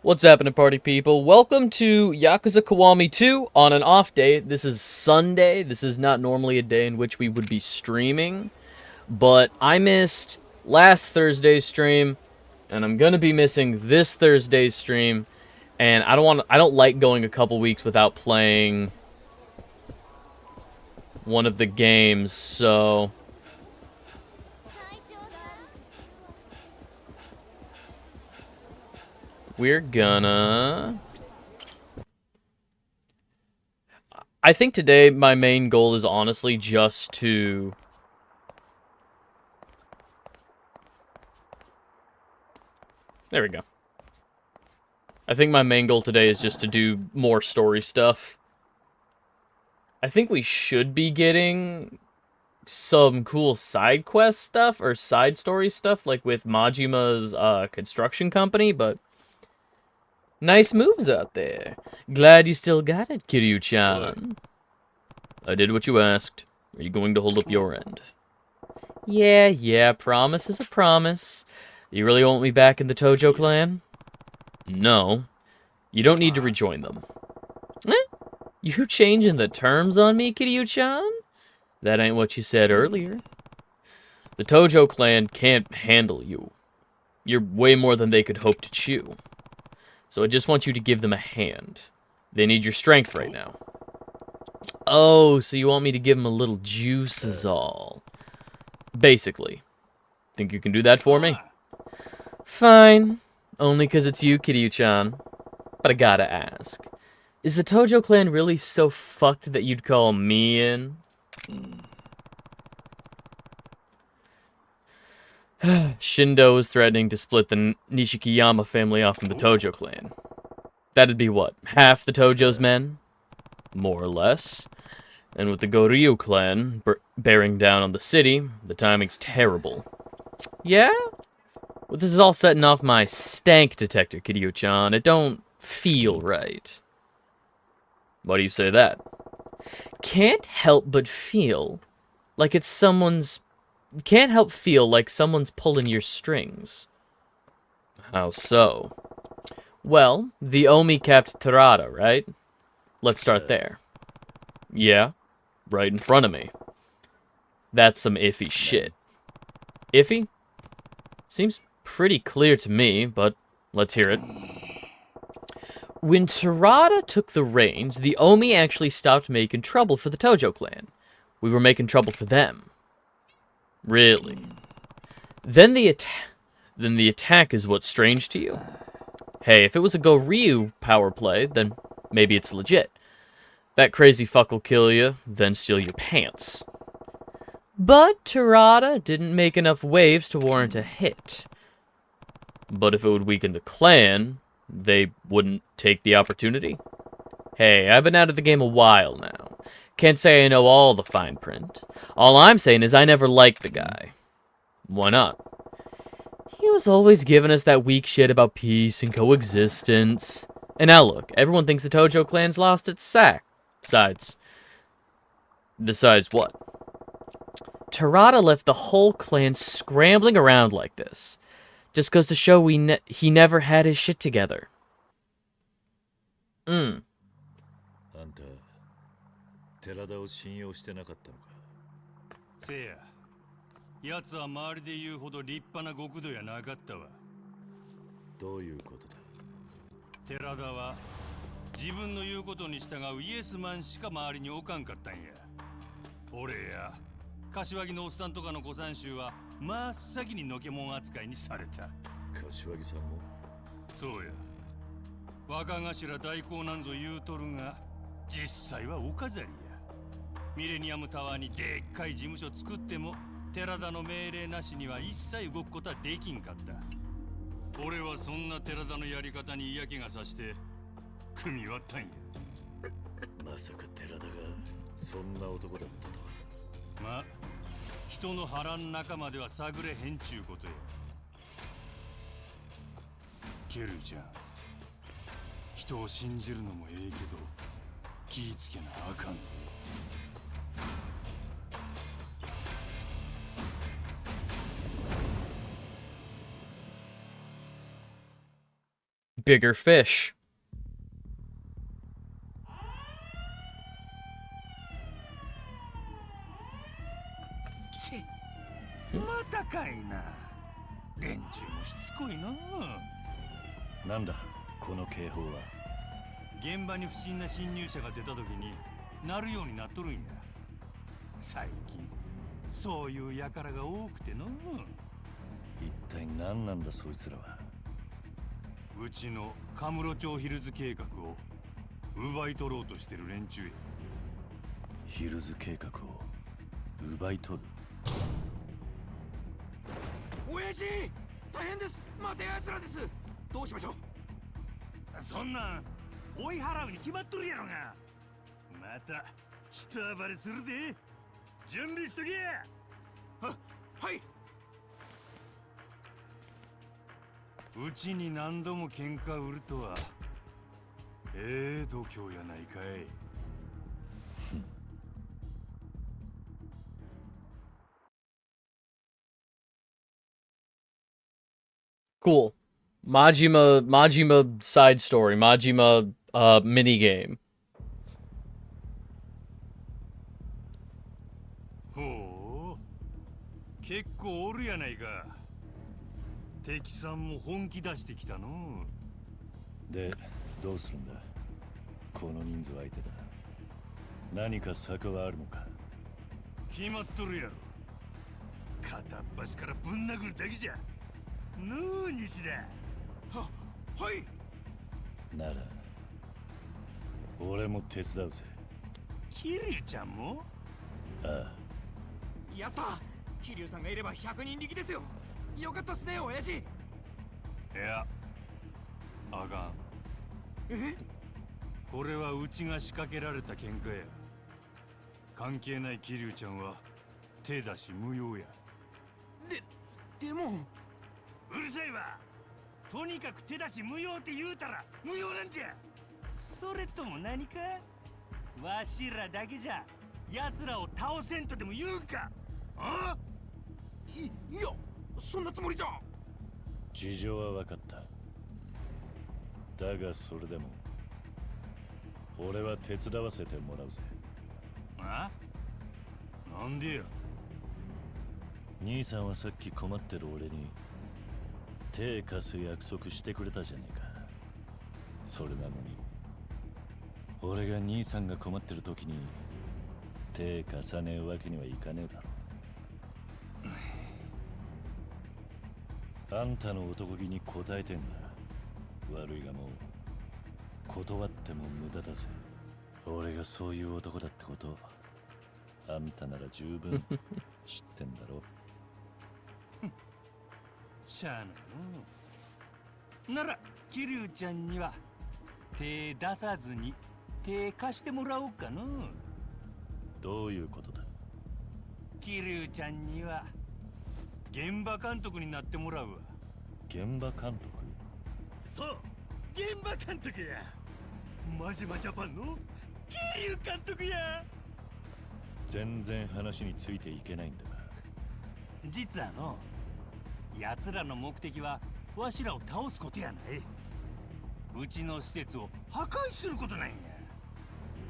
What's happening, party people? Welcome to Yakuza Kiwami 2 on an off day. This is Sunday. This is not normally a day in which we would be streaming, but I missed last Thursday's stream, and I'm gonna be missing this Thursday's stream. And I don't like going a couple weeks without playing one of the games, so we're gonna... I think today my main goal is honestly just to... There we go. I think my main goal today is just to do more story stuff. I think we should be getting some cool side quest stuff, or side story stuff, like with Majima's construction company, but... Nice moves out there. Glad you still got it, Kiryu-chan. I did what you asked. Are you going to hold up your end? Yeah, promise is a promise. You really want me back in the Tojo clan? No. You don't need to rejoin them. Eh? You changing the terms on me, Kiryu-chan? That ain't what you said earlier. The Tojo clan can't handle you. You're way more than they could hope to chew. So I just want you to give them a hand. They need your strength right now. Oh, so you want me to give them a little juice is all. Basically. Think you can do that for me? Fine. Only 'cause it's you, Kiryu-chan. But I gotta ask. Is the Tojo clan really so fucked that you'd call me in? Shindo is threatening to split the Nishikiyama family off from the Tojo clan. That'd be what? Half the Tojo's men? More or less. And with the Goryu clan bearing down on the city, the timing's terrible. Yeah? Well, this is all setting off my stank detector, Kiryu-chan. It don't feel right. Why do you say that? Can't help but feel like it's someone's... Can't help feel like someone's pulling your strings. How so? Well, the Omi capped Terada, right? Let's start there. Yeah, right in front of me. That's some iffy shit. Iffy? Seems pretty clear to me, but let's hear it. When Terada took the reins, the Omi actually stopped making trouble for the Tojo clan. We were making trouble for them. Really? Then the attack is what's strange to you? Hey, if it was a Goryu power play, then maybe it's legit. That crazy fuck'll kill you, then steal your pants. But Terada didn't make enough waves to warrant a hit. But if it would weaken the clan, they wouldn't take the opportunity? Hey, I've been out of the game a while now. Can't say I know all the fine print. All I'm saying is I never liked the guy. Why not? He was always giving us that weak shit about peace and coexistence. And now look, everyone thinks the Tojo clan's lost its sack. Besides what? Terada left the whole clan scrambling around like this. Just goes to show he never had his shit together. あんた、寺田を信用してなかったのか。せや、奴は周りで言うほど立派な極道やなかったわ。どういうことだ。寺田は自分の言うことに従うイエスマンしか周りに置かんかったんや。俺や柏木のおっさんとかの古参衆は真っ先にのけもん扱いにされた。柏木さんも。そうや。若頭代行なんぞ言うとるが、実際はお飾りや。ミレニアムタワーにでっかい事務所作っても、寺田の命令なしには一切動くことはできんかった。俺はそんな寺田のやり方に嫌気がさして組み割ったんや。まさか寺田がそんな男だったとは。まあ、人の腹ん中までは探れへんちゅうことや。ケルちゃん、人を信じるのもええけど気ぃつけなあかんで。bigger fish. またかいな。連中もしつこいな。なんだこの警報は。現場に不審な侵入者が出た時に鳴るようになっとるんや。最近そういう輩が多くての。一体何なんだそいつらは。うちのカムロ町ヒルズ計画を奪い取ろうとしてる連中や。ヒルズ計画を奪い取る。親父、大変です。待て奴らです。どうしましょう。そんなん追い払うに決まっとるやろが。また人暴れするで。準備しとけや。はい。うちに何度も喧嘩売るとは度胸やないかい。Cool. Majima side story. Majima mini game. ほう、結構おるやないか。敵さんも本気出してきたの。でどうするんだこの人数相手だ。何か策はあるのか。決まっとるやろ。片っ端からぶん殴るだけじゃ。のう西田。はい。なら俺も手伝うぜ。桐生ちゃんも。ああ。やった。桐生さんがいれば100人力ですよ。よかったっすね親父。いや、あかん。え？これはうちが仕掛けられた喧嘩や。関係ない桐生ちゃんは手出し無用や。でも。うるさいわ。とにかく手出し無用って言うたら無用なんじゃ。それとも何かわしらだけじゃ奴らを倒せんとでも言うんか。あ？いや、そんなつもりじゃ。事情は分かった。だがそれでも俺は手伝わせてもらうぜ。あ？なんでや。兄さんはさっき困ってる俺に手貸す約束してくれたじゃねえか。それなのに俺が兄さんが困ってる時に手貸さねえわけにはいかねえだろ。あんたの男気に応えてんだ。悪いがもう断っても無駄だぜ。俺がそういう男だってことあんたなら十分知ってんだろ。しゃあないの。なら桐生ちゃんには手出さずに手貸してもらおうかの。どういうことだ。桐生ちゃんには現場監督になってもらうわ。現場監督。そう、現場監督や。マジマジャパンの桐生監督や。全然話についていけないんだが。実はの奴らの目的はわしらを倒すことやない。うちの施設を破壊することなんや。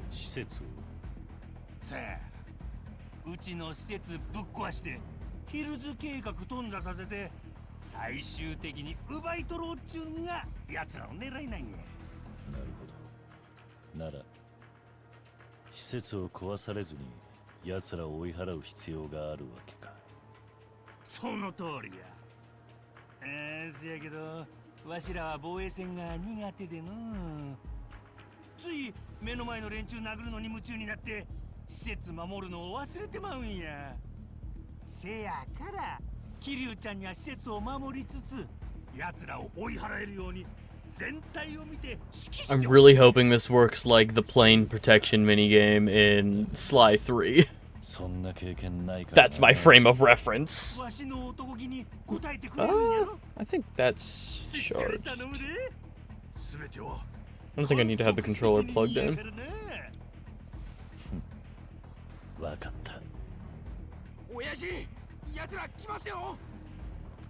施設を。さあ、うちの施設ぶっ壊してヒルズ計画頓挫させて最終的に奪い取ろうっちゅうんが奴らの狙いなんや。なるほど。なら施設を壊されずに奴らを追い払う必要があるわけか。その通りや。せやけどわしらは防衛戦が苦手での。つい目の前の連中殴るのに夢中になって施設守るのを忘れてまうんや。せやから桐生ちゃんには施設を守りつつ奴らを追い払えるように全体を見て指揮して。 I'm really hoping this works like the plane protection minigame in Sly 3. そんな経験ないからな。 That's my frame of reference. わしの男気に答えてくれるんやろ。 I think that's しっかり charged. 頼むで。全ては I don't think I need to have the controller plugged in. わかった。親父、奴ら来ますよ。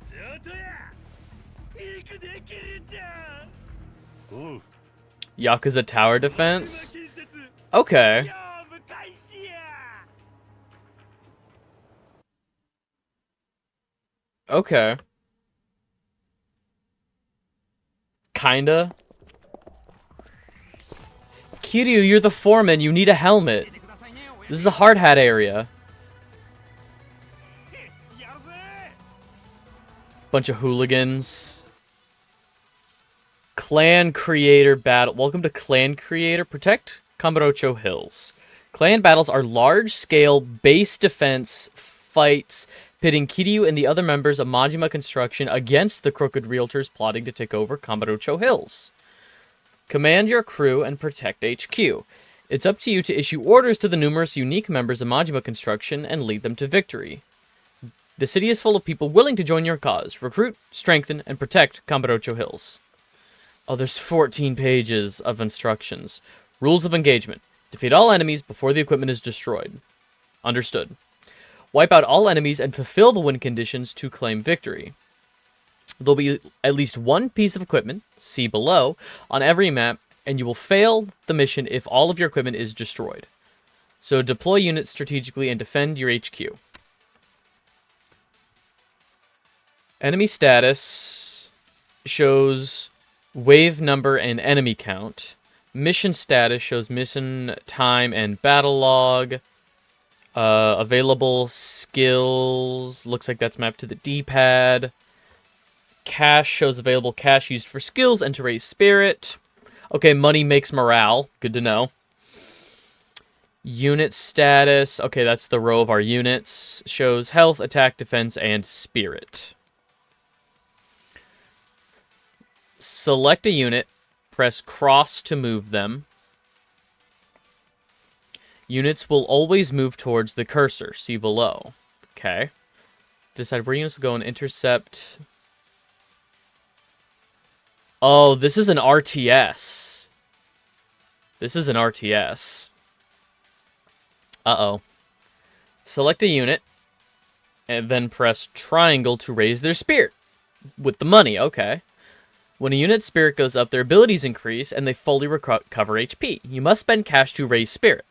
ちょっとや、行くで桐生ちゃん。Yakuza tower defense? Okay. Okay. Kinda. Kiryu, you're the foreman. You need a helmet. This is a hard hat area. Bunch of hooligans. Clan Creator Battle. Welcome to Clan Creator. Protect Kamurocho Hills. Clan battles are large-scale base defense fights pitting Kiryu and the other members of Majima Construction against the crooked realtors plotting to take over Kamurocho Hills. Command your crew and protect HQ. It's up to you to issue orders to the numerous unique members of Majima Construction and lead them to victory. The city is full of people willing to join your cause. Recruit, strengthen, and protect Kamurocho Hills. Oh, there's 14 pages of instructions. Rules of engagement. Defeat all enemies before the equipment is destroyed. Understood. Wipe out all enemies and fulfill the win conditions to claim victory. There'll be at least one piece of equipment, see below, on every map, and you will fail the mission if all of your equipment is destroyed. So deploy units strategically and defend your HQ. Enemy status shows wave number and enemy count. Mission status shows mission time and battle log. Available skills, looks like that's mapped to the D-pad. Cash shows available cash used for skills and to raise spirit. Okay, money makes morale. Good to know. Unit status. Okay, that's the row of our units. Shows health, attack, defense, and spirit. Select a unit. Press cross to move them. Units will always move towards the cursor. See below. Okay. Decide where units will go and intercept. Oh, this is an RTS. This is an RTS. Uh-oh. Select a unit, and then press triangle to raise their spirit. With the money, okay. When a unit's spirit goes up, their abilities increase, and they fully recover HP. You must spend cash to raise spirit.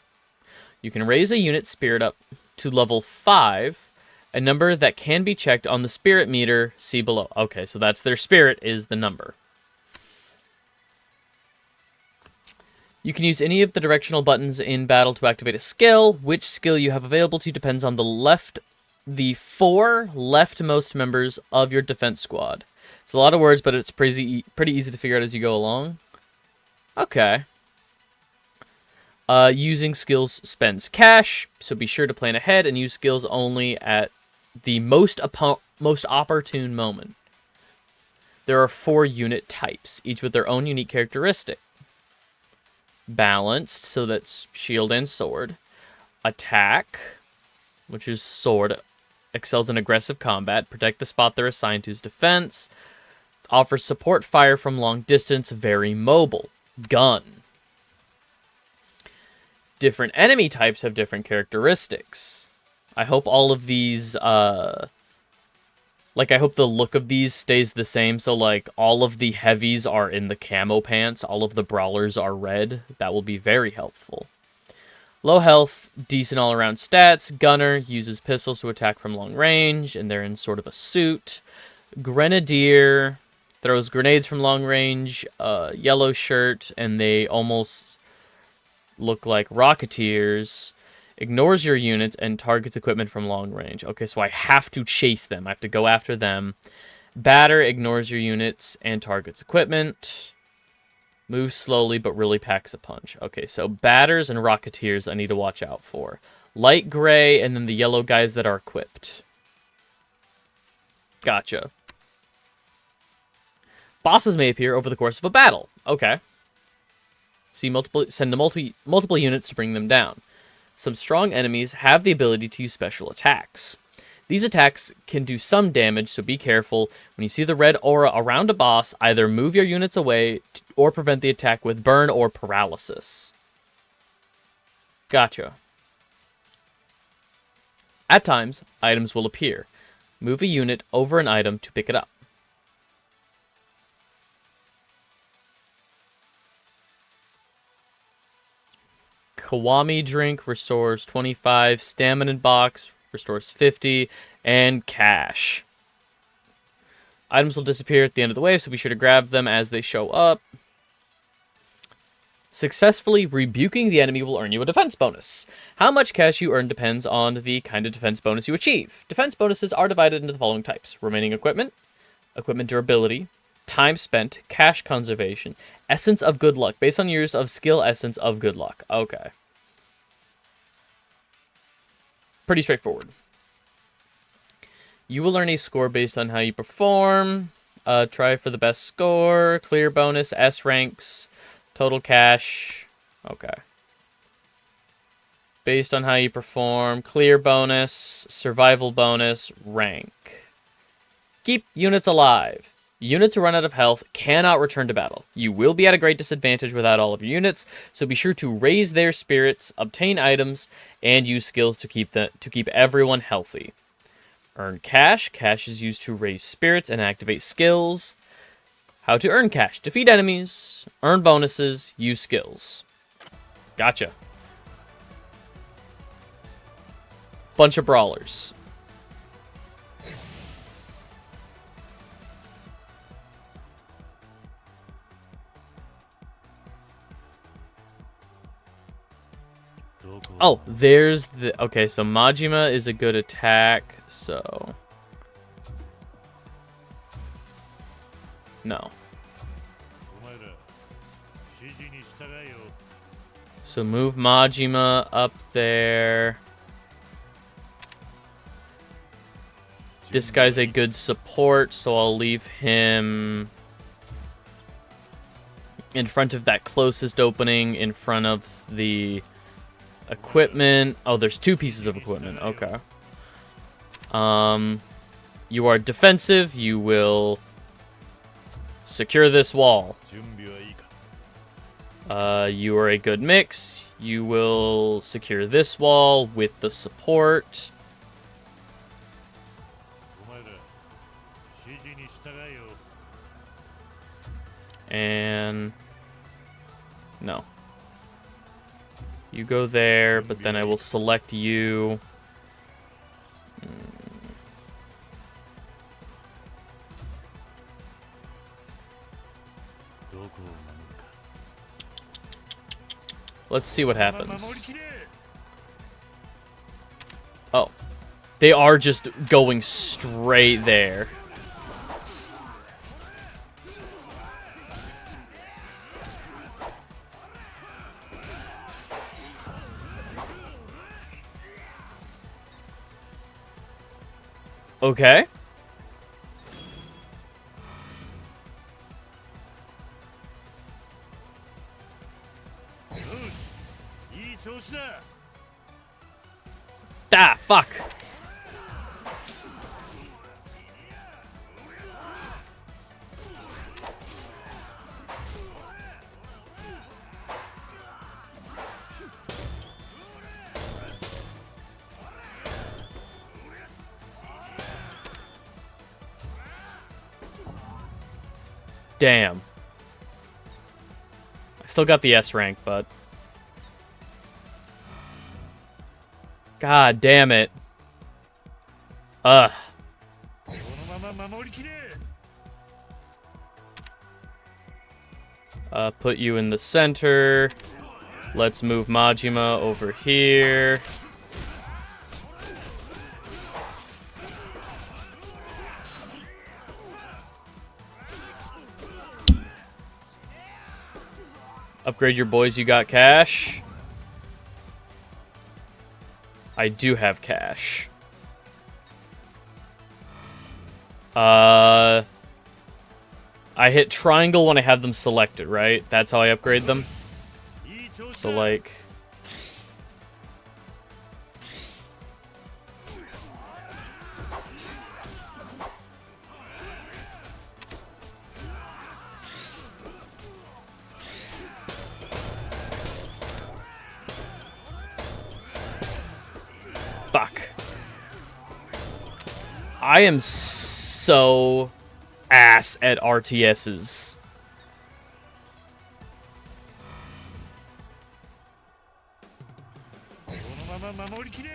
You can raise a unit's spirit up to level 5, a number that can be checked on the spirit meter, see below. Okay, so that's their spirit is the number. You can use any of the directional buttons in battle to activate a skill. Which skill you have available to you depends on the 4 leftmost members of your defense squad. It's a lot of words, but it's pretty easy to figure out as you go along. Okay. Using skills spends cash, so be sure to plan ahead and use skills only at the most opportune moment. There are 4 unit types, each with their own unique characteristic. Balanced, so that's shield and sword. Attack, which is sword, excels in aggressive combat. Protect the spot they're assigned to's defense. Offers support fire from long distance, very mobile. Gun. Different enemy types have different characteristics. I hope all of these, I hope the look of these stays the same. So, like, all of the heavies are in the camo pants. All of the brawlers are red. That will be very helpful. Low health, decent all-around stats. Gunner uses pistols to attack from long range, and they're in sort of a suit. Grenadier throws grenades from long range. Yellow shirt, and they almost look like Rocketeers. Ignores your units and targets equipment from long range. Okay, so I have to chase them. I have to go after them. Batter ignores your units and targets equipment. Moves slowly but really packs a punch. Okay, so batters and Rocketeers I need to watch out for. Light gray and then the yellow guys that are equipped. Gotcha. Bosses may appear over the course of a battle. Okay. Send multiple units to bring them down. Some strong enemies have the ability to use special attacks. These attacks can do some damage, so be careful. When you see the red aura around a boss, either move your units away or prevent the attack with burn or paralysis. Gotcha. At times, items will appear. Move a unit over an item to pick it up. Kiwami drink restores 25, stamina box restores 50, and cash. Items will disappear at the end of the wave, so be sure to grab them as they show up. Successfully rebuking the enemy will earn you a defense bonus. How much cash you earn depends on the kind of defense bonus you achieve. Defense bonuses are divided into the following types: remaining equipment, equipment durability, time spent, cash conservation, essence of good luck, based on years of skill essence of good luck. Okay. Pretty straightforward. You will earn a score based on how you perform. Try for the best score, clear bonus, S ranks, total cash. Okay. Based on how you perform, clear bonus, survival bonus, rank. Keep units alive. Units who run out of health cannot return to battle. You will be at a great disadvantage without all of your units, so be sure to raise their spirits, obtain items, and use skills to keep everyone healthy. Earn cash. Cash is used to raise spirits and activate skills. How to earn cash: defeat enemies, earn bonuses, use skills. Gotcha. Bunch of brawlers. Oh, there's the... Okay, so Majima is a good attack, so... No. So move Majima up there. This guy's a good support, so I'll leave him in front of that closest opening, in front of the equipment. Oh, there's two pieces of equipment. Okay. You are defensive. You will secure this wall. You are a good mix. You will secure this wall with the support. And no. You go there, but then I will select you. Let's see what happens. Oh. They are just going straight there. Okay. Ah, fuck. Damn. I still got the S rank, but... God damn it. Ugh. Put you in the center. Let's move Majima over here. Upgrade your boys, you got cash. I do have cash. I hit triangle when I have them selected, right? That's how I upgrade them. So, like... Fuck. I am so ass at RTSs. 守りきれ。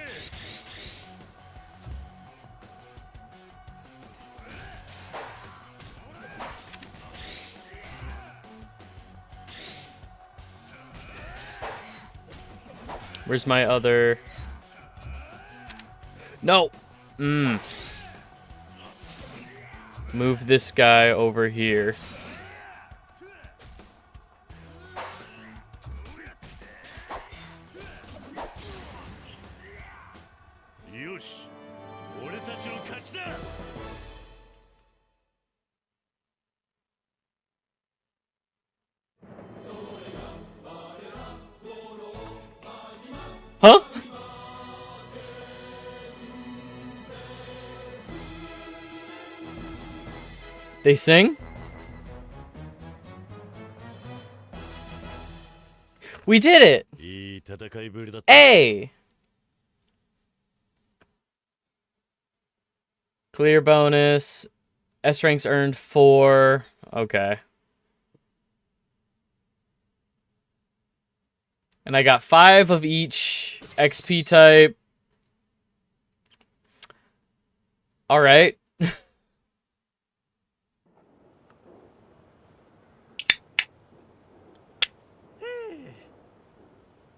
Where's my other? No. Move this guy over here. Yosh, 俺たちの勝ちだ。 Huh? They sing? We did it! いい戦いぶりだった。 A! Clear bonus. S ranks earned 4. Okay. And I got 5 of each XP type. Alright.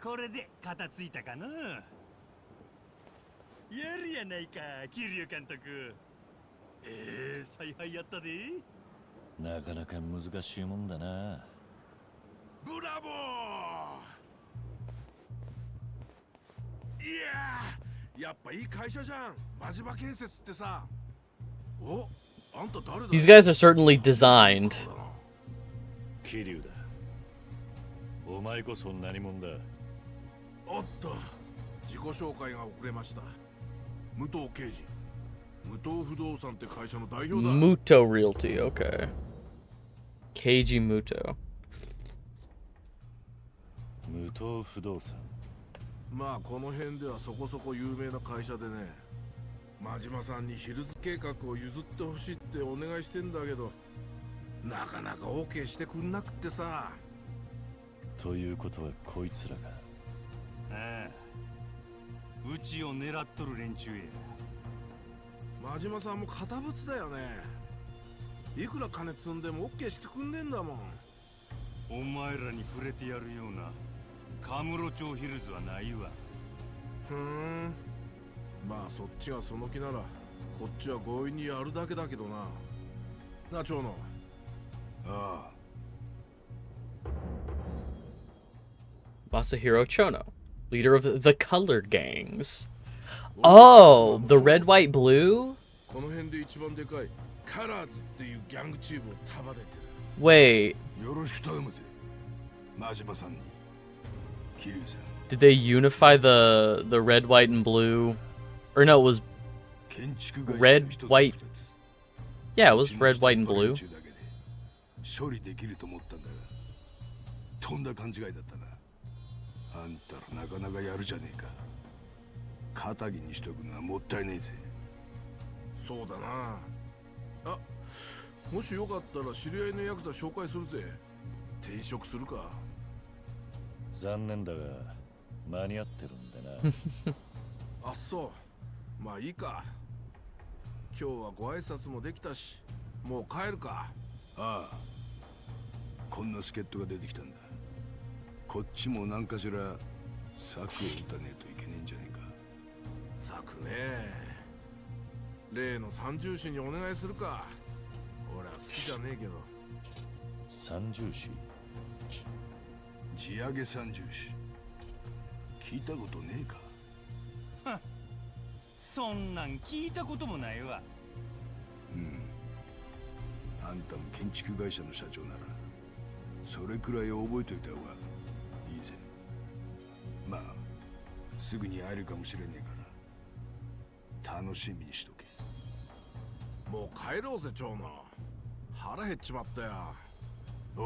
これで片付いたかな。やるやないか、桐生監督。采配やったで。なかなか難しいもんだな。ブラボー。いや、やっぱいい会社じゃん。真島建設ってさ。お、あんた誰だ。 These guys are certainly designed. 桐生だ。お前こそ何者だ。 おっと、自己紹介が遅れました。武藤刑事。武藤不動産って会社の代表だ。 Muto Realty, okay. Keiji Muto. 武藤不動産。まあこの辺ではそこそこ有名な会社でね。真島さんにヒルズ計画を譲ってほしいってお願いしてんだけど、なかなか OK してくんなくってさ。ということはこいつらが。 ああ、うちを狙っとる連中や。真島さんも堅物だよね。いくら金積んでも OK してくんねえんだもん。お前らに触れてやるようなカムロ町ヒルズはないわ。まあそっちがその気ならこっちは強引にやるだけだけどな。な、長野。ああ。 Masahiro Chono, leader of the color gangs. Oh, the red, white, blue? この辺で一番でかいカラーズっていうギャングチームを束ねてる。 Wait, よろしく頼むぜ。真島さんに。桐生さん。 did they unify the red, white, and blue? Or no, it was red, white. Yeah, it was red, white, and blue. 処理できると思ったんだが、とんだ勘違いだったな。あんたらなかなかやるじゃねえか。肩着にしとくのはもったいねえぜ。そうだな。あ、もしよかったら知り合いのヤクザ紹介するぜ。転職するか。残念だが間に合ってるんでな。あ、そう。まあいいか。今日はご挨拶もできたし、もう帰るか。ああ。こんな助っ人が出てきたんだ。こっちも何かしら策を打たねえといけねえんじゃねえか。策ねえ。例の三重士にお願いするか。俺は好きじゃねえけど。三重士。地上げ三重士。聞いたことねえか。はっ、そんなん聞いたこともないわ。うん。あんたも建築会社の社長ならそれくらい覚えておいた方がいいぜ。まあすぐに会えるかもしれねえから楽しみにしとけ。もう帰ろうぜ長野。腹減っちまったよ。おう。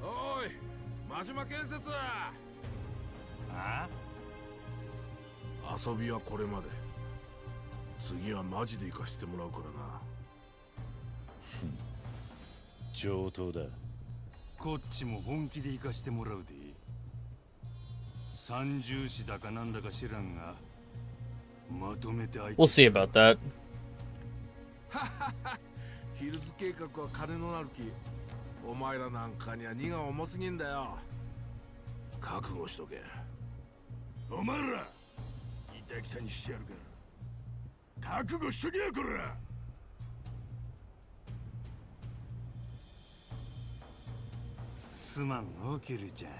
おい、真島建設。あ？遊びはこれまで。次はマジで行かしてもらうからな。上等だ。こっちも本気で行かしてもらうで。三重士だかなんだか知らんが、まとめて相手。 We'll see about that. ヒルズ計画は金のなる木。お前らなんかには荷が重すぎんだよ。覚悟しとけ。お前ら痛いたにしてやるから覚悟しとけよこら。すまんのケルちゃん、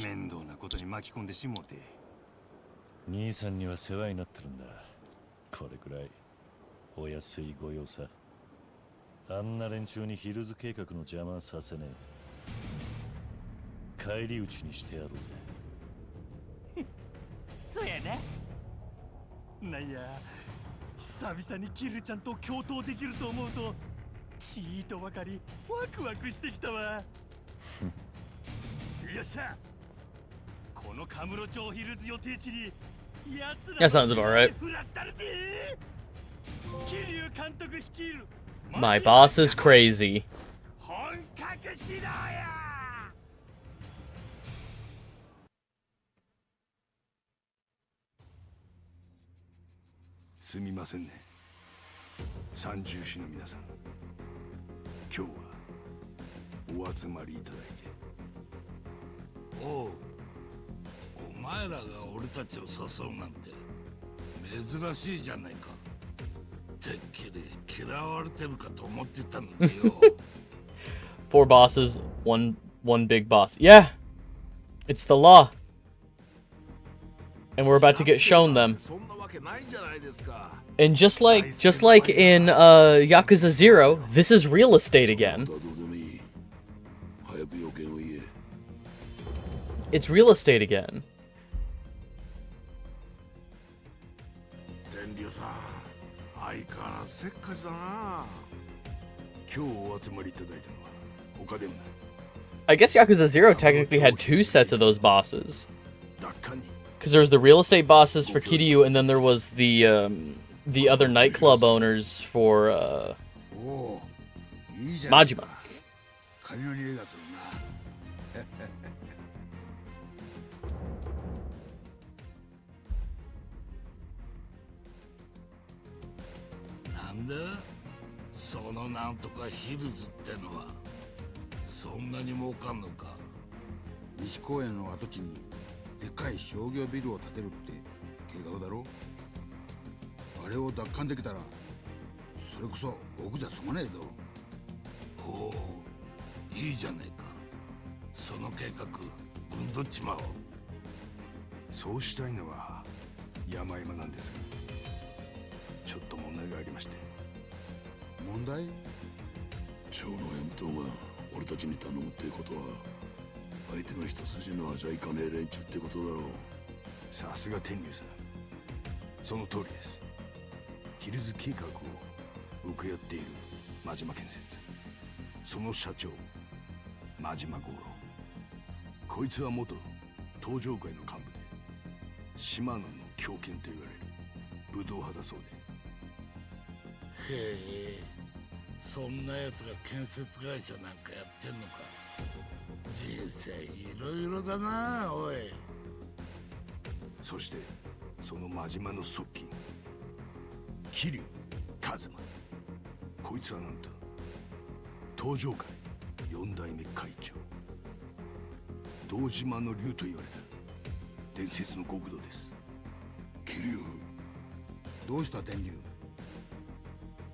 面倒なことに巻き込んでしもうて。兄さんには世話になってるんだ。これくらいお安いご用さ。あんな連中にヒルズ計画の邪魔させねえ。返り討ちにしてやろうぜ。そうやな。なんや、久々にキルちゃんと共闘できると思うとちーとばかりワクワクしてきたわ。よっしゃ、このカムロ町ヒルズ予定地にやつ That sounds about right. 降らしたるで。桐生監督率いる My boss is crazy. 本格指導や。すみませんね、三重士の皆さん。今日はお集まりいただいて。おう、お前らが俺たちを誘うなんて珍しいじゃないか。てっきり嫌われてるかと思ってたのによ。Four bosses, one big boss. Yeah, it's the law. And we're about to get shown them. そんなわけないんじゃないですか。 And just like in Yakuza 0, this is real estate again. どうでもいい。早く予見を言え。It's real estate again. 天竜さん、相変わらずせっかちだな。今日お集まりいただいたのは他でもない。 I guess Yakuza 0 technically had two sets of those bosses. 奪還に Because there was the real estate bosses for Kiryu, and then there was the other nightclub owners for おう、いいじゃないか。 Majima. 金の匂いがするな。なんだそのなんとかヒルズってのはそんなに儲かんのか。西公園の跡地にでっかい商業ビルを建てるって計画だろ。あれを奪還できたらそれこそ僕じゃ済まねえぞ。おお、いいじゃねえか。その計画ぶんどっちまおう。そうしたいのは山々なんですが、ちょっと問題がありまして。問題？町の M 党が俺たちに頼むってことは相手が一筋のじゃいかねえ連中ってことだろう。さすが天竜さん、その通りです。ヒルズ計画を請け負っている真島建設、その社長真島五郎、こいつは元東上会の幹部で島野の狂犬と言われる武道派だそうで。へえ、そんな奴が建設会社なんかやってんのか。人生いろいろだなおい。そしてその真島の側近桐生一馬、こいつはなんと東上会四代目会長、堂島の竜と言われた伝説の極道です。桐生、どうした天竜。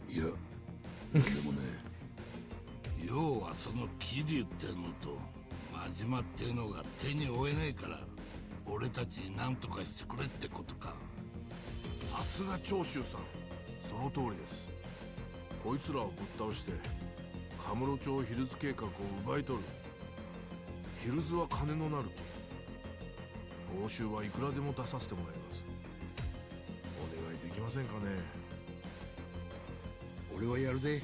いや、でもね。要はその桐生ってのと真島ってのが手に負えないから俺たちに何とかしてくれってことか。さすが長州さん、その通りです。こいつらをぶっ倒してカムロ町ヒルズ計画を奪い取る。ヒルズは金のなる木。報酬はいくらでも出させてもらいます。お願いできませんかね。俺はやるで。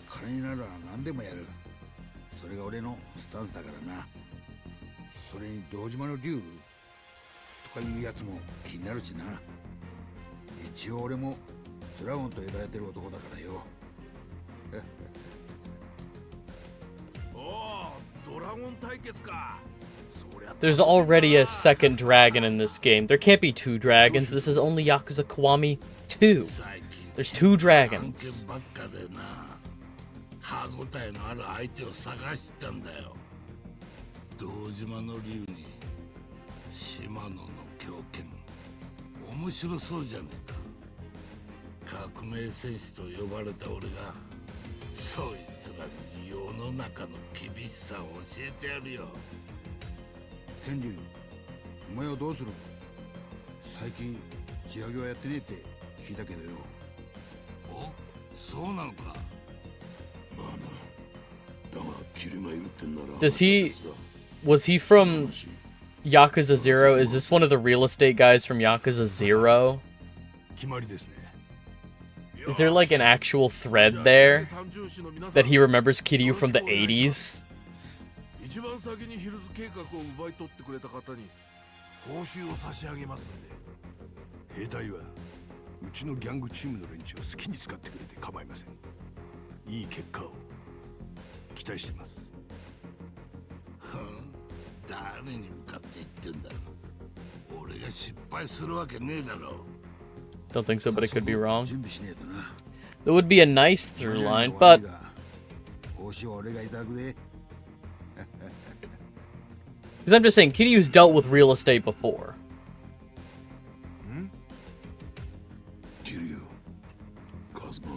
金なら何でもやる。それが俺のスタンスだからな。それに堂島の竜とかいうやつも気になるしな。一応俺もドラゴンと呼ばれてる男だからよ。対決か。そりゃ There's already a second dragon in this game. There can't be two dragons. This is only Yakuza Kiwami 2. 最近 There's two 案 dragons. 件ばっかでな歯ごたえのある相手を探してたんだよ。堂島の竜に島野の狂犬面白そうじゃねえか。革命戦士と呼ばれた俺がそいつらに世の中の厳しさを教えてやるよ。天竜、お前はどうする？最近地上げはやってねえって聞いたけどよ。お、そうなのか。まあな。だがキルがいるってんなら。 Does he... Was he from Yakuza 0? Is this one of the real estate guys from Yakuza 0? 決まりですね。 Is there like an actual thread there that he remembers Kiryu from the 80s? 一番先にヒルズ計画を奪い取ってくれた方に報酬を差し上げますんで。兵隊はうちのギャングチームの連中を好きに使ってくれて構いません。いい結果を期待してます。誰に向かって言ってんだ。俺が失敗するわけねえだろ。 Don't think so, but it could be wrong. 準備しねえとな。 That would be a nice through line, but 報酬は俺がいただくで。 because I'm just saying, Kiryu's dealt with real estate before. キリュウ、カズマ。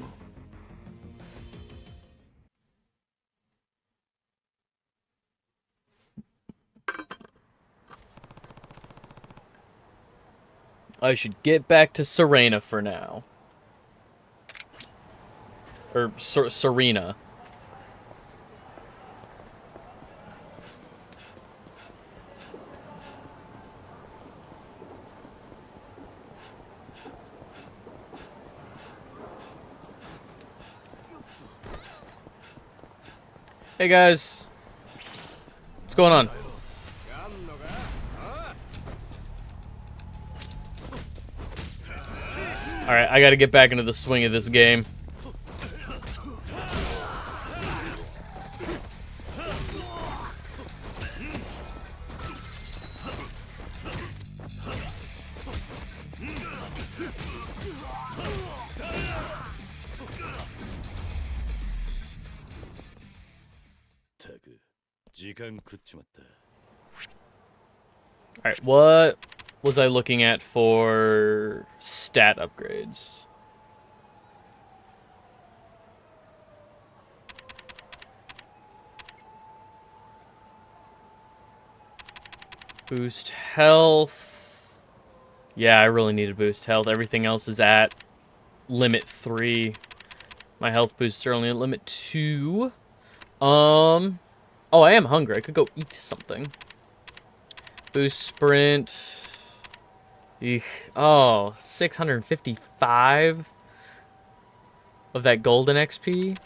I should get back to Serena for now. Or Serena. Hey guys. What's going on? Alright, I gotta get back into the swing of this game. Alright, what was I looking at for stat upgrades? Boost health. Yeah, I really need to boost health. Everything else is at limit 3. My health boosts are only at limit 2. Oh, I am hungry. I could go eat something. Boost sprint. Eek. Oh, 655 of that golden XP.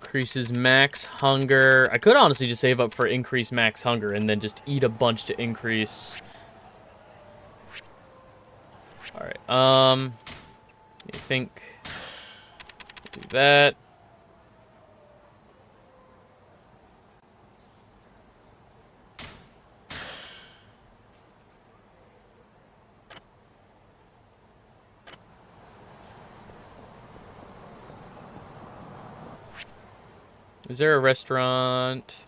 Increases max hunger. I could honestly just save up for increased max hunger and then just eat a bunch to increase. Alright, I think do that. Is there a restaurant?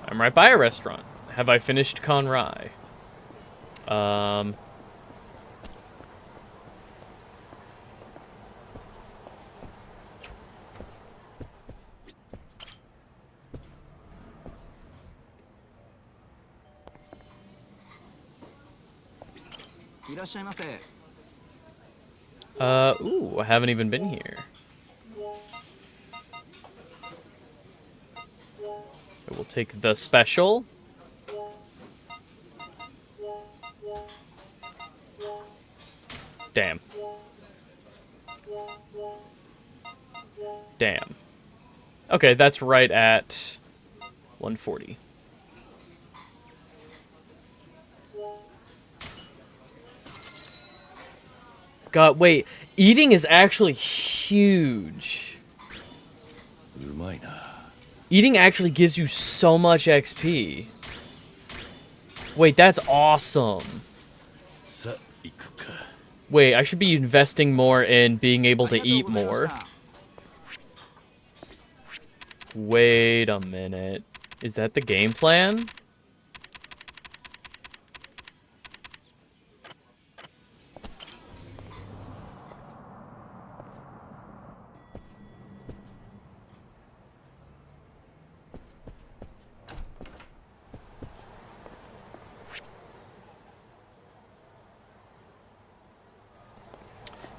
I'm right by a restaurant. Have I finished Conrai? Ooh, I haven't even been here. I will take the special. Damn. Damn. Okay, that's right at 140. god, wait. Eating is actually huge. うまいな。 Eating actually gives you so much XP. Wait, that's awesome. さあ行くか。 Wait, I should be investing more in being able to eat more. Wait a minute. Is that the game plan?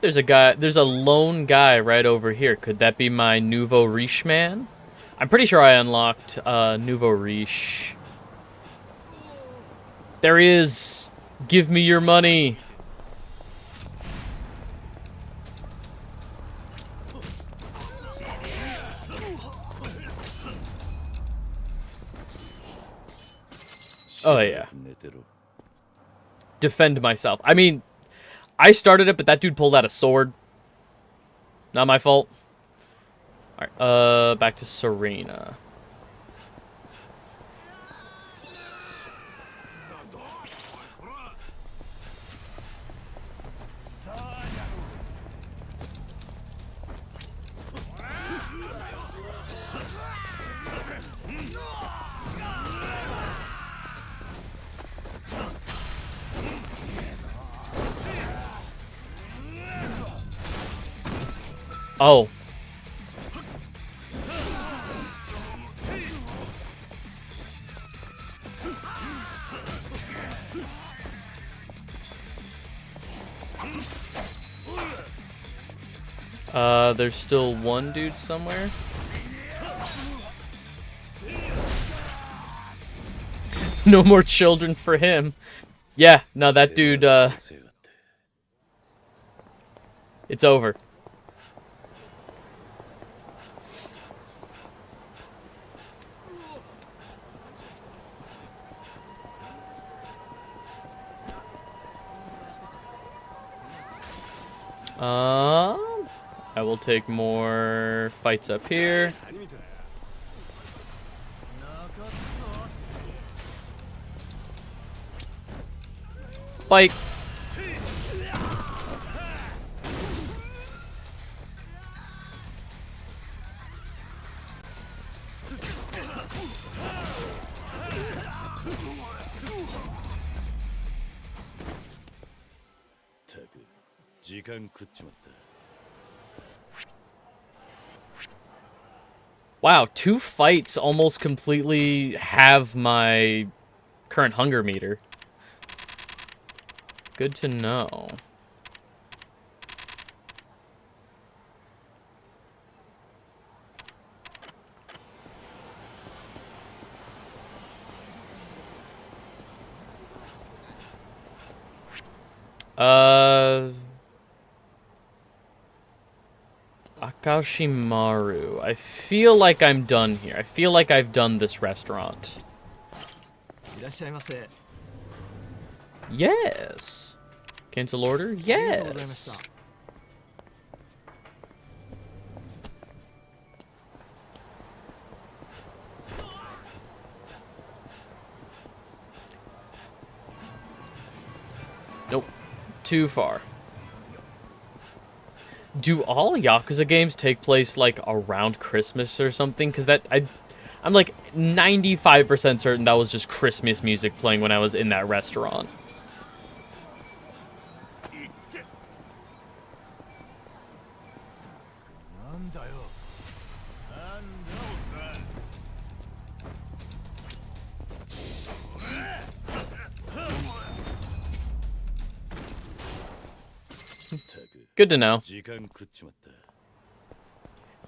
There's a lone guy right over here. Could that be my Nouveau Riche man? I'm pretty sure I unlocked Nouveau Riche. There he is! Give me your money! Oh yeah. 寝てろ。 Defend myself. I mean, I started it, but that dude pulled out a sword. Not my fault. Alright, back to Serena. Oh. There's still one dude somewhere. No more children for him. Yeah, no, that dude, it's over. I will take more fights up here. Fight. Wow, 2 fights almost completely have my current hunger meter. Good to know. Akashimaru. I feel like I'm done here. I feel like I've done this restaurant. Yes. Cancel order? Yes. Nope. Too far. Do all Yakuza games take place, like, around Christmas or something? Because I'm, like, 95% certain that was just Christmas music playing when I was in that restaurant. Good to know.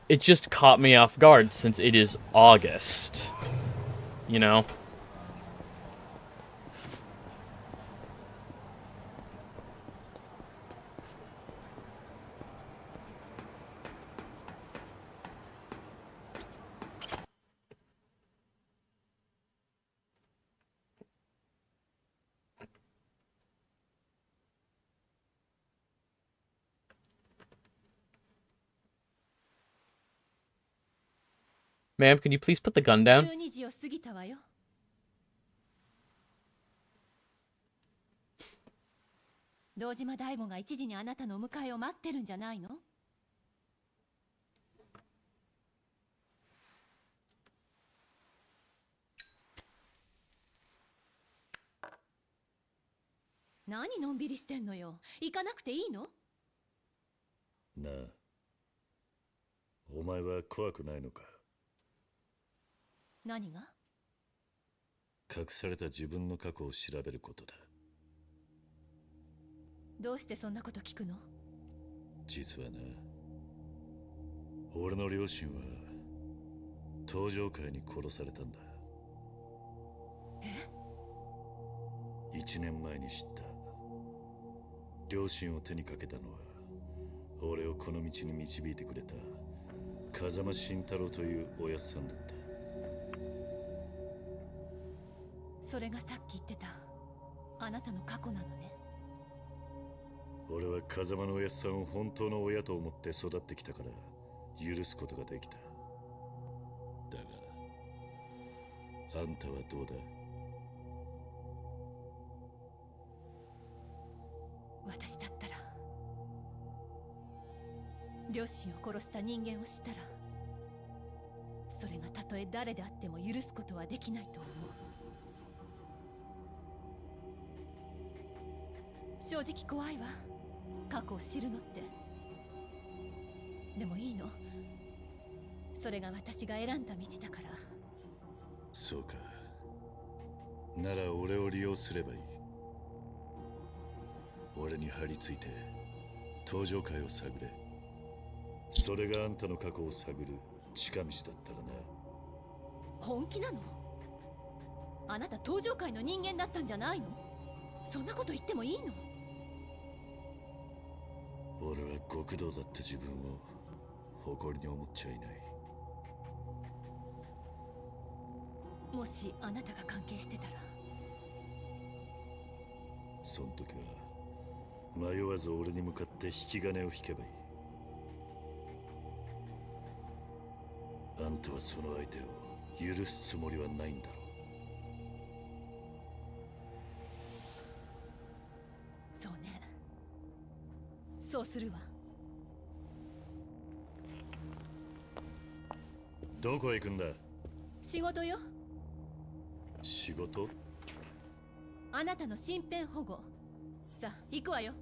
It just caught me off guard since it is August. You know? Ma'am, can you please put the gun down? 12時を過ぎたわよ。堂島大吾が1時にあなたのお迎えを待ってるんじゃないの？何のんびりしてんのよ。行かなくていいの？なあ、お前は怖くないのか？何が？隠された自分の過去を調べることだ。どうしてそんなこと聞くの？実はな、俺の両親は登場会に殺されたんだ。え？1年前に知った。両親を手にかけたのは俺をこの道に導いてくれた風間慎太郎というおやっさんだった。それがさっき言ってたあなたの過去なのね。俺は風間のおやっさんを本当の親と思って育ってきたから許すことができた。だがあんたはどうだ？私だったら両親を殺した人間を知ったらそれがたとえ誰であっても許すことはできないと思う。正直怖いわ、過去を知るのって。でもいいの、それが私が選んだ道だから。そうか。なら俺を利用すればいい。俺に張り付いて登場会を探れ。それがあんたの過去を探る近道だったらな。本気なの？あなた登場界の人間だったんじゃないの？そんなこと言ってもいいの？俺は極道だって自分を誇りに思っちゃいない。もしあなたが関係してたら。そん時は迷わず俺に向かって引き金を引けばいい。あんたはその相手を許すつもりはないんだろう。そうね、そうするわ。どこへ行くんだ？仕事よ。仕事？あなたの身辺保護。さあ行くわよ。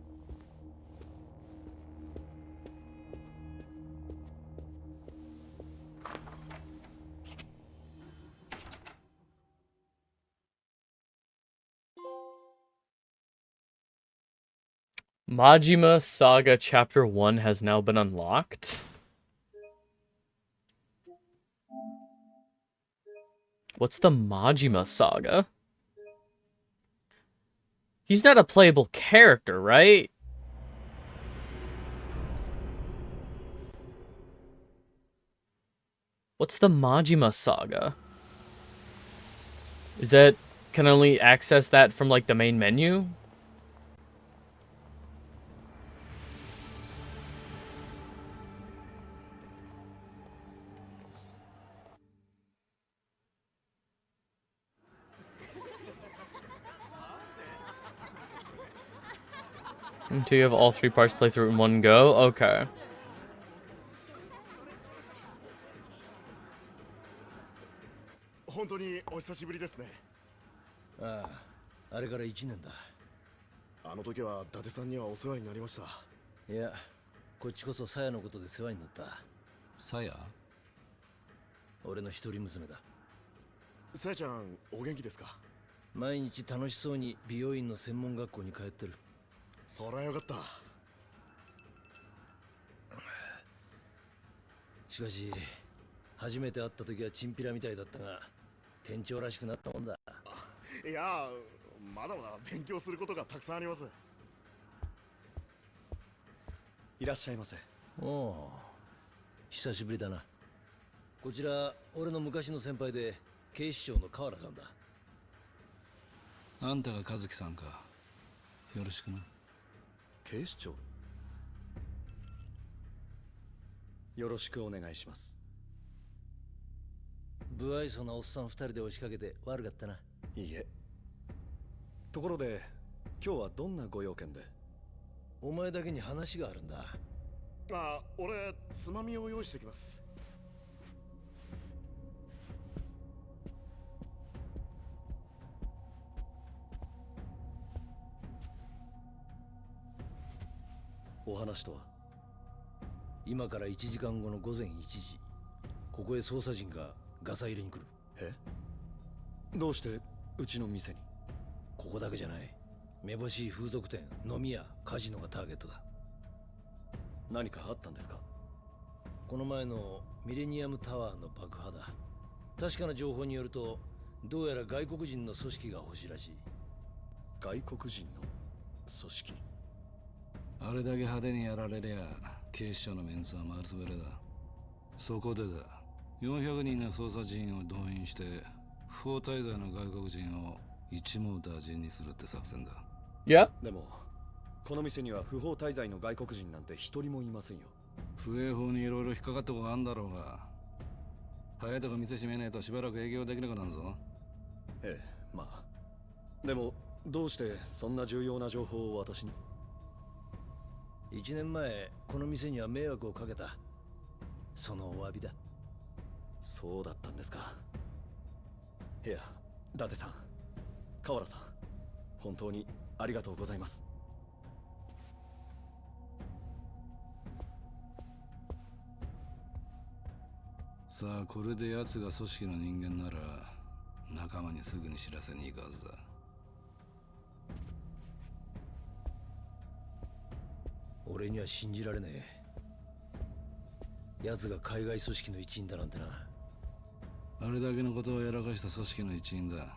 Majima Saga Chapter 1 has now been unlocked. What's the Majima Saga? He's not a playable character, right? What's the Majima Saga? Is that... can I only access that from, like, the main menu? Until you have all 3 parts playthrough in one go? Okay. 本当にお久しぶりですね。ああ、あれから1年だ。あの時は伊達さんにはお世話になりました。いや、こっちこそ鞘のことで世話になった。鞘？俺の一人娘だ。鞘ちゃん、お元気ですか？毎日楽しそうに美容院の専門学校に通ってる。そりゃよかった。しかし、初めて会った時はチンピラみたいだったが、店長らしくなったもんだ。いや、まだまだ勉強することがたくさんあります。いらっしゃいませ。おお、久しぶりだな。こちら、俺の昔の先輩で、警視庁の河原さんだ。あんたが和樹さんか。よろしくな。警視庁？よろしくお願いします。不愛想なおっさん二人で押しかけて悪かったな。いいえ。ところで今日はどんなご用件で？お前だけに話があるんだ。あ、俺つまみを用意してきます。お話とは？今から1時間後の午前1時、ここへ捜査陣がガサ入れに来る。え？どうしてうちの店に？ここだけじゃない。めぼしい風俗店、飲み屋、カジノがターゲットだ。何かあったんですか？この前のミレニアムタワーの爆破だ。確かな情報によると、どうやら外国人の組織が欲しいらしい。外国人の組織？あれだけ派手にやられりゃ警視庁のメンツは丸つぶれだ。そこでだ、400人の捜査陣を動員して不法滞在の外国人を一網打尽にするって作戦だ。いやでもこの店には不法滞在の外国人なんて一人もいませんよ。不営法にいろいろ引っかかったことがあんだろうが、早いとこ店閉めねえとしばらく営業できなくなるぞ。ええ、まあでもどうしてそんな重要な情報を私に？1年前この店には迷惑をかけた。そのお詫びだ。そうだったんですか。いや、伊達さん、河原さん、本当にありがとうございます。さあ、これで奴が組織の人間なら仲間にすぐに知らせに行くはずだ。俺には信じられねえ。奴が海外組織の一員だなんてな。あれだけのことをやらかした組織の一員だ。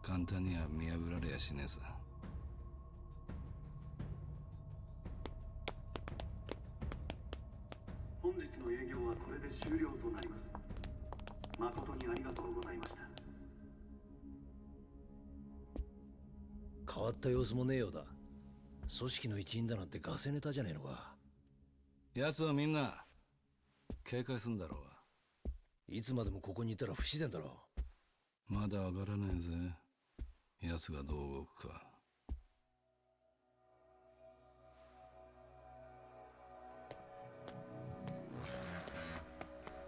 簡単には見破られやしねえさ。本日の営業はこれで終了となります。誠にありがとうございました。変わった様子もねえようだ。組織の一員だなんてガセネタじゃねえのか。奴はみんな警戒すんだろうが。いつまでもここにいたら不自然だろう。まだわからねえぜ。奴がどう動くか。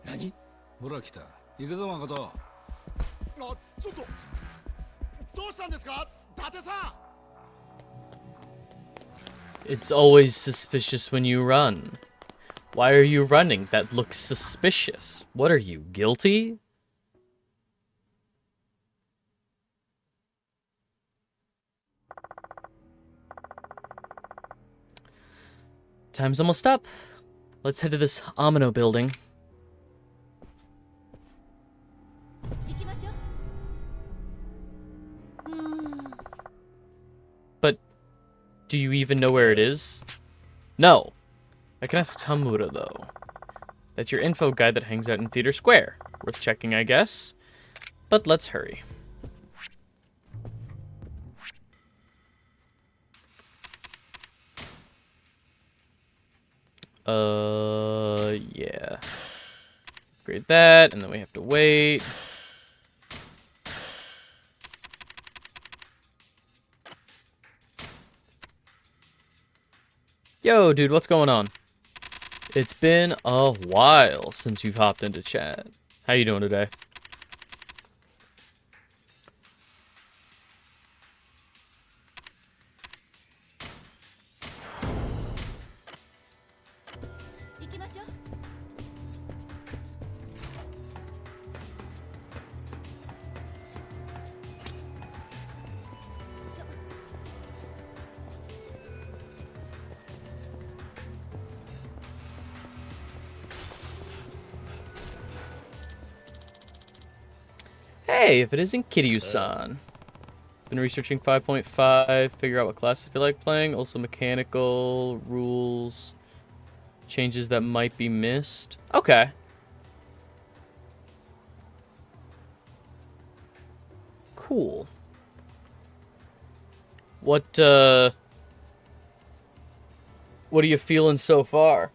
何？ほら来た。行くぞ誠。あ、ちょっとどうしたんですか、伊達さん。It's always suspicious when you run. Why are you running? That looks suspicious. What are you, guilty? Time's almost up. Let's head to this Amino building. But do you even know where it is? No. I can ask Tamura, though. That's your info guy that hangs out in Theater Square. Worth checking, I guess. But let's hurry. Yeah. Upgrade that, and then we have to wait. Yo, dude, what's going on? It's been a while since you've hopped into chat. How you doing today? Hey, if it isn't Kiryu-san. Been researching 5.5, figure out what class I feel like playing, also mechanical, rules, changes that might be missed. Okay. Cool. What are you feeling so far?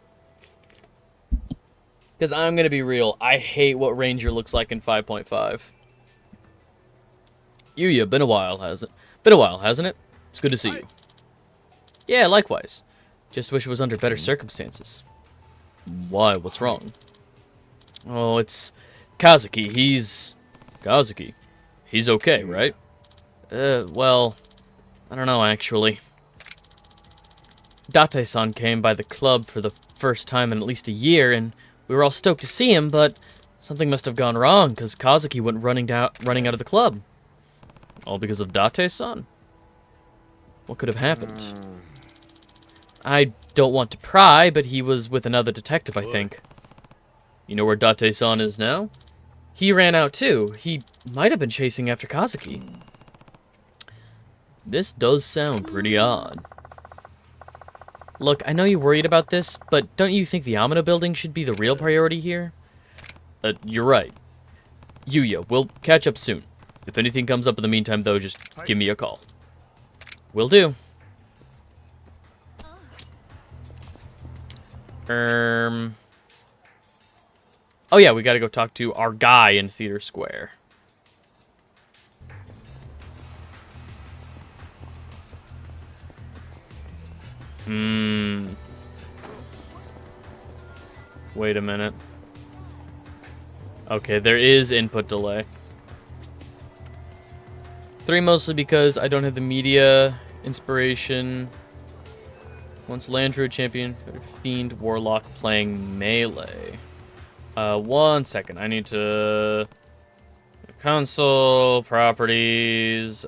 Because I'm going to be real, I hate what Ranger looks like in 5.5. Yuya, been a while, hasn't it? Been a while, hasn't it? It's good to see you. Yeah, likewise. Just wish it was under better circumstances. Why? What's wrong? Oh, it's Kazuki. Kazuki. He's okay, right? Well, I don't know, actually. Date-san came by the club for the first time in at least a year, and we were all stoked to see him, but something must have gone wrong, because Kazuki went running out of the club. All because of Date-san? What could have happened? I don't want to pry, but he was with another detective, I think. You know where Date-san is now? He ran out too. He might have been chasing after Kazuki. This does sound pretty odd. Look, I know you're worried about this, but don't you think the Amino building should be the real priority here? You're right. Yuya, we'll catch up soon. If anything comes up in the meantime, though, just give me a call. Will do. Oh yeah, we gotta go talk to our guy in Theater Square. Wait a minute. Okay, there is input delay. 3 mostly because I don't have the media inspiration. Once Landru champion, Fiend, Warlock playing melee. 1 second. I need to... Console, properties,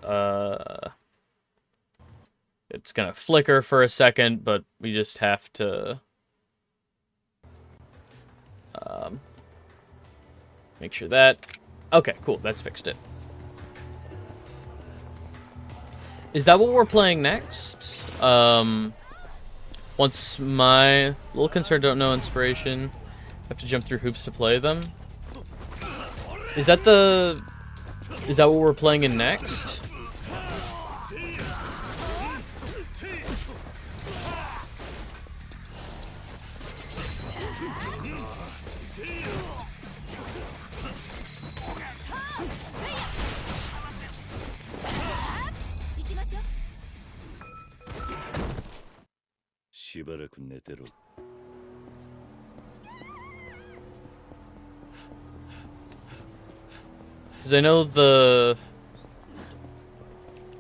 It's gonna flicker for a second, but we just have to... make sure that... Okay, cool. That's fixed it. Is that what we're playing next? Once my little concerned don't know inspiration, I have to jump through hoops to play them. Is that what we're playing in next? Because I know the...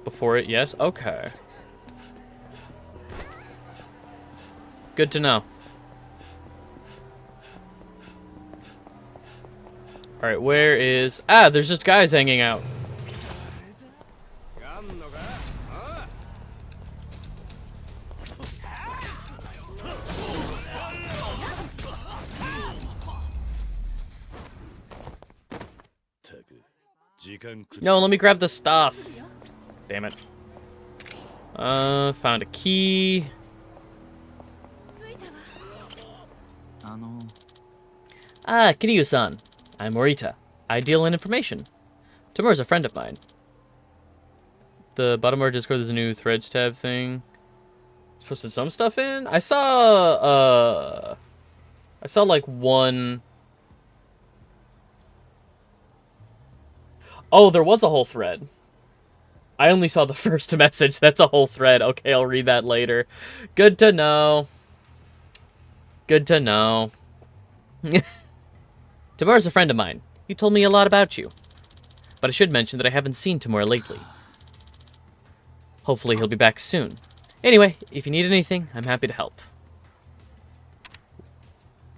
Before it, yes? Okay. Good to know. Alright, where is... Ah, there's just guys hanging out. No, let me grab the stuff. Damn it. Found a key. Ah, Kiryu-san. I'm Morita. I deal in information. Tamura's a friend of mine. The bottom of our Discord, there's a new threads tab thing. Posted some stuff in? I saw like one... Oh, there was a whole thread. I only saw the first message. That's a whole thread. Okay, I'll read that later. Good to know. Good to know. Tamura's a friend of mine. He told me a lot about you. But I should mention that I haven't seen Tamura lately. Hopefully he'll be back soon. Anyway, if you need anything, I'm happy to help.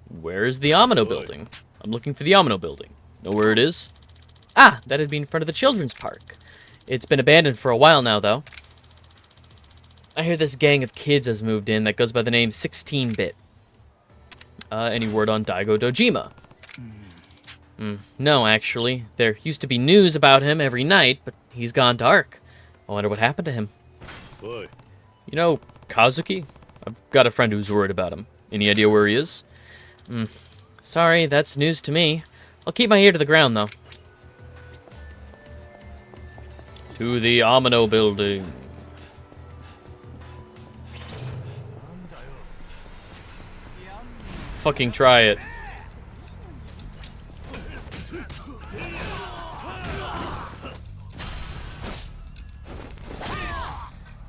Where is the Amino building? I'm looking for the Amino building. Know where it is? Ah, that'd be in front of the children's park. It's been abandoned for a while now, though. I hear this gang of kids has moved in that goes by the name 16-Bit. Any word on Daigo Dojima? No, actually. There used to be news about him every night, but he's gone dark. I wonder what happened to him. Boy. You know, Kazuki? I've got a friend who's worried about him. Any idea where he is? Sorry, that's news to me. I'll keep my ear to the ground, though. To the Amino building. Fucking try it.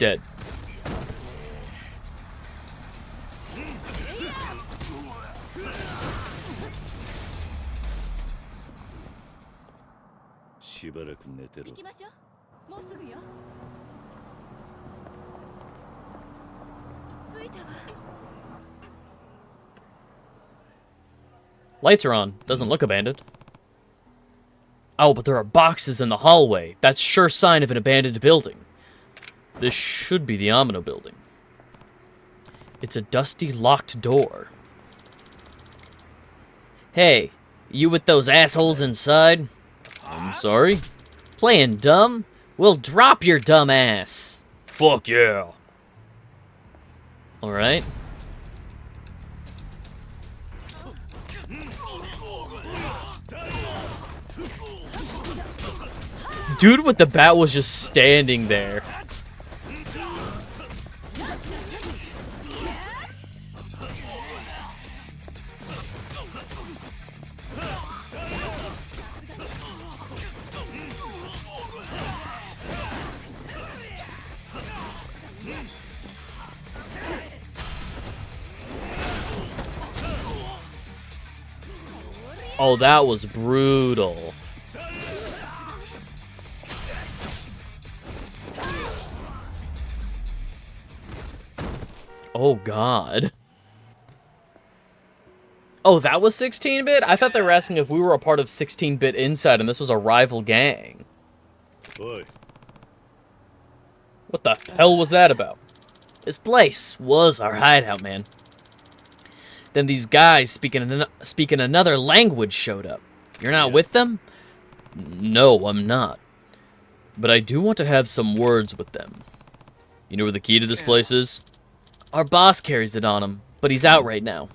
Dead. Lights are on. Doesn't look abandoned. Oh, but there are boxes in the hallway. That's sure sign of an abandoned building. This should be the Amino building. It's a dusty, locked door. Hey, you with those assholes inside? I'm sorry? Playing dumb? We'll drop your dumb ass. Fuck yeah. Alright. Dude with the bat was just standing there. Oh, that was brutal. Oh, God. Oh, that was 16-bit? I thought they were asking if we were a part of 16-bit Inside and this was a rival gang. Boy. What the hell was that about? This place was our hideout, man. Then these guys speaking another language showed up. You're not with them? No, I'm not. But I do want to have some words with them. You know where the key to this place is? Our boss carries it on him, but he's out right now.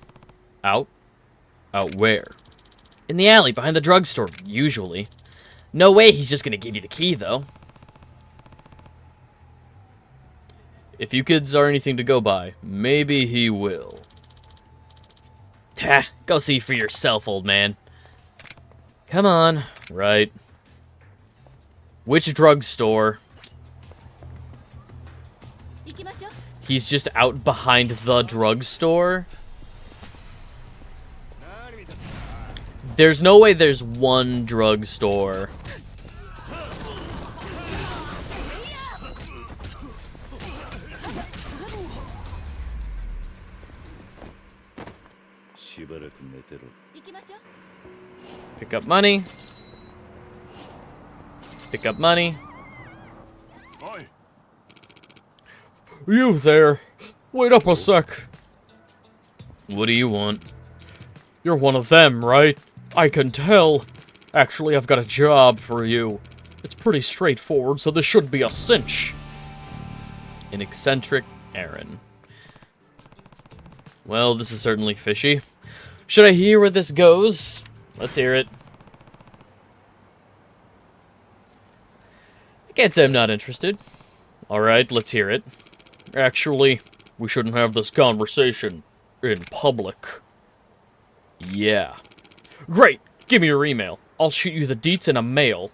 Out? Out where? In the alley behind the drugstore, usually. No way he's just gonna give you the key, though. If you kids are anything to go by, maybe he will. Ha! Go see for yourself, old man. Come on. Right. Which drugstore? He's just out behind the drugstore? There's no way there's one drugstore. Pick up money. Pick up money. You there. Wait up a sec. What do you want? You're one of them, right? I can tell. Actually, I've got a job for you. It's pretty straightforward, so this should be a cinch. An eccentric Aaron. Well, this is certainly fishy. Should I hear where this goes? Let's hear it. I can't say I'm not interested. Alright, let's hear it. Actually, we shouldn't have this conversation in public. Yeah. Great! Give me your email. I'll shoot you the deets in a mail.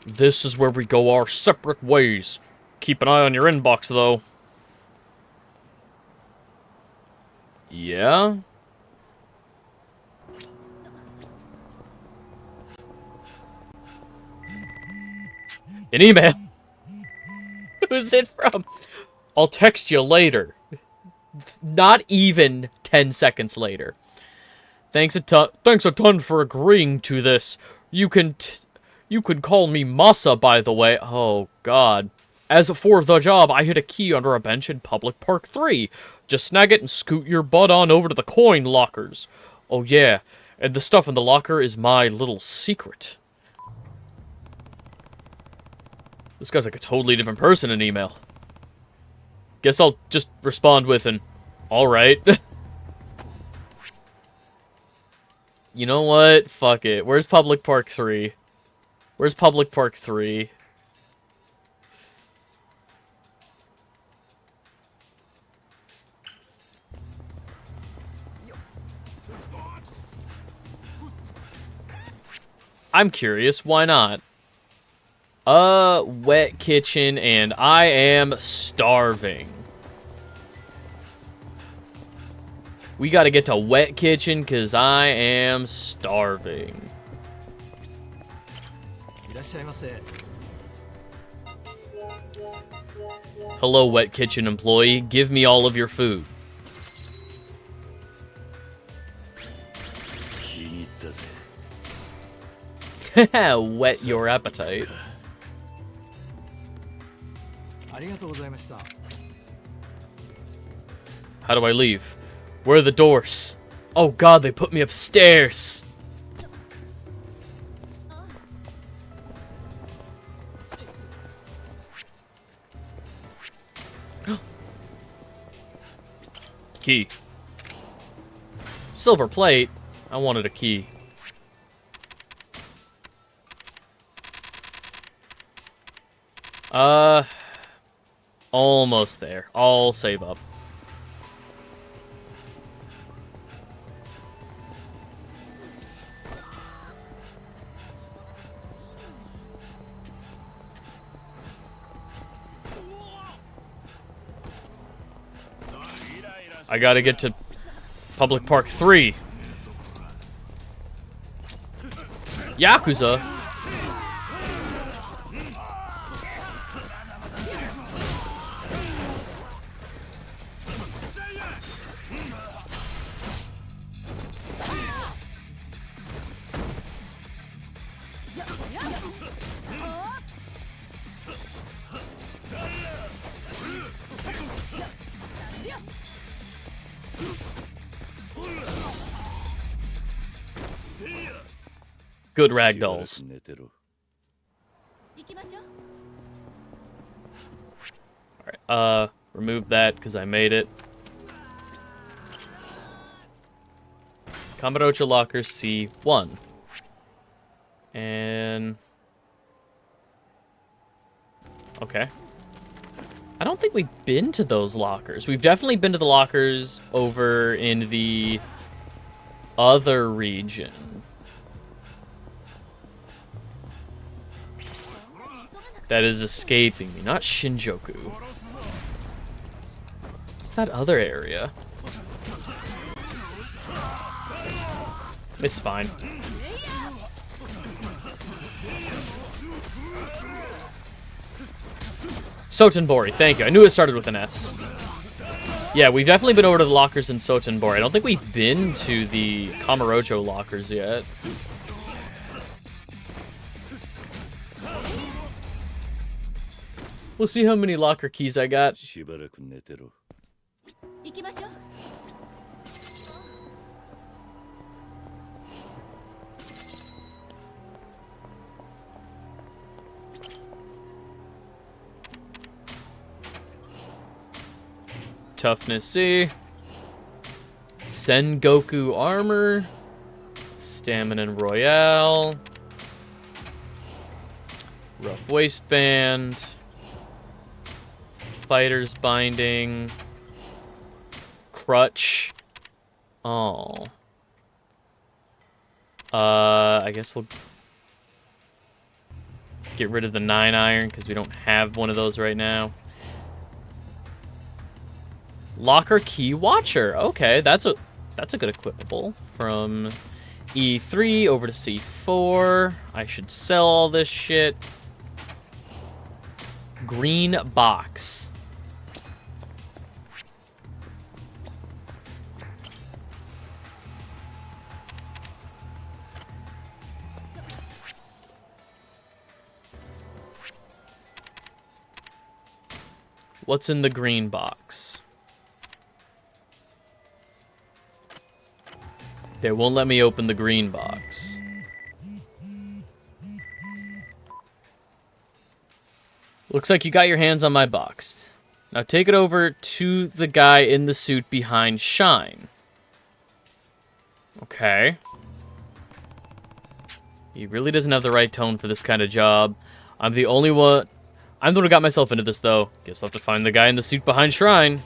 This is where we go our separate ways. Keep an eye on your inbox, though. Yeah? An email? Who's it from? I'll text you later. Not even 10 seconds later. Thanks a ton for agreeing to this. You can call me Masa, by the way. Oh, God. As for the job, I hid a key under a bench in Public Park 3. Just snag it and scoot your butt on over to the coin lockers. Oh, yeah. And the stuff in the locker is my little secret. This guy's like a totally different person in email. Guess I'll just respond with an, alright. You know what? Fuck it. Where's Public Park 3? Where's Public Park 3? I'm curious, why not? Wet kitchen, and I am starving. We gotta get to wet kitchen, because I am starving. Hello, wet kitchen employee. Give me all of your food. Whet your appetite. How do I leave? Where are the doors? Oh god, they put me upstairs. Key. Silver plate? I wanted a key. Almost there. I'll save up. I gotta get to Public Park 3. Yakuza? Good ragdolls. Alright, remove that because I made it. Kamurocho locker C1. And... okay. I don't think we've been to those lockers. We've definitely been to the lockers over in the other region. That is escaping me, not Shinjuku. What's that other area? It's fine. Sotenbori, thank you. I knew it started with an S. Yeah, we've definitely been over to the lockers in Sotenbori. I don't think we've been to the Kamurocho lockers yet. We'll see how many locker keys I got. Toughness C. Sengoku armor. Stamina Royale. Rough waistband. Fighter's binding. Crutch. Oh. I guess we'll get rid of the 9-iron because we don't have one of those right now. Locker key watcher. Okay, that's a good equipable. From E3 over to C4. I should sell all this shit. Green box. What's in the green box? They won't let me open the green box. Looks like you got your hands on my box. Now take it over to the guy in the suit behind Shine. Okay. He really doesn't have the right tone for this kind of job. I'm the only one who got myself into this, though. Guess I'll have to find the guy in the suit behind Shine.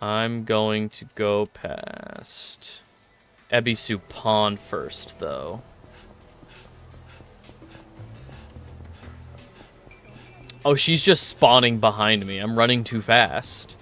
I'm going to go past Ebisu Pawn first, though. Oh, she's just spawning behind me. I'm running too fast.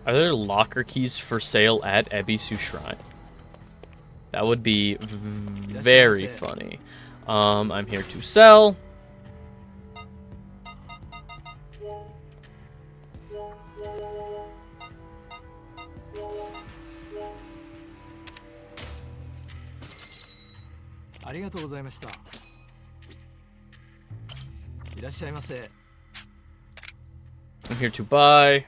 Are there locker keys for sale at Ebisu Shrine? That would be very funny. I'm here to sell. I'm here to buy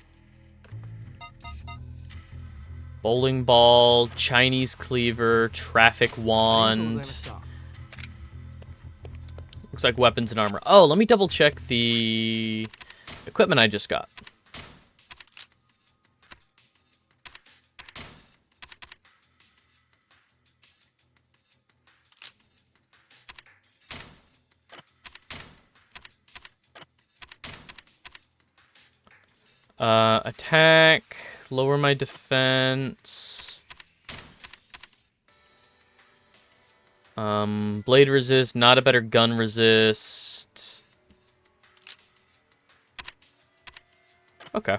bowling ball, Chinese cleaver, traffic wand. Looks like weapons and armor. Oh, let me double check the equipment I just got. Attack, lower my defense. Blade resist, not a better gun resist. Okay.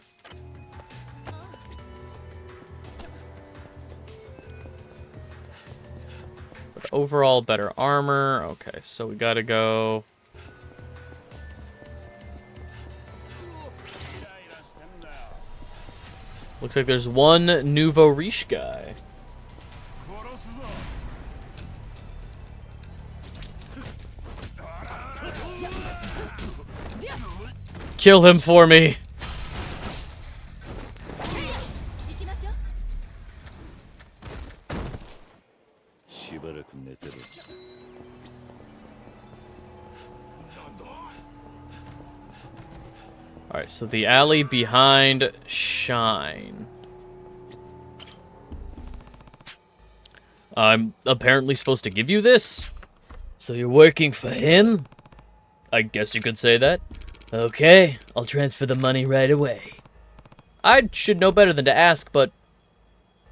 But overall, better armor. Okay, so we gotta go. Looks like there's one Nouveau Riche guy. Kill him for me. Alright, so the alley behind Shine. I'm apparently supposed to give you this? So you're working for him? I guess you could say that. Okay, I'll transfer the money right away. I should know better than to ask, but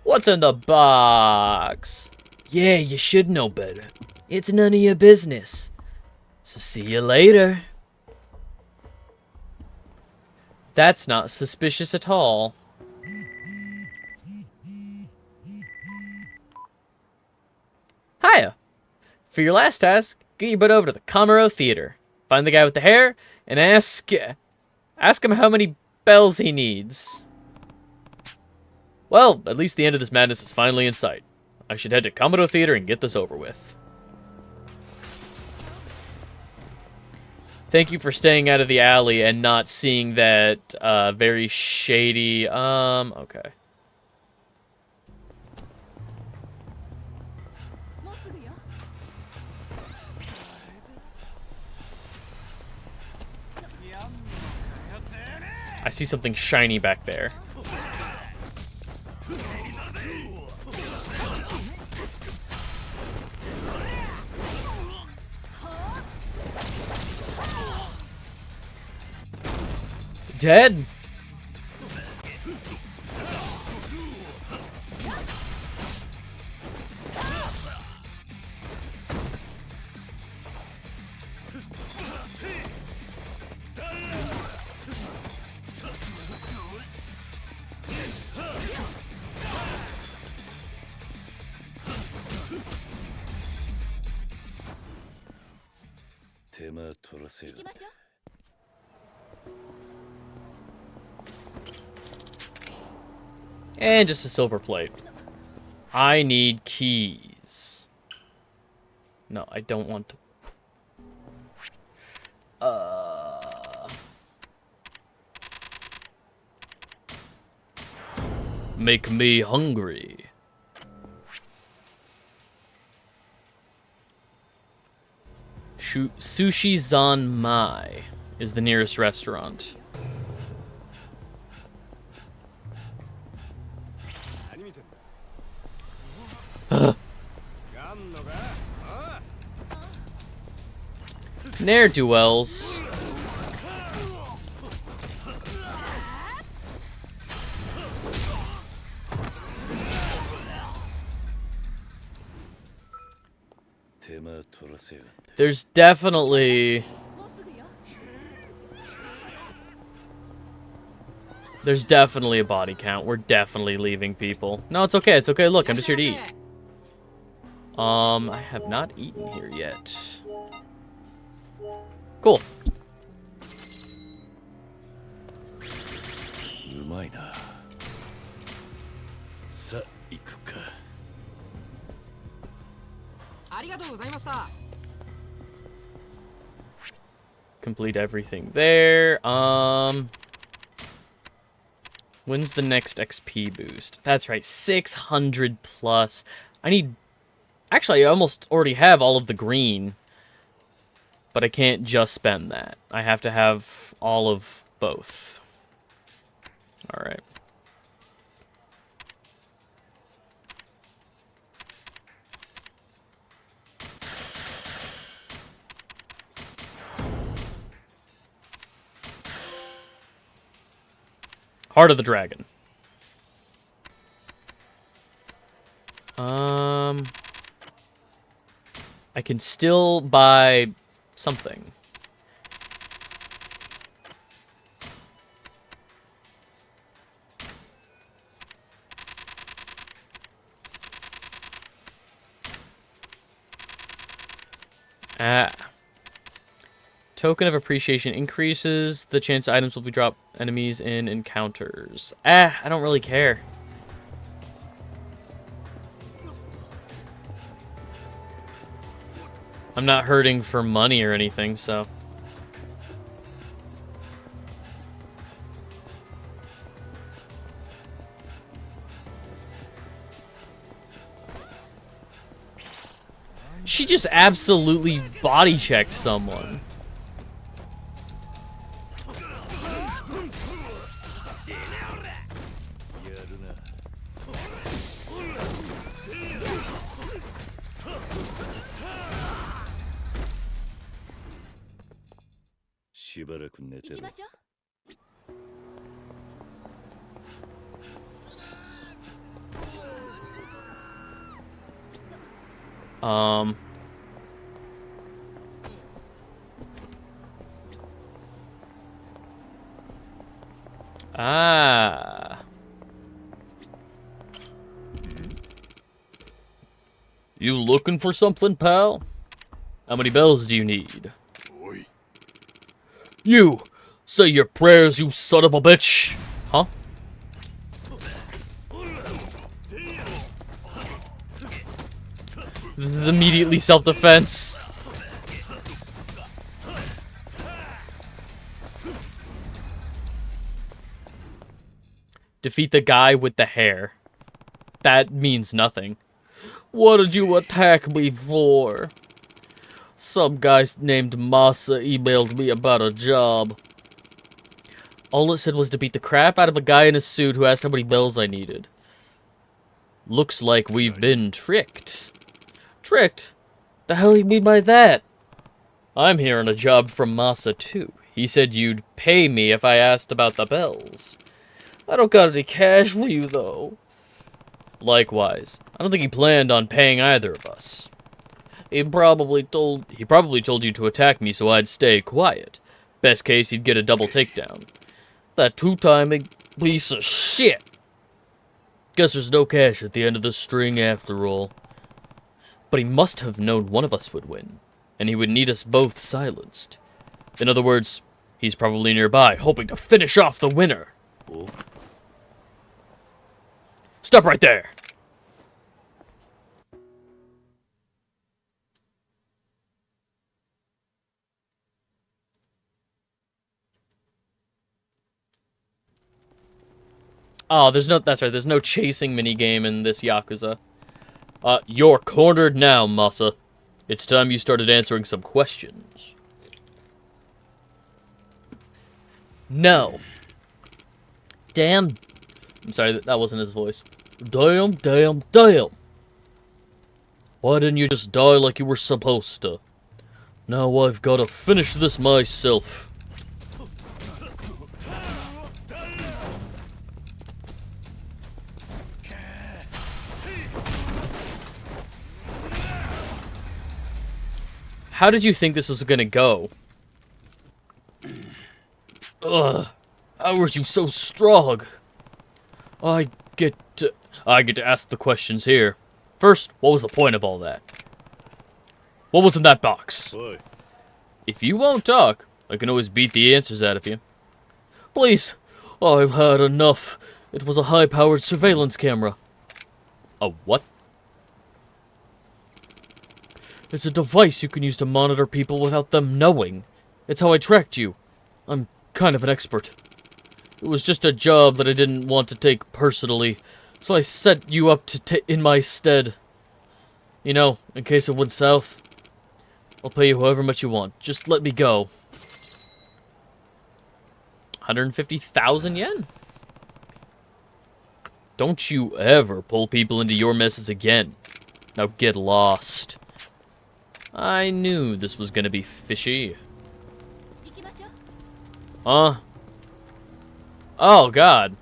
what's in the box? Yeah, you should know better. It's none of your business. So see you later. That's not suspicious at all. Hiya! For your last task, get your butt over to the Kamuro Theater. Find the guy with the hair, and ask him how many bells he needs. Well, at least the end of this madness is finally in sight. I should head to Kamuro Theater and get this over with. Thank you for staying out of the alley and not seeing that very shady, okay. I see something shiny back there. Dead. And just a silver plate. I need keys. No, I don't want to. Make me hungry. Sushi Zanmai is the nearest restaurant. Ne'er-do-wells. There's definitely a body count. We're definitely leaving people. No, it's okay. It's okay. Look, I'm just here to eat. I have not eaten here yet. Cool. Complete everything there. When's the next XP boost? That's right, 600 plus. I need... Actually, I almost already have all of the green. But I can't just spend that. I have to have all of both. Alright. Heart of the Dragon. I can still buy something. Token of appreciation increases the chance items will be dropped enemies in encounters. I don't really care. I'm not hurting for money or anything, so... She just absolutely body checked someone. You looking for something, pal? How many bells do you need? Oi. You! Say your prayers, you son of a bitch! Huh? This is immediately self-defense. Defeat the guy with the hair. That means nothing. What did you attack me for? Some guy named Masa emailed me about a job. All it said was to beat the crap out of a guy in a suit who asked how many bells I needed. Looks like we've been tricked. Tricked? The hell do you mean by that? I'm here on a job from Masa too. He said you'd pay me if I asked about the bells. I don't got any cash for you though. Likewise, I don't think he planned on paying either of us. He probably told you to attack me so I'd stay quiet. Best case, he'd get a double takedown. That two-timing piece of shit. Guess there's no cash at the end of the string after all. But he must have known one of us would win, and he would need us both silenced. In other words, he's probably nearby, hoping to finish off the winner. Stop right there! Oh, that's right, there's no chasing minigame in this Yakuza. You're cornered now, Masa. It's time you started answering some questions. No. Damn. I'm sorry, that wasn't his voice. Damn, damn, damn. Why didn't you just die like you were supposed to? Now I've got to finish this myself. How did you think this was gonna go? Ugh. How are you so strong? I get to ask the questions here. First, what was the point of all that? What was in that box? Boy. If you won't talk, I can always beat the answers out of you. Please, I've had enough. It was a high-powered surveillance camera. A what? It's a device you can use to monitor people without them knowing. It's how I tracked you. I'm kind of an expert. It was just a job that I didn't want to take personally, so I set you up to in my stead. You know, in case it went south, I'll pay you however much you want. Just let me go. 150,000 yen? Don't you ever pull people into your messes again. Now get lost. I knew this was gonna be fishy. Huh? Oh, God.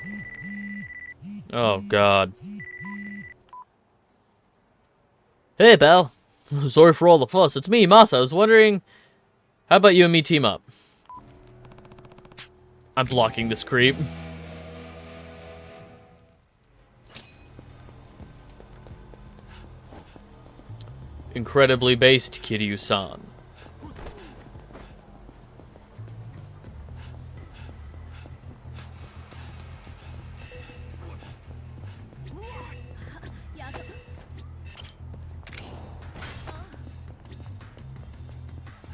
Oh, God. Hey, Belle. Sorry for all the fuss. It's me, Masa. I was wondering, how about you and me team up? I'm blocking this creep. Incredibly based, Kiryu-san.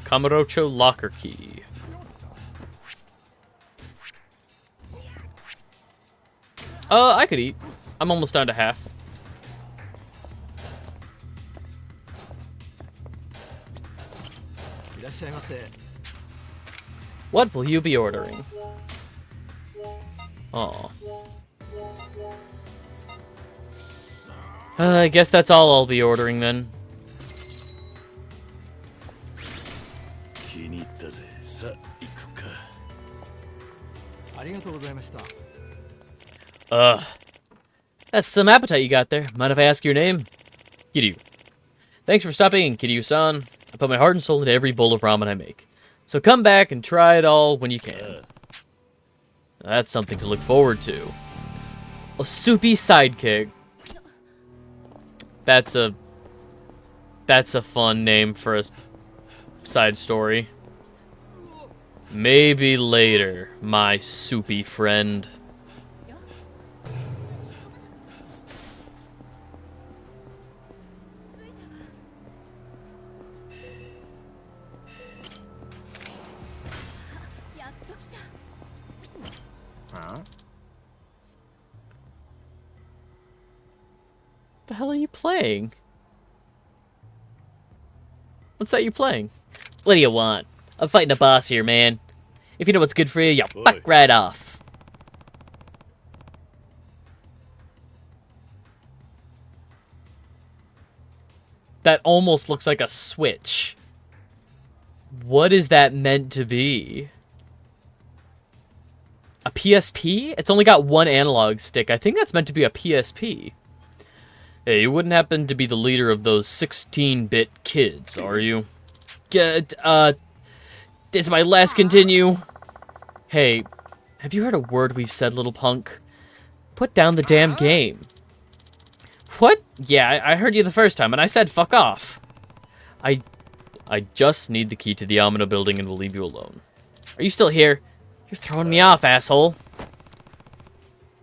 Kamurocho locker key. I could eat. I'm almost down to half. What will you be ordering? Oh. I guess that's all I'll be ordering then. That's some appetite you got there. Mind if I ask your name? Kiryu. Thanks for stopping, Kiryu-san. I put my heart and soul into every bowl of ramen I make. So come back and try it all when you can. That's something to look forward to. A soupy sidekick. That's a fun name for a side story. Maybe later, my soupy friend. The hell are you playing? What's that you playing? What do you want? I'm fighting a boss here, man. If you know what's good for you, you fuck right off. That almost looks like a Switch. What is that meant to be? A PSP? It's only got one analog stick. I think that's meant to be a PSP. Hey, you wouldn't happen to be the leader of those 16-bit kids, are you? Did my last continue? Hey, have you heard a word we've said, little punk? Put down the damn game. What? Yeah, I heard you the first time, and I said fuck off. I just need the key to the Amino building and we'll leave you alone. Are you still here? You're throwing me off, asshole.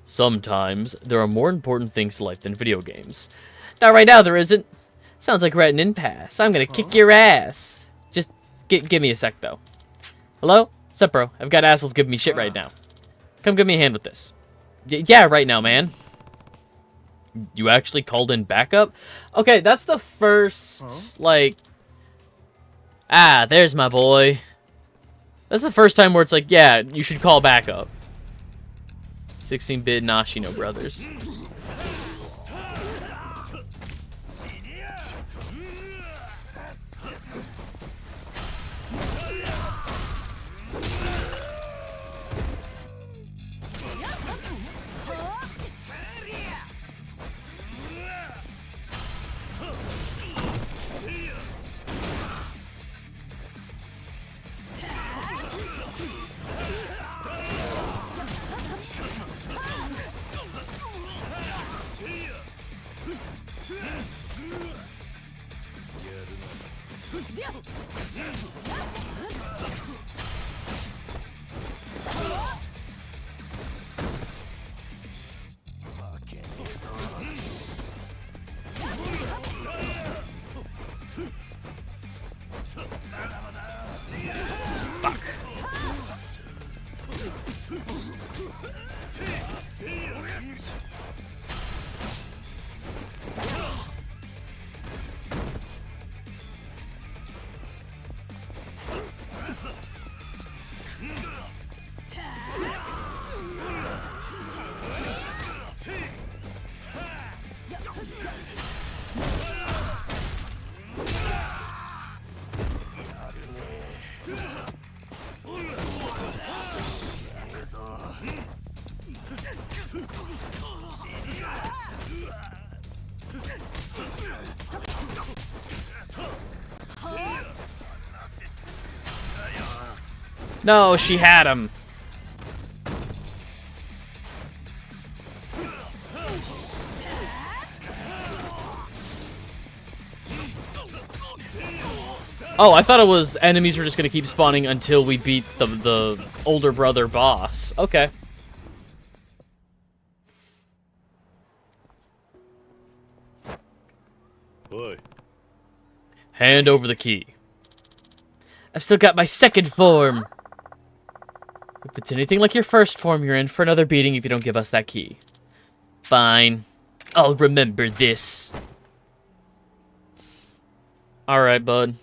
Sometimes there are more important things to life than video games. Not right now, there isn't. Sounds like we're at an impasse. I'm gonna kick your ass. Just give me a sec, though. Hello? Sup, bro? I've got assholes giving me shit right now. Come give me a hand with this. Yeah, right now, man. You actually called in backup? Okay, that's the first, like... Ah, there's my boy. That's the first time where it's like, yeah, you should call backup. 16-bit Nashino brothers. No, she had him. Oh, I thought it was enemies were just gonna keep spawning until we beat the older brother boss. Okay. Oi. Hand over the key. I've still got my second form. If it's anything like your first form, you're in for another beating if you don't give us that key. Fine. I'll remember this. Alright, bud.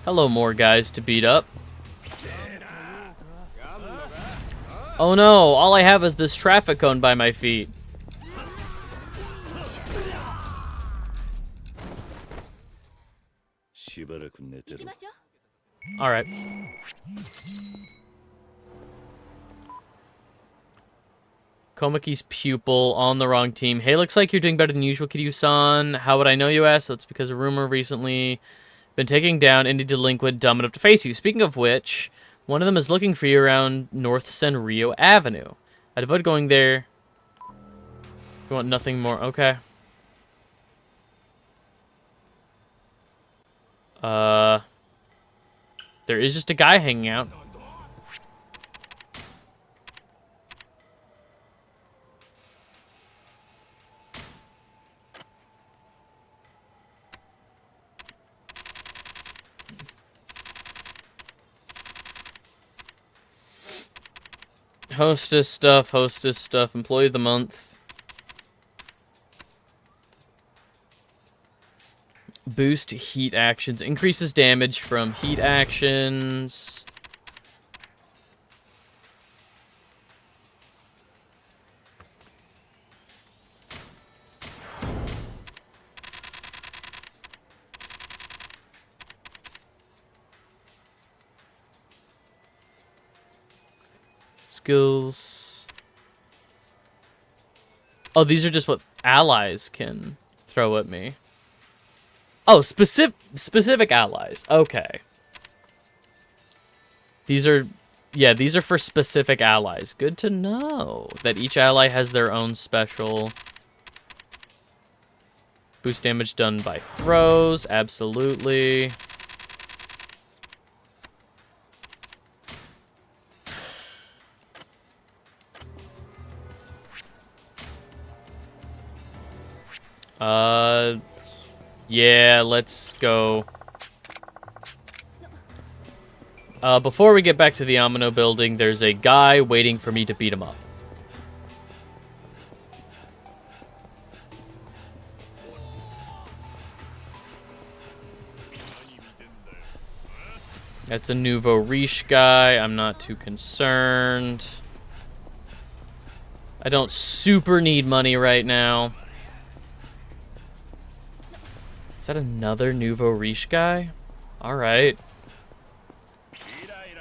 Hello, more guys to beat up. Oh no, all I have is this traffic cone by my feet. Alright. Komaki's pupil on the wrong team. Hey, looks like you're doing better than usual, Kiryu-san. How would I know you asked? So it's because a rumor recently been taking down any delinquent dumb enough to face you. Speaking of which, one of them is looking for you around North Senryo Avenue. I'd avoid going there. You want nothing more? Okay. There is just a guy hanging out. Hostess stuff, employee of the month. Boost heat actions, increases damage from heat actions. Skills. Oh, these are just what allies can throw at me. Oh, specific allies. Okay. These are, yeah, these are for specific allies. Good to know that each ally has their own special boost damage done by throws. Absolutely. Yeah, let's go. Before we get back to the Amino building, there's a guy waiting for me to beat him up. That's a Nouveau Riche guy. I'm not too concerned. I don't super need money right now. Is that another Nouveau Riche guy? Alright.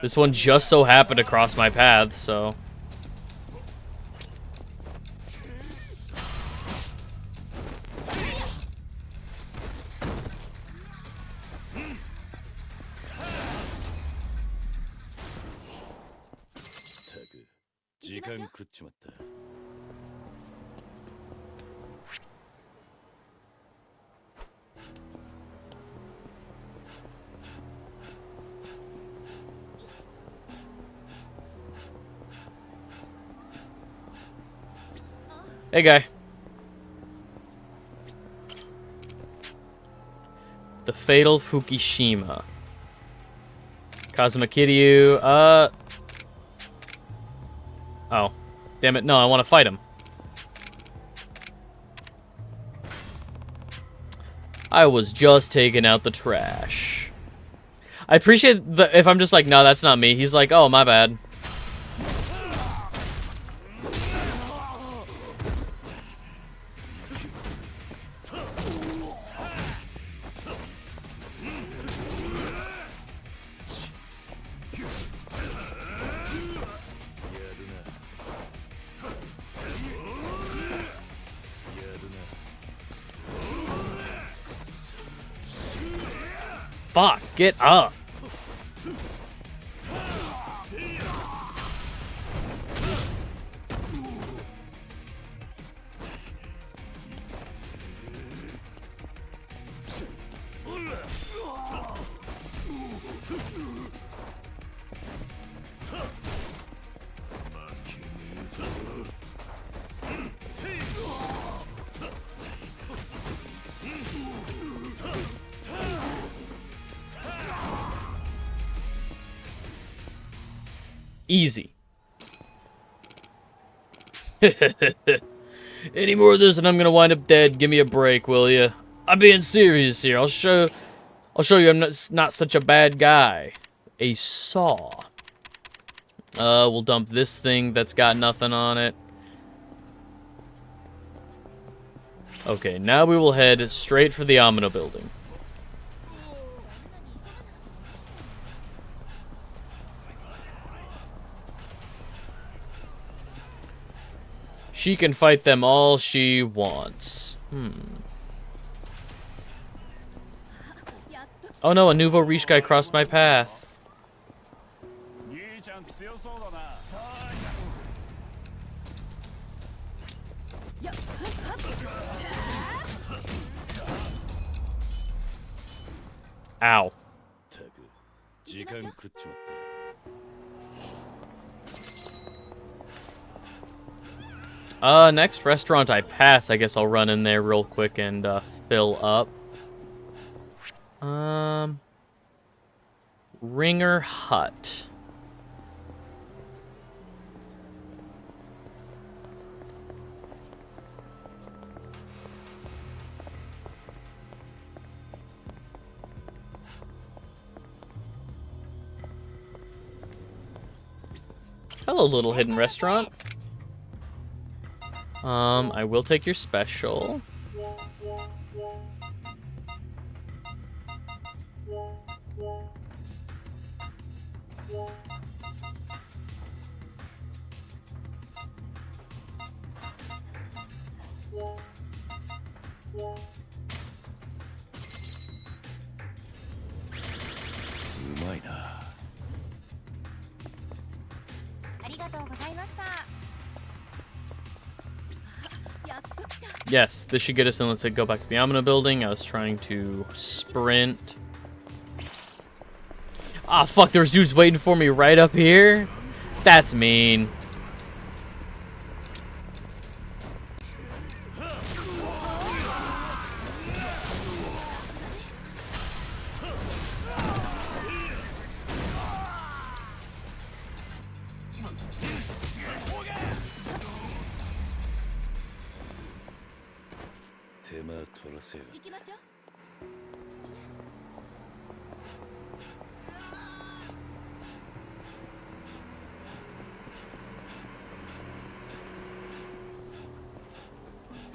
This one just so happened to cross my path, so... Hey, guy. The Fatal Fukushima. Kazuma Kiryu. Oh. Damn it, no, I want to fight him. I was just taking out the trash. I appreciate if I'm just like, no, that's not me. He's like, oh, my bad. Fuck, get up. Easy. Any more of this and I'm gonna wind up dead. Give me a break, will ya? I'm being serious here. I'll show you I'm not such a bad guy. A saw. We'll dump this thing that's got nothing on it. Okay, now we will head straight for the Amino building. She can fight them all she wants. Oh no, a nouveau riche guy crossed my path. Ow. Next restaurant I pass, I guess I'll run in there real quick and fill up. Ringer Hut. Hello, little hidden restaurant. I will take your special. Yes, this should get us in. Let's go back to the Amino building. I was trying to sprint. Ah, fuck, there's dudes waiting for me right up here? That's mean.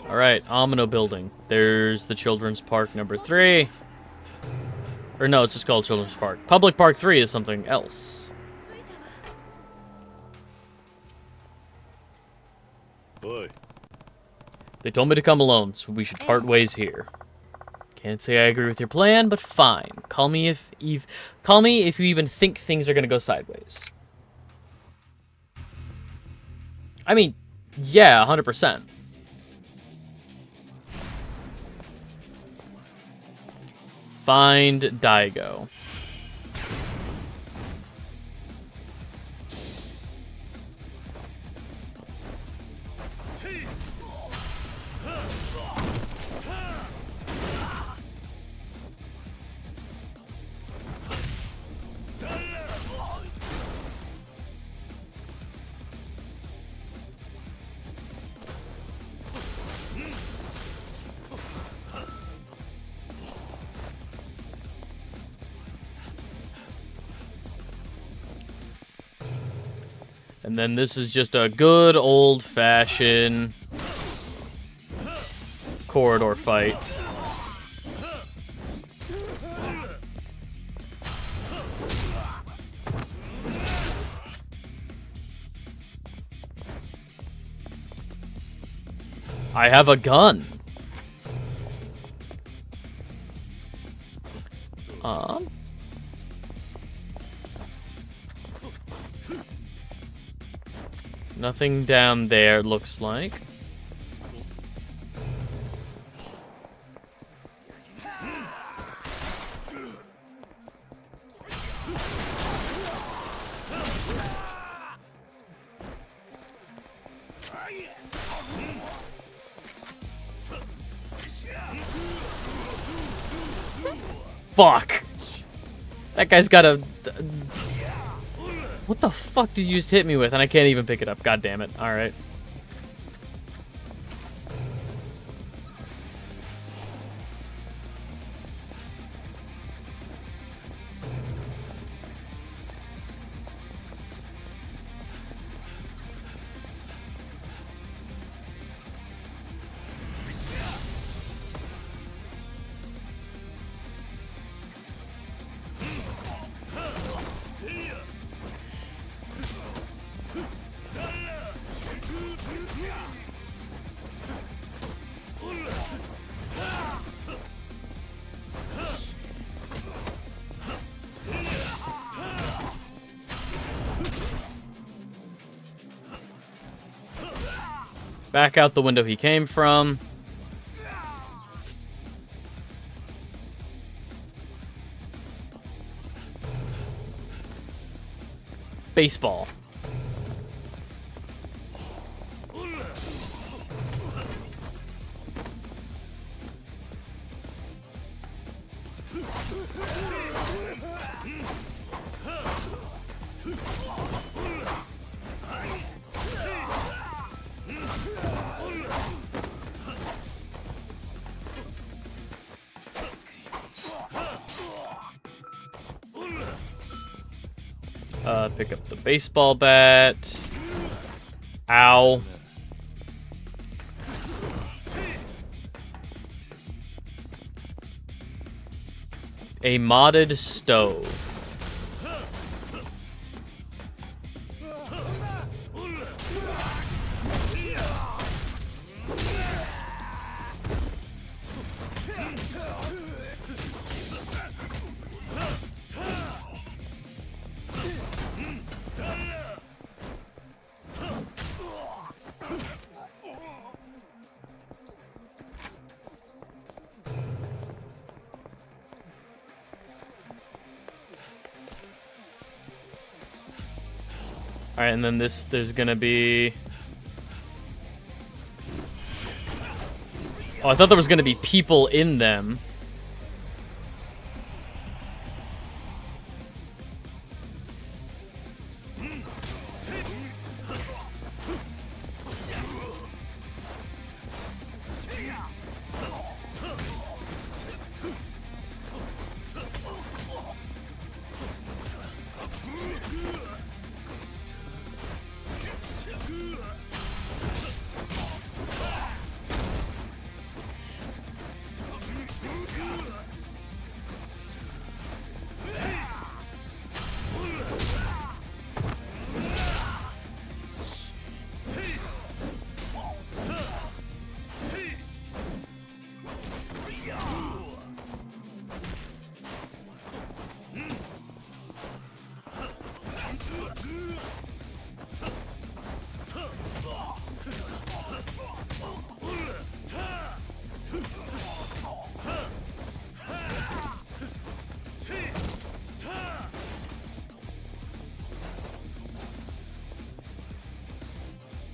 Alright, Amino building. There's the Children's Park number 3. Or no, it's just called Children's Park. Public Park 3 is something else. Boy. They told me to come alone, so we should part ways here. Can't say I agree with your plan, but fine. Call me if you even think things are gonna go sideways. I mean, yeah, 100%. Find Daigo. And then this is just a good old-fashioned corridor fight. I have a gun. Nothing down there, looks like. Fuck! That guy's got a... What the fuck did you just hit me with? And I can't even pick it up. God damn it. Alright. Back out the window he came from. Baseball. Pick up the baseball bat. Ow. A modded stove. Alright, and then there's gonna be... Oh, I thought there was gonna be people in them.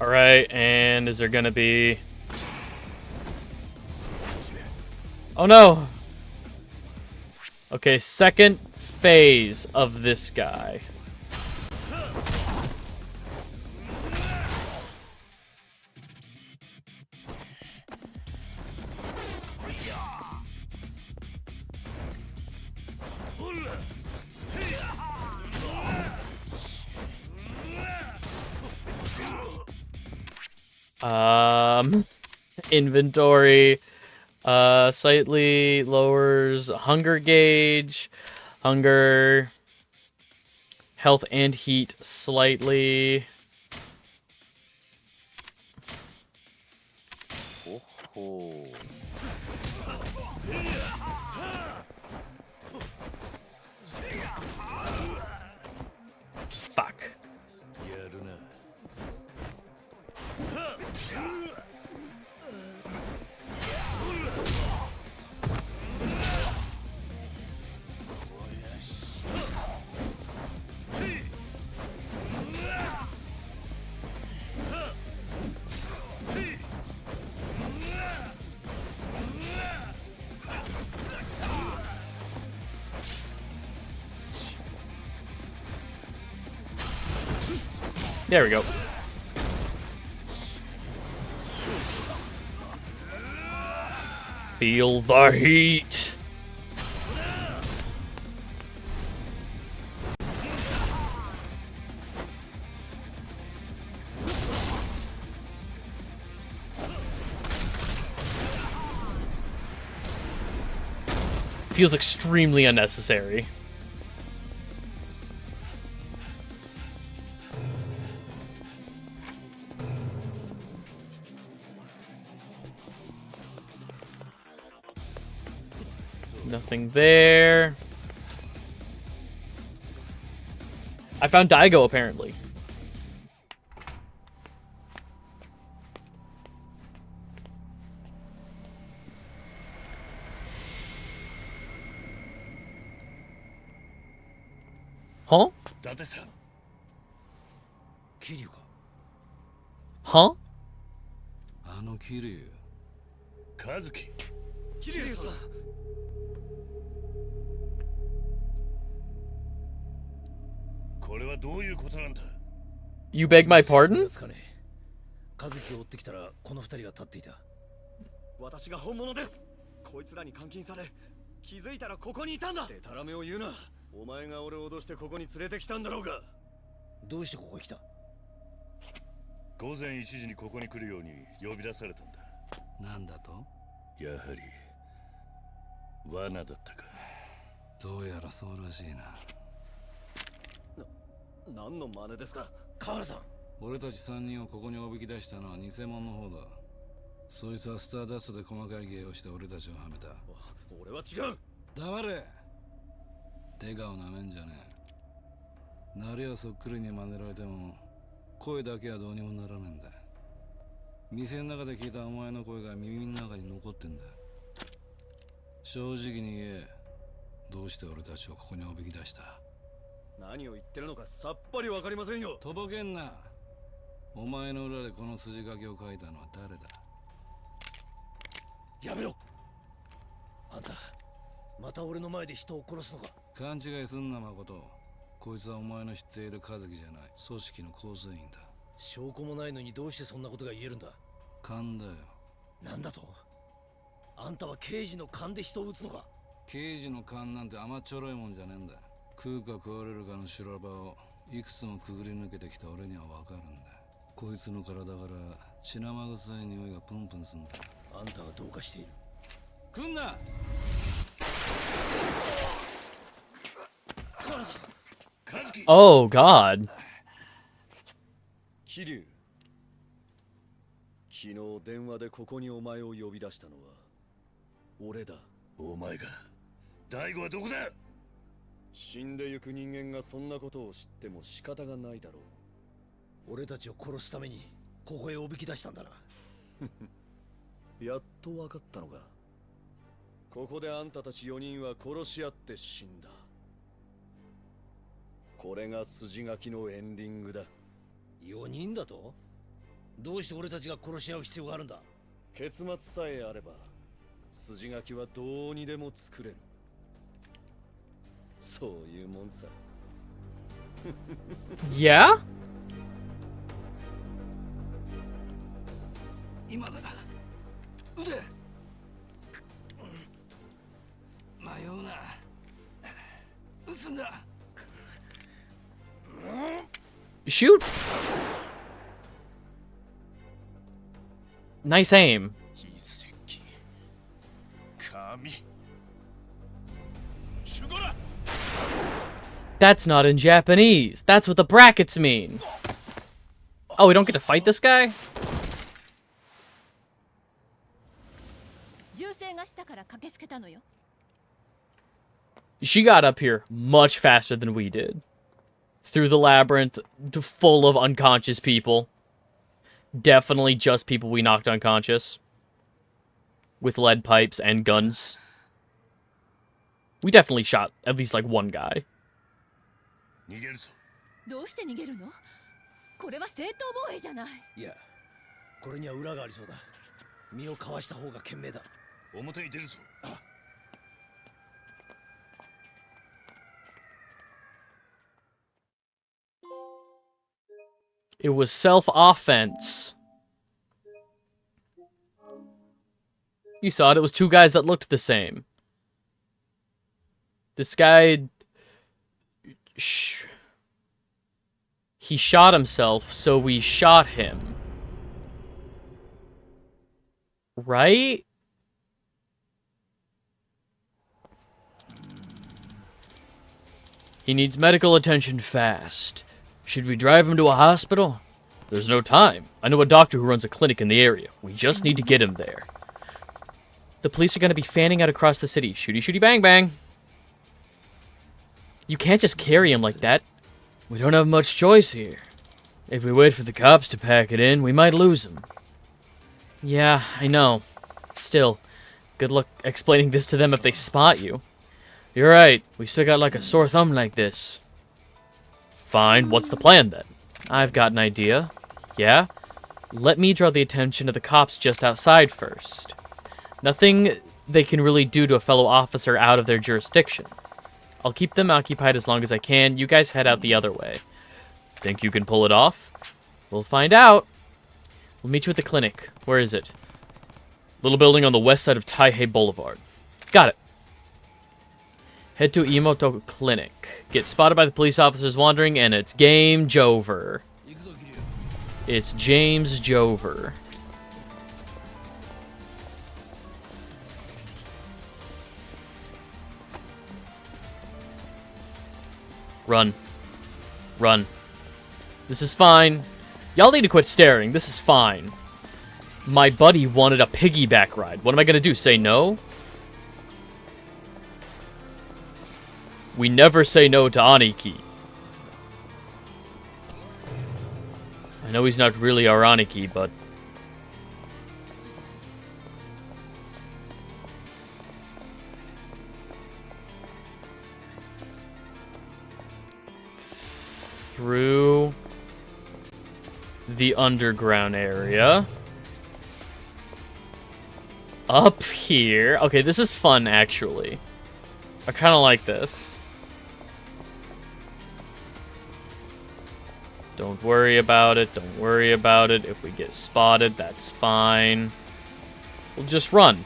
Alright, and is there gonna be... Oh no! Okay, second phase of this guy. Inventory. Slightly lowers hunger gauge. Hunger. Health and heat slightly. Oh. Fuck. There we go. Feel the heat. Feels extremely unnecessary. Nothing there. I found Daigo, apparently. Huh? 伊達さん。桐生か。Huh? あの桐生。和樹。桐生さん。これはどういうことなんだ You beg my pardon? 和樹を追ってきたらこの二人が立っていた。私が本物です。こいつらに監禁され、気づいたらここにいたんだ。でたらめを言うな。お前が俺を脅してここに連れてきたんだろうが。どうしてここに来た？午前1時にここに来るように呼び出されたんだ。なんだと？やはり罠だったか。どうやらそうらしいな。何の真似ですか？河原さん。俺たち3人をここにおびき出したのは偽物の方だ。そいつはスターダストで細かい芸をして俺たちをはめた。俺は違う。黙れ。デカをなめんじゃねえ。なりはそっくりに真似られても声だけはどうにもならねえんだ。店の中で聞いたお前の声が耳の中に残ってんだ。正直に言え、どうして俺たちをここにおびき出した？何を言ってるのかさっぱりわかりませんよ。とぼけんな。お前の裏でこの筋書きを書いたのは誰だ？やめろ。あんたまた俺の前で人を殺すのか？勘違いすんな誠。こいつはお前の知っている和樹じゃない、組織の構成員だ。証拠もないのにどうしてそんなことが言えるんだ？勘だよ。なんだと？あんたは刑事の勘で人を撃つのか？刑事の勘なんて甘っちょろいもんじゃねえんだ。食うか食われるかの修羅場をいくつもくぐり抜けてきた俺にはわかるんだ。こいつの体から血生臭い匂いがプンプンすんだ。あんたはどうかしている。来んな。河原さん。和樹。 Oh God. 桐生。昨日電話でここにお前を呼び出したのは俺だ。お前が。大悟はどこだ？死んでゆく人間がそんなことを知っても仕方がないだろう。俺たちを殺すためにここへおびき出したんだな。やっと分かったのか。ここであんたたち4人は殺し合って死んだ。これが筋書きのエンディングだ。4人だと？どうして俺たちが殺し合う必要があるんだ？結末さえあれば筋書きはどうにでも作れる。そういうもんさ。Yeah? 今だ。腕。迷うな。撃つんだ。Shoot. Nice aim. That's not in Japanese. That's what the brackets mean. Oh, we don't get to fight this guy? She got up here much faster than we did. Through the labyrinth, full of unconscious people. Definitely just people we knocked unconscious. With lead pipes and guns. We definitely shot at least like one guy. どうして逃げるの？これは正当防衛じゃない。いや、これには裏がありそうだ。身をかわした方が賢明だ。表に出るぞ。It was self-offense. You saw it. It was two guys that looked the same. This guy... He shot himself, so we shot him. Right? He needs medical attention fast. Should we drive him to a hospital? There's no time. I know a doctor who runs a clinic in the area. We just need to get him there. The police are going to be fanning out across the city. Shooty, shooty, bang, bang. You can't just carry him like that. We don't have much choice here. If we wait for the cops to pack it in, we might lose him. Yeah, I know. Still, good luck explaining this to them if they spot you. You're right. We still got like a sore thumb like this. Fine, what's the plan then? I've got an idea. Yeah? Let me draw the attention of the cops just outside first. Nothing they can really do to a fellow officer out of their jurisdiction. I'll keep them occupied as long as I can. You guys head out the other way. Think you can pull it off? We'll find out. We'll meet you at the clinic. Where is it? Little building on the west side of Taihei Boulevard. Got it. Head to Imoto Clinic. Get spotted by the police officers wandering, and it's game Jover. It's James Jover. Run. Run. This is fine. Y'all need to quit staring. This is fine. My buddy wanted a piggyback ride. What am I gonna do? Say no? We never say no to Aniki. I know he's not really our Aniki, but... Through... the underground area. Up here. Okay, this is fun, actually. I kind of like this. Don't worry about it. Don't worry about it. If we get spotted, that's fine. We'll just run.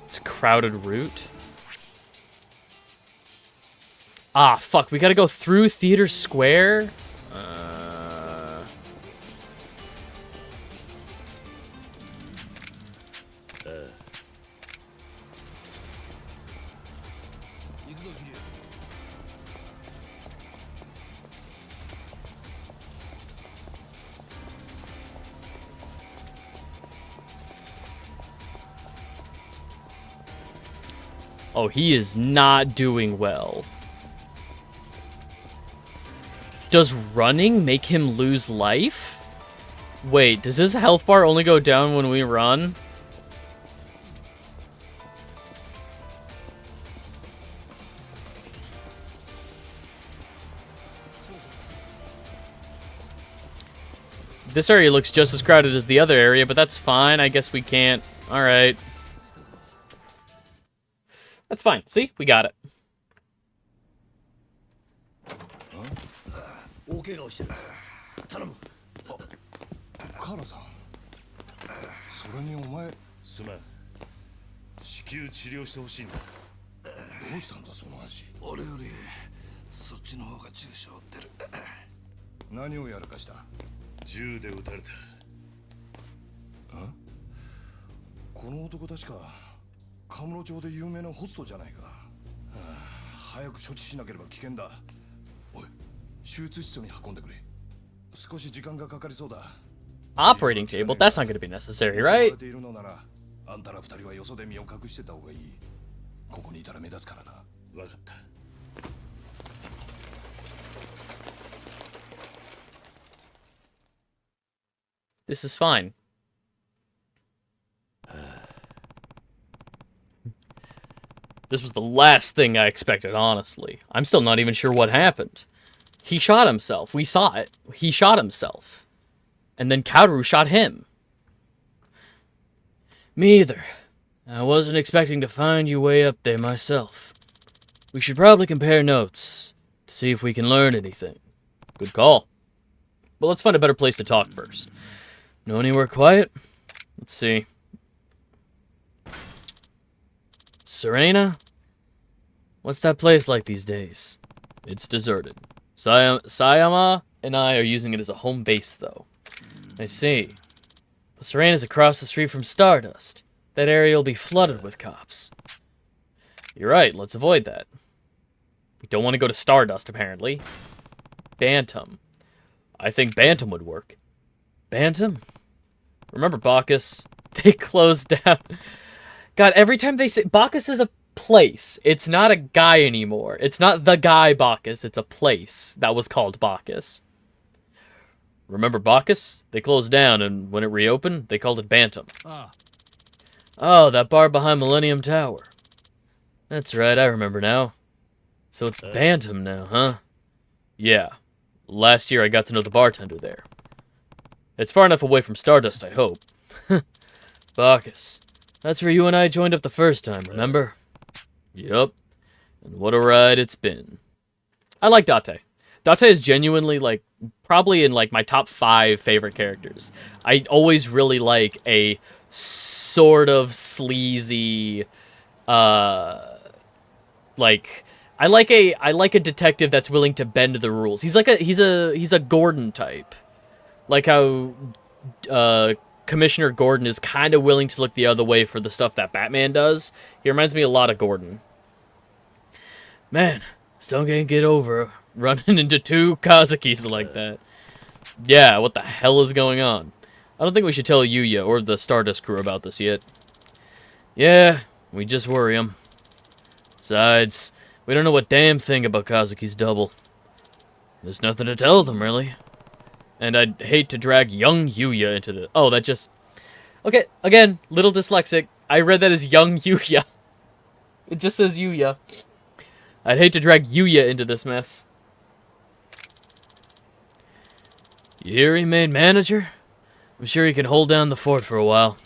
It's a crowded route. Ah, fuck. We gotta go through Theater Square? Oh, he is not doing well. Does running make him lose life? Wait, does his health bar only go down when we run? This area looks just as crowded as the other area, but that's fine. I guess we can't. Alright. That's fine. See? We got it. 大怪我をしてる。頼む。カーラさん、それにお前。すまん。至急治療してほしいんだ。どうしたんだその足。俺よりそっちの方が重傷負ってる。何をやらかした？銃で撃たれた。この男確かカムロ町で有名なホストじゃないか。早く処置しなければ危険だ。おい、手術室に運んでくれ。少し時間がかかりそうだ。 Operating table? That's not going to be necessary, right? あんたら二人はよそで身を隠してた方がいい。ここにいたら目立つからな。わかった。This is fine. This was the last thing I expected, honestly. I'm still not even sure what happened. He shot himself. We saw it. He shot himself. And then Kaoru shot him. Me either. I wasn't expecting to find you way up there myself. We should probably compare notes to see if we can learn anything. Good call. But let's find a better place to talk first. Know anywhere quiet? Let's see. Serena? What's that place like these days? It's deserted. Sayama and I are using it as a home base, though. I see. But Serena's across the street from Stardust. That area will be flooded with cops. You're right, let's avoid that. We don't want to go to Stardust, apparently. Bantam. I think Bantam would work. Bantam? Remember Bacchus? They closed down. God, every time they say... Bacchus is a place. It's not a guy anymore. It's not the guy Bacchus. It's a place that was called Bacchus. Remember Bacchus? They closed down, and when it reopened, they called it Bantam. Oh, that bar behind Millennium Tower. That's right, I remember now. So it's Bantam now, huh? Yeah. Last year I got to know the bartender there. It's far enough away from Stardust, I hope. Bacchus. That's where you and I joined up the first time, remember? Yup. And what a ride it's been. I like Date. Date is genuinely, like, probably in, like, my top 5 favorite characters. I always really like a sort of sleazy, like... I like a detective that's willing to bend the rules. He's a Gordon type. Like how Commissioner Gordon is kind of willing to look the other way for the stuff that Batman does. He reminds me a lot of Gordon. Man, still can't get over running into 2 Kazukis like that. Yeah, what the hell is going on? I don't think we should tell Yuya or the Stardust crew about this yet. Yeah, we just worry them. Besides, we don't know a damn thing about Kazuki's double. There's nothing to tell them, really. And I'd hate to drag young Yuya into the... Oh, that just... Okay, again, little dyslexic. I read that as young Yuya. It just says Yuya. I'd hate to drag Yuya into this mess. You hear he made manager? I'm sure he can hold down the fort for a while.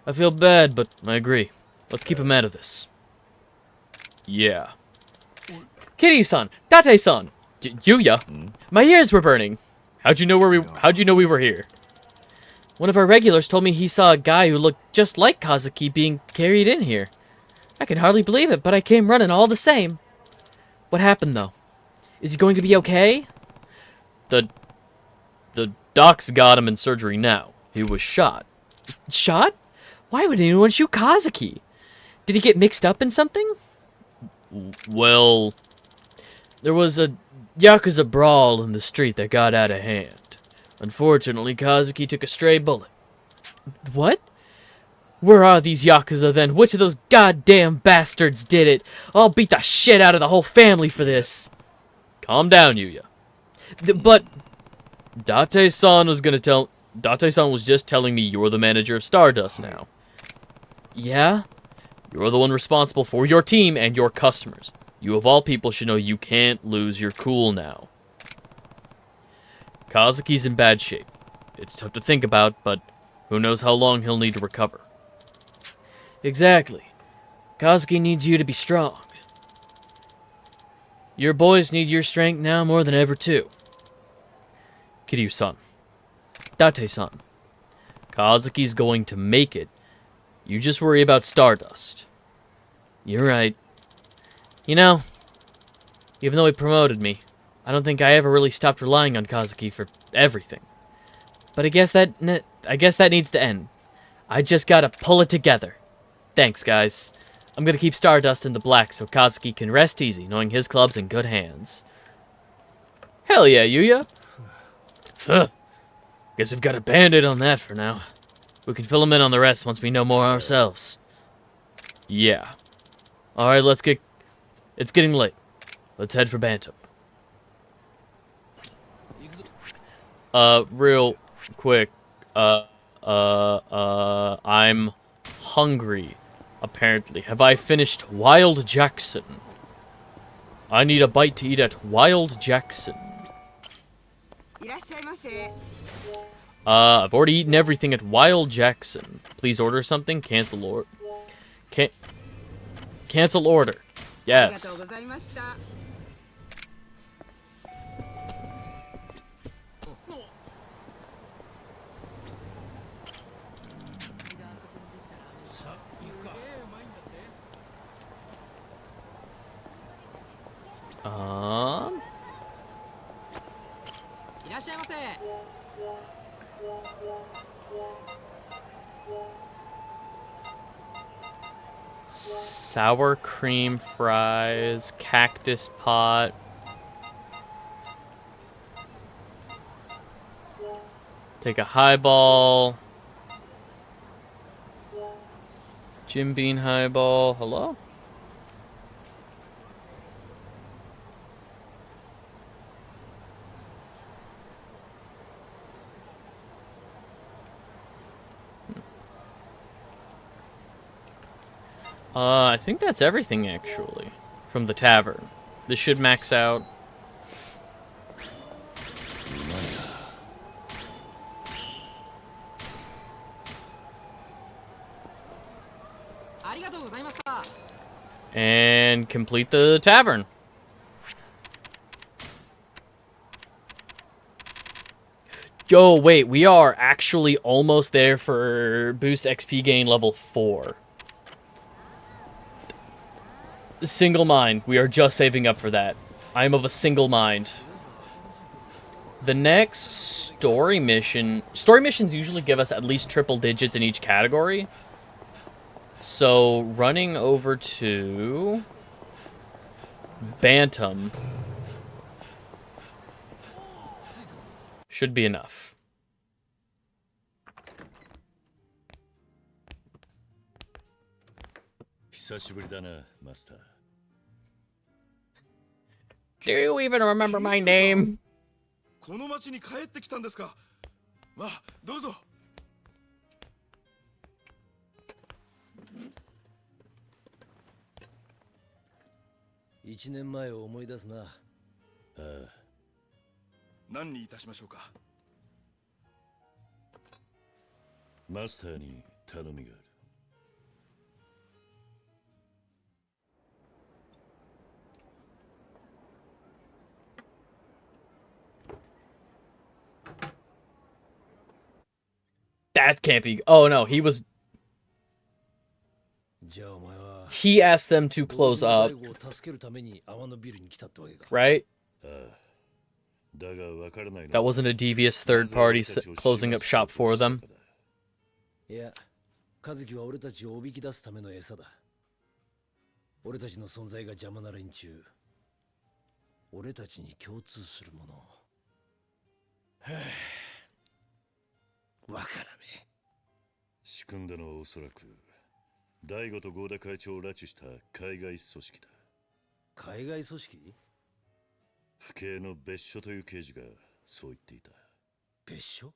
I feel bad, but I agree. Let's keep him out of this. Yeah. Kiryu-san! Date-san! Yuya? My ears were burning. How'd you know we were here? One of our regulars told me he saw a guy who looked just like Kazuki being carried in here. I can hardly believe it, but I came running all the same. What happened, though? Is he going to be okay? The docs got him in surgery now. He was shot. Shot? Why would anyone shoot Kazuki? Did he get mixed up in something? Well, there was a Yakuza brawl in the street that got out of hand. Unfortunately, Kazuki took a stray bullet. What? Where are these Yakuza then? Which of those goddamn bastards did it? I'll beat the shit out of the whole family for this. Calm down, Yuya. But Date-san was just telling me you're the manager of Stardust now. Yeah? You're the one responsible for your team and your customers. You of all people should know you can't lose your cool now. Kazuki's in bad shape. It's tough to think about, but who knows how long he'll need to recover. Exactly. Kazuki needs you to be strong. Your boys need your strength now more than ever, too. Kiryu-san. Date-san. Kazuki's going to make it, You just worry about Stardust. You're right. You know, even though he promoted me, I don't think I ever really stopped relying on Kazuki for everything. But I guess that needs to end. I just gotta pull it together. Thanks, guys. I'm gonna keep Stardust in the black so Kazuki can rest easy, knowing his club's in good hands. Hell yeah, Yuya! Huh. Guess we've got a bandit on that for now. We can fill him in on the rest once we know more ourselves. Yeah. Alright, it's getting late. Let's head for Bantam. Real quick. I'm hungry, apparently. Have I finished Wild Jackson? I need a bite to eat at Wild Jackson. I've already eaten everything at Wild Jackson. Please order something. Cancel order. Cancel order. Yes. Sour cream fries, cactus pot. Take a highball. Jim Beam highball. Hello? I think that's everything, actually, from the tavern. This should max out. And complete the tavern. Yo, wait, we are actually almost there for boost XP gain level 4. Single mind. We are just saving up for that. I am of a single mind. The next story mission... Story missions usually give us at least triple digits in each category. So, running over to... Bantam should be enough. Do you even remember my name? この町に帰ってきたんですか。まあ、どうぞ。1年前を思い出すな。ああ。何にいたしましょうか。マスターに頼みがある。That can't be. Oh no, he was. He asked them to close up. Right? That wasn't a devious third party closing up shop for them. いや、和樹は俺たちをおびき出すための餌だ。俺たちの存在が邪魔な連中。俺たちに共通するもの。わからねえ。仕組んだのはおそらく大悟と合田会長を拉致した海外組織だ。海外組織？府警の別所という刑事がそう言っていた。別所？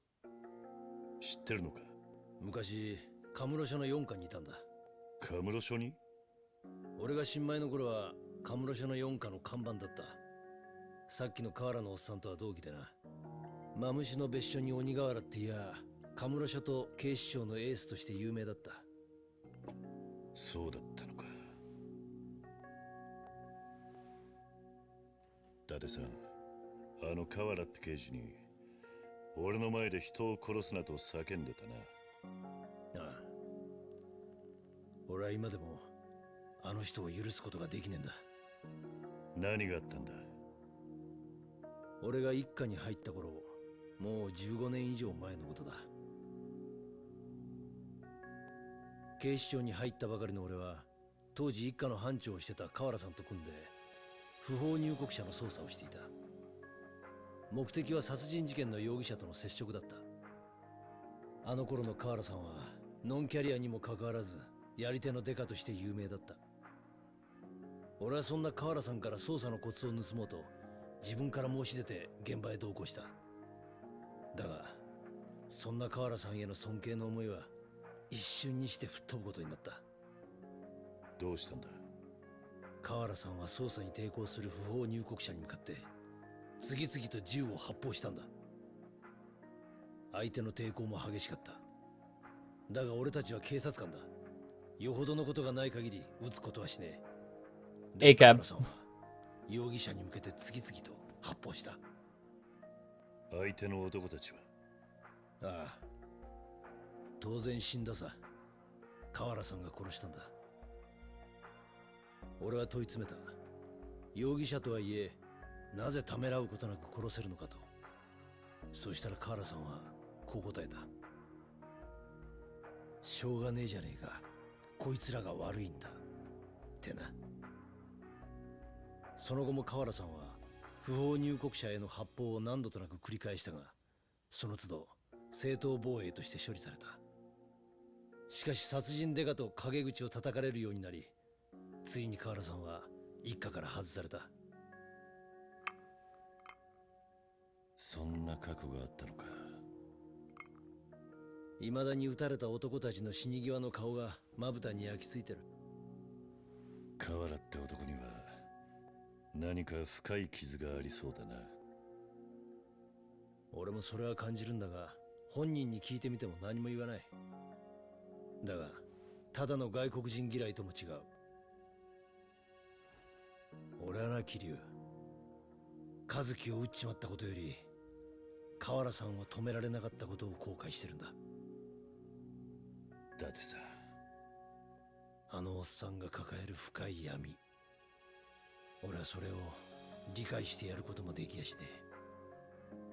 知ってるのか？昔カムロ署の4課にいたんだ。カムロ署に？俺が新米の頃はカムロ署の4課の看板だった。さっきの河原のおっさんとは同期でな。マムシの別所に鬼瓦っていや、カムロ署と警視庁のエースとして有名だった。そうだったのか。伊達さん、あの河原って刑事に俺の前で人を殺すなと叫んでたな。ああ、俺は今でもあの人を許すことができねえんだ。何があったんだ？俺が一家に入った頃、もう15年以上前のことだ。警視庁に入ったばかりの俺は、当時一家の班長をしてた河原さんと組んで不法入国者の捜査をしていた。目的は殺人事件の容疑者との接触だった。あの頃の河原さんはノンキャリアにもかかわらずやり手のデカとして有名だった。俺はそんな河原さんから捜査のコツを盗もうと自分から申し出て現場へ同行した。だがそんな河原さんへの尊敬の思いは一瞬にして吹っ飛ぶことになった。どうしたんだ？河原さんは捜査に抵抗する不法入国者に向かって次々と銃を発砲したんだ。相手の抵抗も激しかった。だが俺たちは警察官だ。よほどのことがない限り撃つことはしねえ。河原さんは容疑者に向けて次々と発砲した。相手の男たちは？ああ、当然死んださ。河原さんが殺したんだ。俺は問い詰めた。容疑者とはいえなぜためらうことなく殺せるのかと。そしたら河原さんはこう答えた。しょうがねえじゃねえか、こいつらが悪いんだってな。その後も河原さんは不法入国者への発砲を何度となく繰り返したが、その都度正当防衛として処理された。しかし殺人デカと陰口を叩かれるようになり、ついに河原さんは一家から外された。そんな過去があったのか。未だに撃たれた男たちの死に際の顔がまぶたに焼き付いてる。河原って男には何か深い傷がありそうだな。俺もそれは感じるんだが、本人に聞いてみても何も言わない。だがただの外国人嫌いとも違う。俺はな、桐生、和樹を撃っちまったことより河原さんを止められなかったことを後悔してるんだ。だってさ、あのおっさんが抱える深い闇、俺はそれを理解してやることもできやしねえ。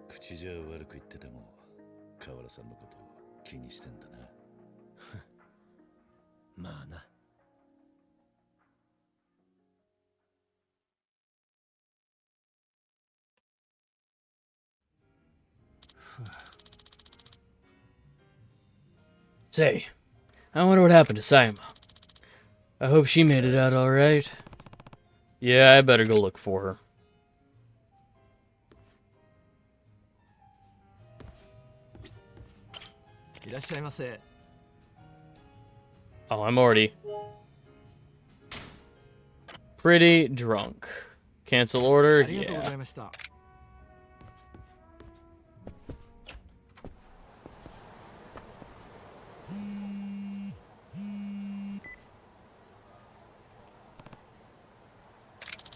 口じゃ悪く言ってても河原さんのことを気にしてんだな。まあな。Say, I wonder what happened to Sayama. I hope she made it out all right. Yeah, I better go look for her. Oh, I'm already pretty drunk. Cancel order? Yeah.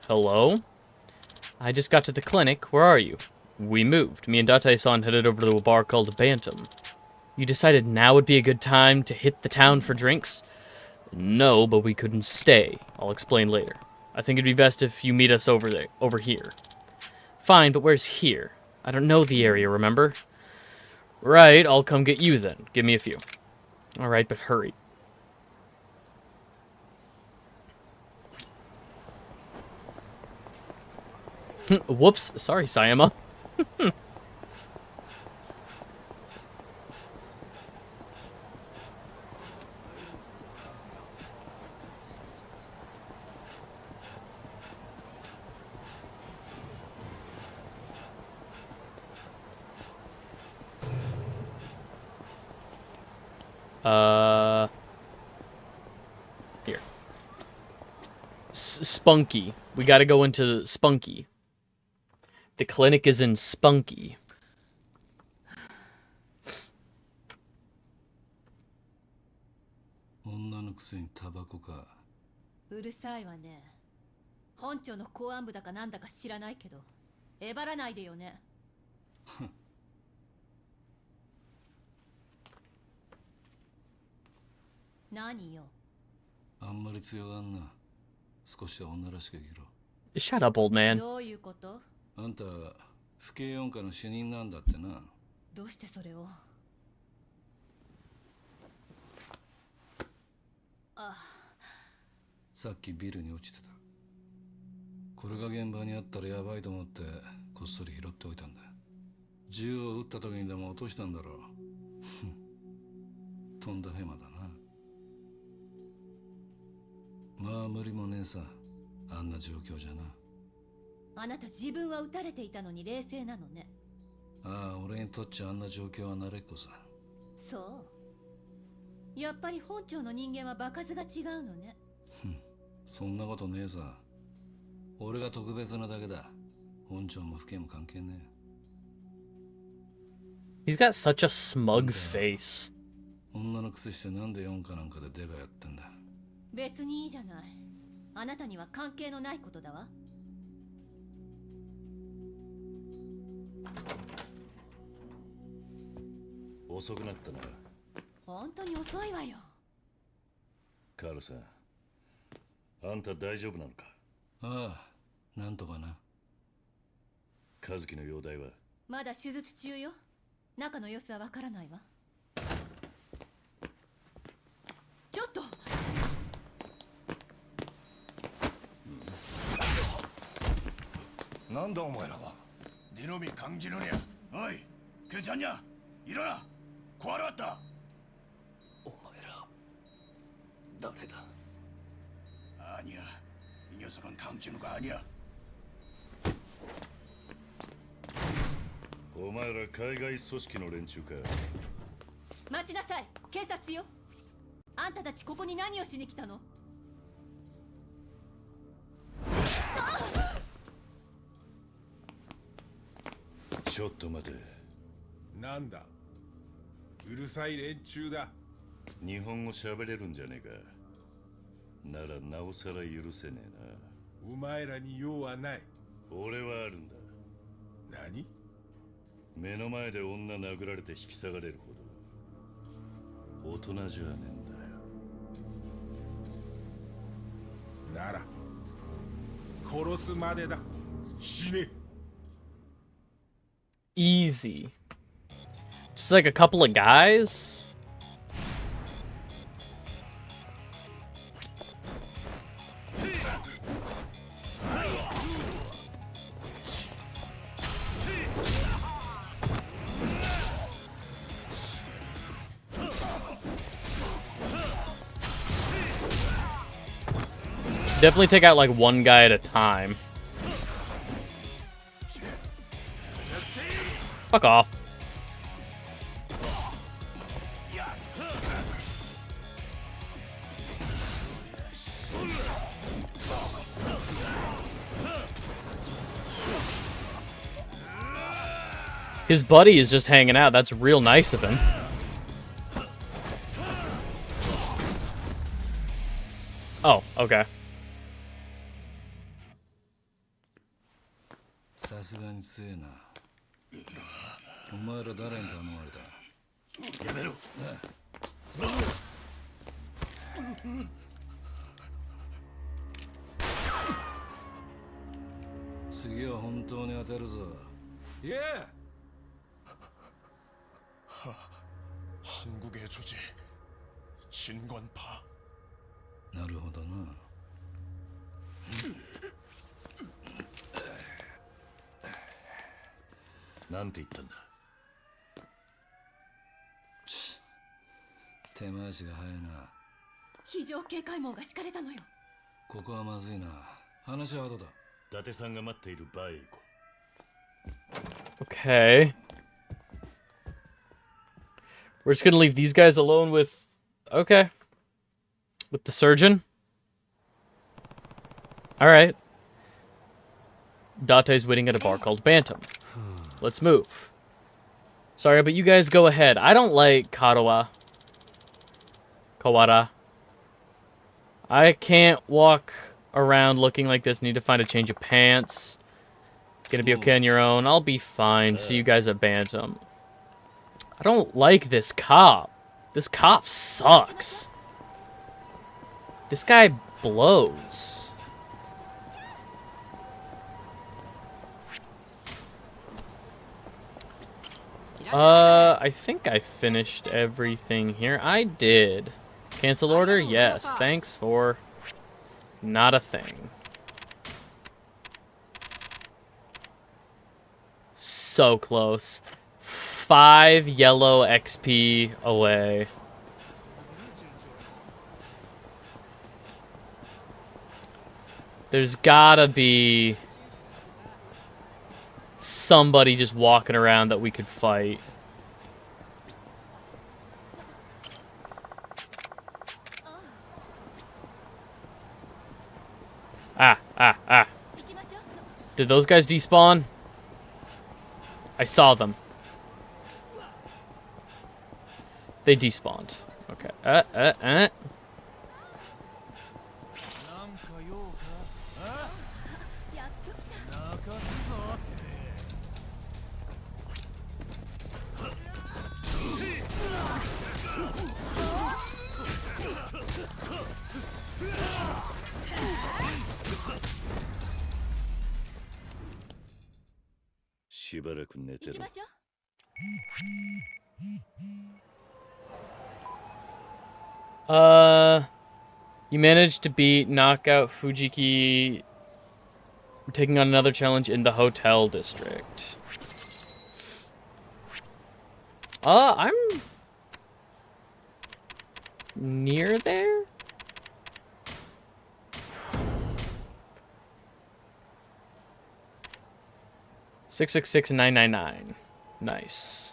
Hello? I just got to the clinic. Where are you? We moved. Me and Date-san headed over to a bar called Bantam. You decided now would be a good time to hit the town for drinks? No, but we couldn't stay. I'll explain later. I think it'd be best if you meet us over here. Fine, but where's here? I don't know the area, remember? Right, I'll come get you then. Give me a few. Alright, but hurry. Whoops, sorry, Sayama. Here. Spunky. We gotta go into Spunky. The clinic is in Spunky. "うるさいわね。本庁の公安部だかなんだか知らないけど、えばらないでよね。何よ。あんまり強がんな。少しは女らしく生きろ。 Shut up, old man. どういうこと？あんた府警四課の主任なんだってな。どうしてそれを？あ、さっきビルに落ちてた。これが現場にあったらやばいと思ってこっそり拾っておいたんだ。銃を撃った時にでも落としたんだろう。とんだヘマだな。まあ無理もねえさ、あんな状況じゃな。あなた自分は撃たれていたのに冷静なのね。ああ、俺にとっちゃあんな状況は慣れっこさ。そう。やっぱり本庁の人間は場数が違うのね。そんなことねえさ。俺が特別なだけだ。本庁も府警も関係ねHe's got such a smug face. え。女のくせしてなんで四課なんかでデカやってんだ。別にいいじゃない。あなたには関係のないことだわ。遅くなったな。本当に遅いわよ。カールさん、あんた大丈夫なのか？ああ、なんとかな。和樹の容体は？まだ手術中よ。中の様子はわからないわ。ちょっと。なんだお前らは。ディノミ강진우냐。おい、괜찮냐？일어나。구하러 왔다。お前ら誰だ？ 아니야. 이 녀석은 강진우가 아니야. お前ら海外組織の連中か？待ちなさい、警察よ。あんたたちここに何をしに来たの？ちょっと待て。なんだ。うるさい連中だ。日本語喋れるんじゃねえか。ならなおさら許せねえな。お前らに用はない。俺はあるんだ。何？目の前で女殴られて引き下がれるほど大人じゃねえんだよ。なら殺すまでだ。死ね。 Easy. Just like a couple of guys? Definitely take out like one guy at a time. Fuck off. His buddy is just hanging out. That's real nice of him. Oh, okay. さすがに強えな。お前ら誰に頼まれた？やめろ。次は本当に当てるぞ。예. 한국의 주제 진권파. なるほどな。なんて言ったんだ？手回しが早いな。非常警戒網が敷かれたのよ。ここはまずいな。話は後だ。伊達さんが待っているバーへ行こう。 Okay. We're just gonna leave these guys alone with... Okay. With the surgeon? Alright. Date's waiting at a bar called Bantam. Let's move. Sorry, but you guys go ahead. I don't like Kawara. I can't walk around looking like this. Need to find a change of pants. Gonna be okay on your own. I'll be fine. See you guys at Bantam. I don't like this cop. This cop sucks. This guy blows. I think I finished everything here. I did. Cancel order? Yes. Thanks for not a thing. So close. 5 yellow XP away. There's gotta be somebody just walking around that we could fight. Ah. Did those guys despawn? I saw them. They despawned. Okay. You managed to beat knockout Fujiki. We're taking on another challenge in the hotel district. I'm near there. $666,999. Nice.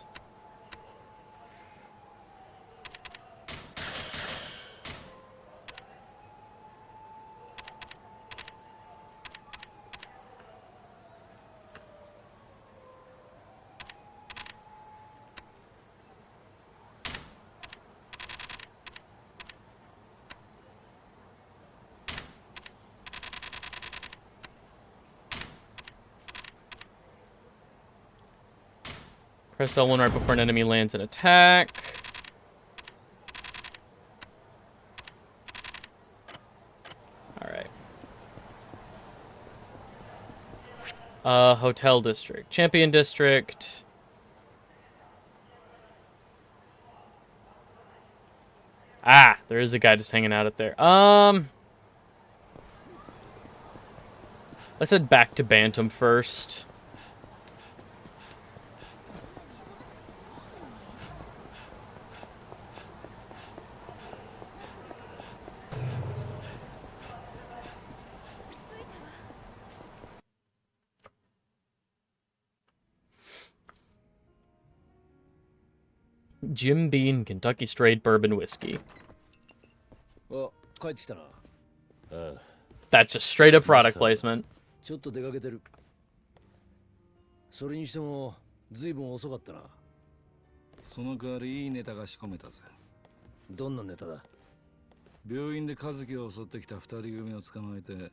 Press L1 right before an enemy lands an attack. Alright. Hotel District. Champion District. Ah, there is a guy just hanging out up there. Let's head back to Bantam first. Jim Beam Kentucky Straight Bourbon Whiskey. That's just straight up product placement. ちょっと出かけてる。それにしてもずいぶん遅かったな。その代わりいいネタが仕込めたぜ。どんなネタだ？病院で和樹を襲ってきた2人組を捕まえて組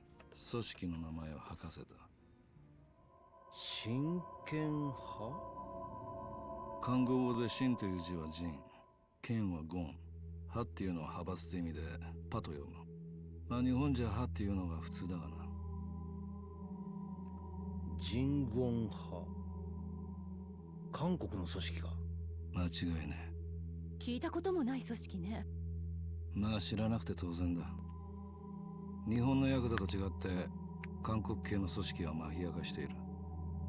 織の名前を吐かせた。真剣派？韓国語で真という字は仁、剣はゴン、派っていうのは派閥って意味でパと読む。まあ日本じゃ派っていうのが普通だがな。仁言派。韓国の組織か。間違いね。聞いたこともない組織ね。まあ知らなくて当然だ。日本のヤクザと違って韓国系の組織はマフィア化している。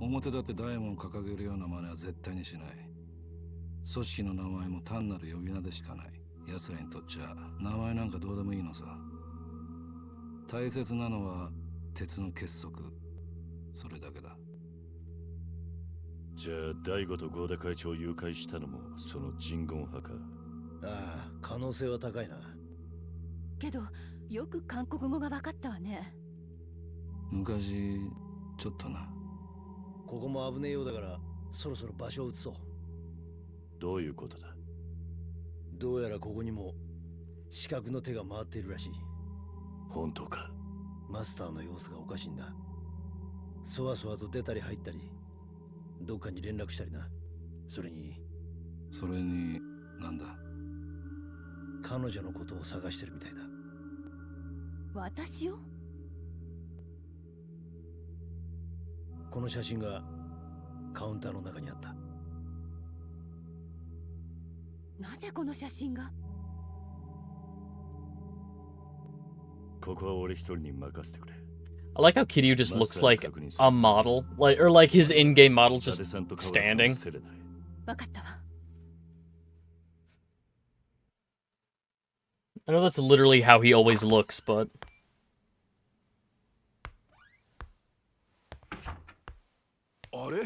表だって大門を掲げるような真似は絶対にしない。組織の名前も単なる呼び名でしかない。奴らにとっちゃ名前なんかどうでもいいのさ。大切なのは鉄の結束。それだけだ。じゃあ大悟と合田会長を誘拐したのもその仁言派か。ああ、可能性は高いな。けどよく韓国語が分かったわね。昔ちょっとな。ここも危ねえようだからそろそろ場所を移そう。どういうことだ？どうやらここにも刺客の手が回っているらしい。本当か？マスターの様子がおかしいんだ。そわそわと出たり入ったり、どっかに連絡したりな。それになんだ？彼女のことを探してるみたいだ。私を？この写真がカウンターの中にあった。なぜこの写真が？ここは俺一人に任せてくれ。 I like how Kiryu just looks like a model, or like his in-game model just standing. わかったわ。 I know that's literally how he always looks, but... あれ？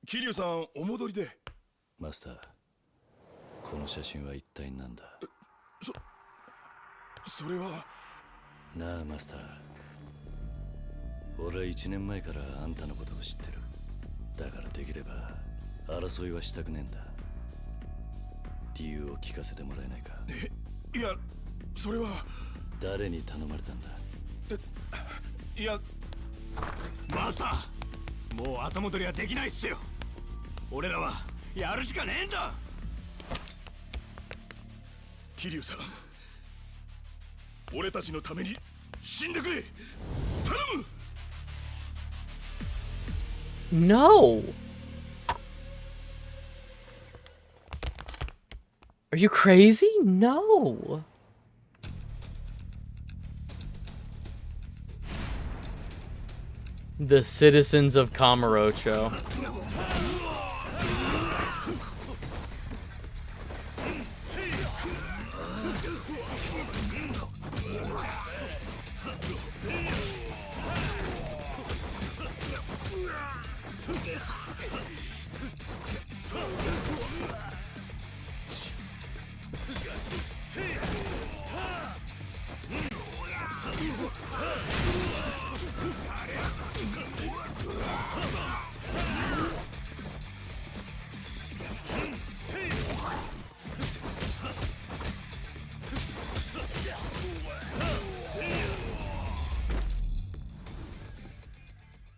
桐生さんお戻りで。マスター、この写真は一体何だ？それは。なあマスター、俺は1年前からあんたのことを知ってる。だからできれば争いはしたくねえんだ。理由を聞かせてもらえないか？いや、それは。誰に頼まれたんだ？いや、マスター、もう後戻りはできないっすよ。俺らはやるしかねえんだ。桐生さん、俺たちのために死んでくれ。頼む。 No! Are you crazy? No! The citizens of Kamurocho.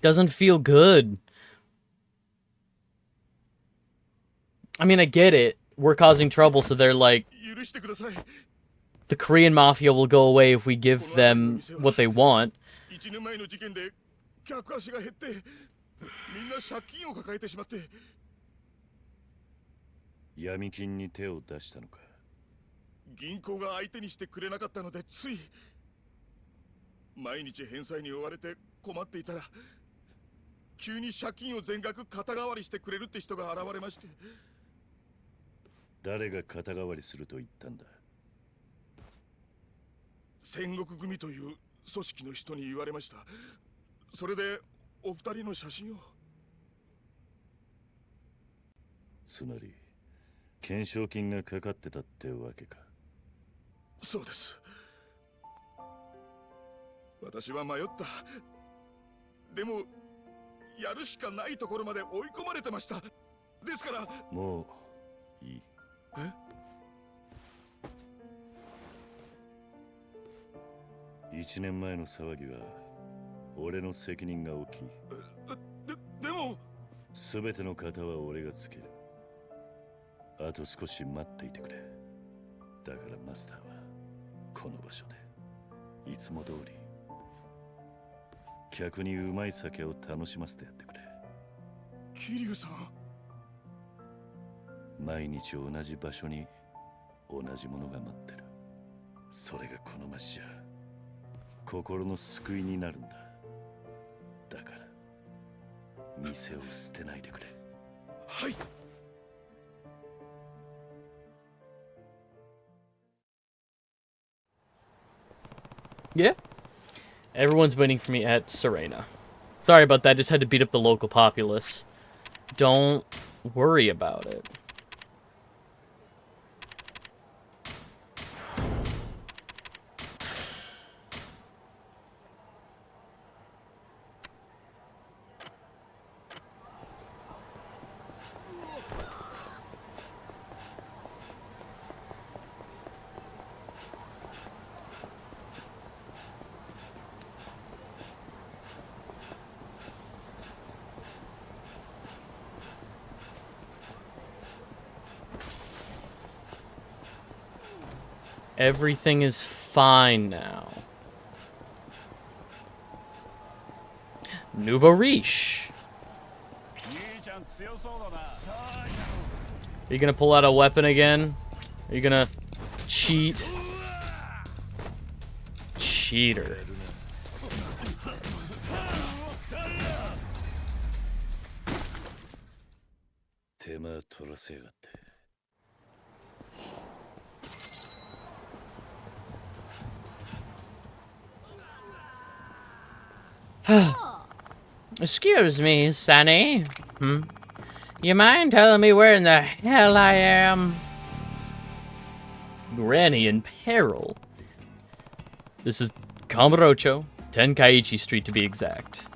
Doesn't feel good. I mean, I get it. We're causing trouble, so they're like, the Korean mafia will go away if we give them what they want. 1年前の事件で客足が減ってみんな借金を抱えてしまって。闇金に手を出したのか？銀行が相手にしてくれなかったのでつい。毎日返済に追われて困っていたら急に借金を全額肩代わりしてくれるって人が現れまして。誰が肩代わりすると言ったんだ？戦国組という組織の人に言われました。それでお二人の写真を。つまり懸賞金がかかってたってわけか？そうです。私は迷った。でもやるしかないところまで追い込まれてました。ですから。もういい。え？1年前の騒ぎは俺の責任が大きい。でも全ての型は俺がつける。あと少し待っていてくれ。だからマスターはこの場所でいつも通り客にうまい酒を楽しませてやってくれ。桐生さん、毎日同じ場所に同じものが待ってる。それがこの街じゃ心の救いになるんだ。だから店を捨てないでくれ。はい。Yeah. Everyone's waiting for me at Serena. Sorry about that, just had to beat up the local populace. Don't worry about it. Everything is fine now. Nouveau riche. Are you gonna pull out a weapon again? Are you gonna cheat? Cheater. Excuse me, Sonny. You mind telling me where in the hell I am? Granny in peril. This is Kamurocho, Tenkaichi Street to be exact.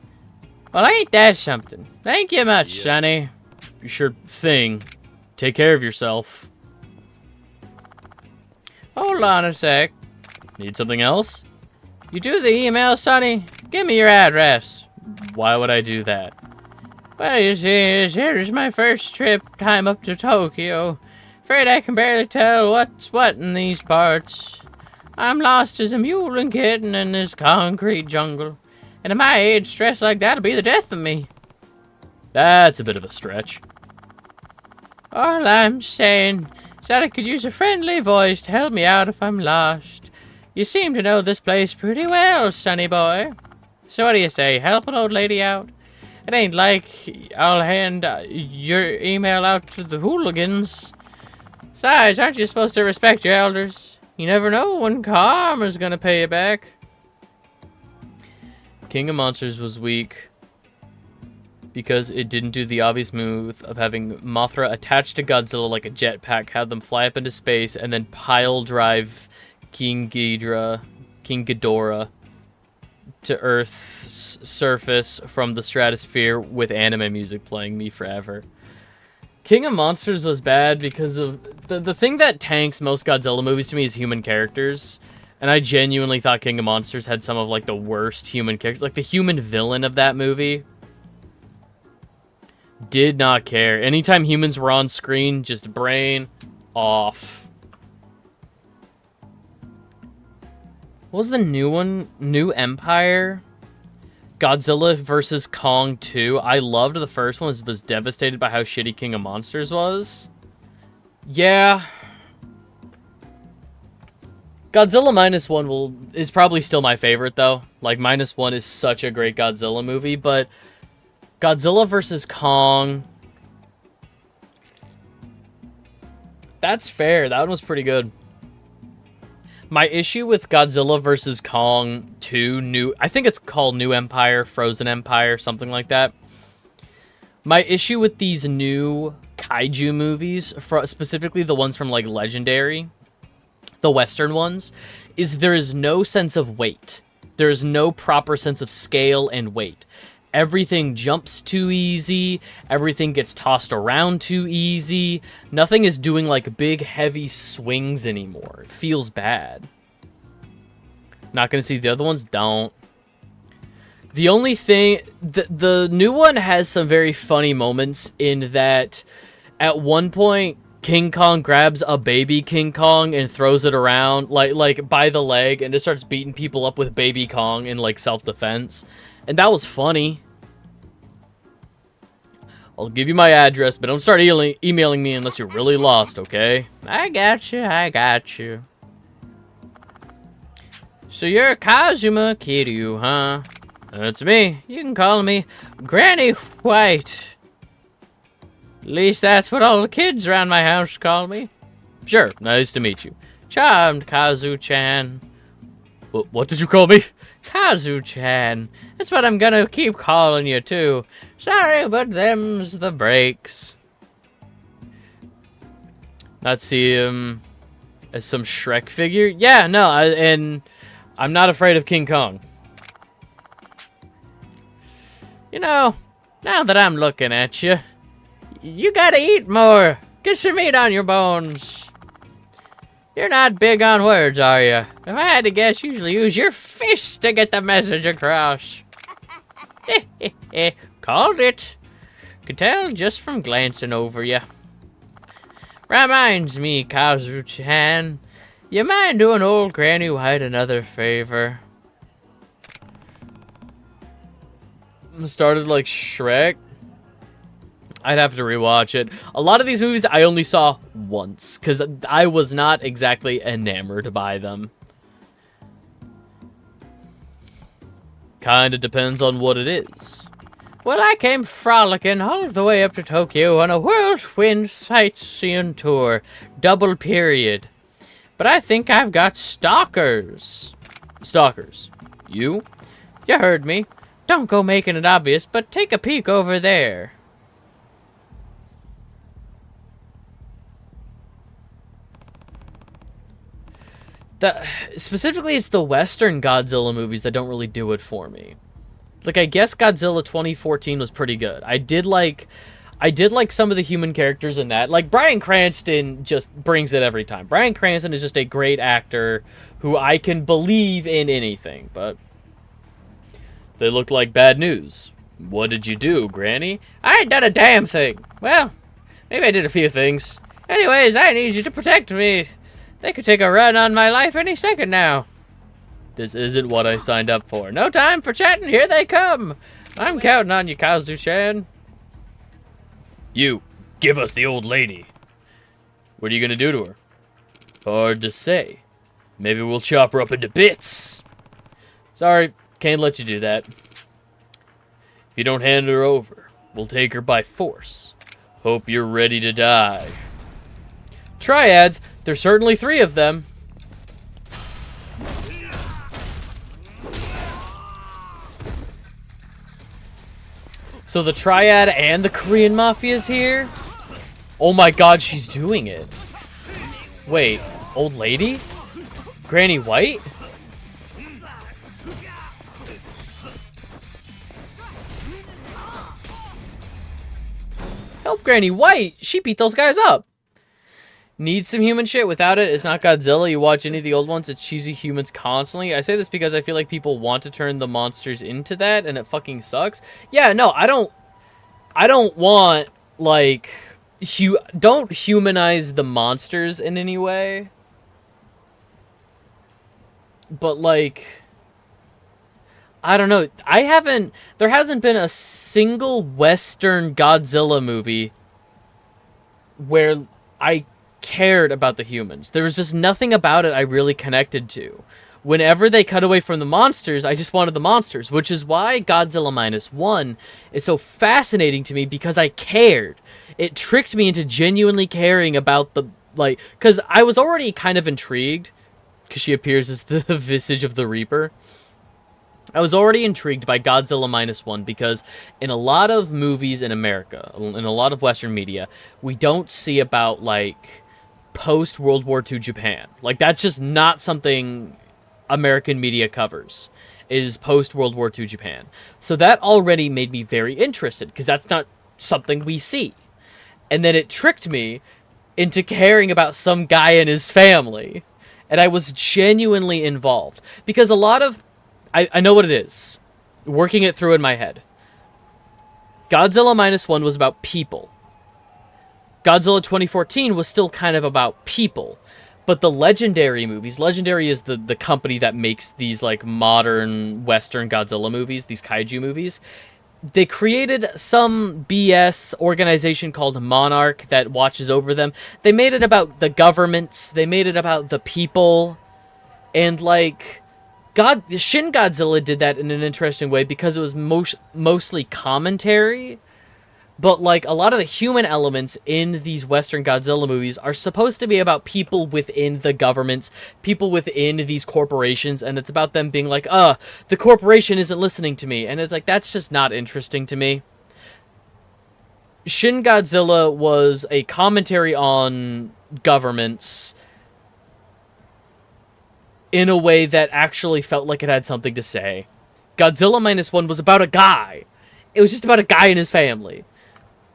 Well, ain't that something? Thank you much, Sonny. Sure thing. Take care of yourself. Hold on a sec. Need something else? You do the email, Sonny? Give me your address. Why would I do that? Well, you see, here's my first time up to Tokyo. Afraid I can barely tell what's what in these parts. I'm lost as a mule and kitten in this concrete jungle. And at my age, stress like that'll be the death of me. That's a bit of a stretch. All I'm saying is that I could use a friendly voice to help me out if I'm lost. You seem to know this place pretty well, sonny boy. So what do you say, help an old lady out? It ain't like I'll hand your email out to the hooligans. Besides, aren't you supposed to respect your elders? You never know when karma's gonna pay you back. King of Monsters was weak because it didn't do the obvious move of having Mothra attached to Godzilla like a jetpack, have them fly up into space, and then pile drive King Ghidorah to Earth's surface from the stratosphere with anime music playing Me Forever. King of Monsters was bad because of the thing that tanks most Godzilla movies to me is human characters. And I genuinely thought King of Monsters had some of like the worst human characters. Like the human villain of that movie did not care. Anytime humans were on screen, just brain off. What was the new one? New Empire? Godzilla vs. Kong 2. I loved the first one. Was devastated by how shitty King of Monsters was. Yeah. Godzilla -1 is probably still my favorite, though. Like, -1 is such a great Godzilla movie, but Godzilla vs. Kong... That's fair. That one was pretty good. My issue with Godzilla vs. Kong 2, I think it's called New Empire, Frozen Empire, something like that. My issue with these new kaiju movies, specifically the ones from, like, Legendary, the Western ones, is there is no sense of weight. There is no proper sense of scale and weight. Everything jumps too easy. Everything gets tossed around too easy. Nothing is doing like big, heavy swings anymore. It feels bad. Not gonna see the other ones? Don't. The only thing... The new one has some very funny moments in that at one point, King Kong grabs a baby King Kong and throws it around like by the leg and just starts beating people up with baby Kong in like self-defense. And that was funny. I'll give you my address, but don't start emailing me unless you're really lost, okay? I got you. So you're Kazuma Kiryu, huh? That's me. You can call me Granny White. At least that's what all the kids around my house call me. Sure, nice to meet you. Charmed, Kazu-chan. What did you call me? Kazu-chan. That's what I'm gonna keep calling you, too. Sorry, but them's the breaks. Not see him as some Shrek figure? Yeah, no, and I'm not afraid of King Kong. You know, now that I'm looking at you, you gotta eat more. Get some meat on your bones. You're not big on words, are you? If I had to guess, you usually use your fists to get the message across. Called it. Could tell just from glancing over you. Reminds me, Kazu-chan, you mind doing old Granny White another favor? started like Shrek. I'd have to rewatch it. A lot of these movies I only saw once, because I was not exactly enamored by them. Kinda depends on what it is. Well, I came frolicking all the way up to Tokyo on a whirlwind sightseeing tour. Double period. But I think I've got stalkers. Stalkers. You? You heard me. Don't go making it obvious, but take a peek over there. Specifically, it's the Western Godzilla movies that don't really do it for me. Like, I guess Godzilla 2014 was pretty good. I did like some of the human characters in that. Like, Bryan Cranston just brings it every time. Bryan Cranston is just a great actor who I can believe in anything, but they look like bad news. What did you do, Granny? I ain't done a damn thing. Well, maybe I did a few things. Anyways, I need you to protect me. They could take a run on my life any second now. This isn't what I signed up for. No time for chatting. Here they come. I'm counting on you, Kazu-chan. You, give us the old lady. What are you gonna do to her? Hard to say. Maybe we'll chop her up into bits. Sorry, can't let you do that. If you don't hand her over, we'll take her by force. Hope you're ready to die. Triads, there's certainly 3 of them. So the Triad and the Korean Mafia's here? Oh my god, she's doing it. Wait, old lady? Granny White? Help Granny White! She beat those guys up! Need some human shit. Without it, it's not Godzilla. You watch any of the old ones, it's cheesy humans constantly. I say this because I feel like people want to turn the monsters into that, and it fucking sucks. Yeah, no, I don't want, like, don't humanize the monsters in any way. But, like, I don't know. There hasn't been a single Western Godzilla movie where I cared about the humans. There was just nothing about it I really connected to. Whenever they cut away from the monsters, I just wanted the monsters, which is why Godzilla Minus One is so fascinating to me, because I cared. It tricked me into genuinely caring about the, like, because I was already kind of intrigued, because she appears as the visage of the Reaper. I was already intrigued by Godzilla Minus One because in a lot of movies in America, in a lot of Western media, we don't see about, like, post-World War II Japan. Like, that's just not something American media covers, is post-World War II Japan. So that already made me very interested, because that's not something we see. And then it tricked me into caring about some guy and his family. And I was genuinely involved. Because a lot of... I know what it is. Working it through in my head. Godzilla Minus One was about people. Godzilla 2014 was still kind of about people. But the Legendary movies, Legendary is the company that makes these, like, modern Western Godzilla movies, these kaiju movies. They created some BS organization called Monarch that watches over them. They made it about the governments. They made it about the people. And, like, Shin Godzilla did that in an interesting way because it was mostly commentary. But, like, a lot of the human elements in these Western Godzilla movies are supposed to be about people within the governments, people within these corporations, and it's about them being like, the corporation isn't listening to me. And it's like, that's just not interesting to me. Shin Godzilla was a commentary on governments in a way that actually felt like it had something to say. Godzilla Minus One was about a guy. It was just about a guy and his family.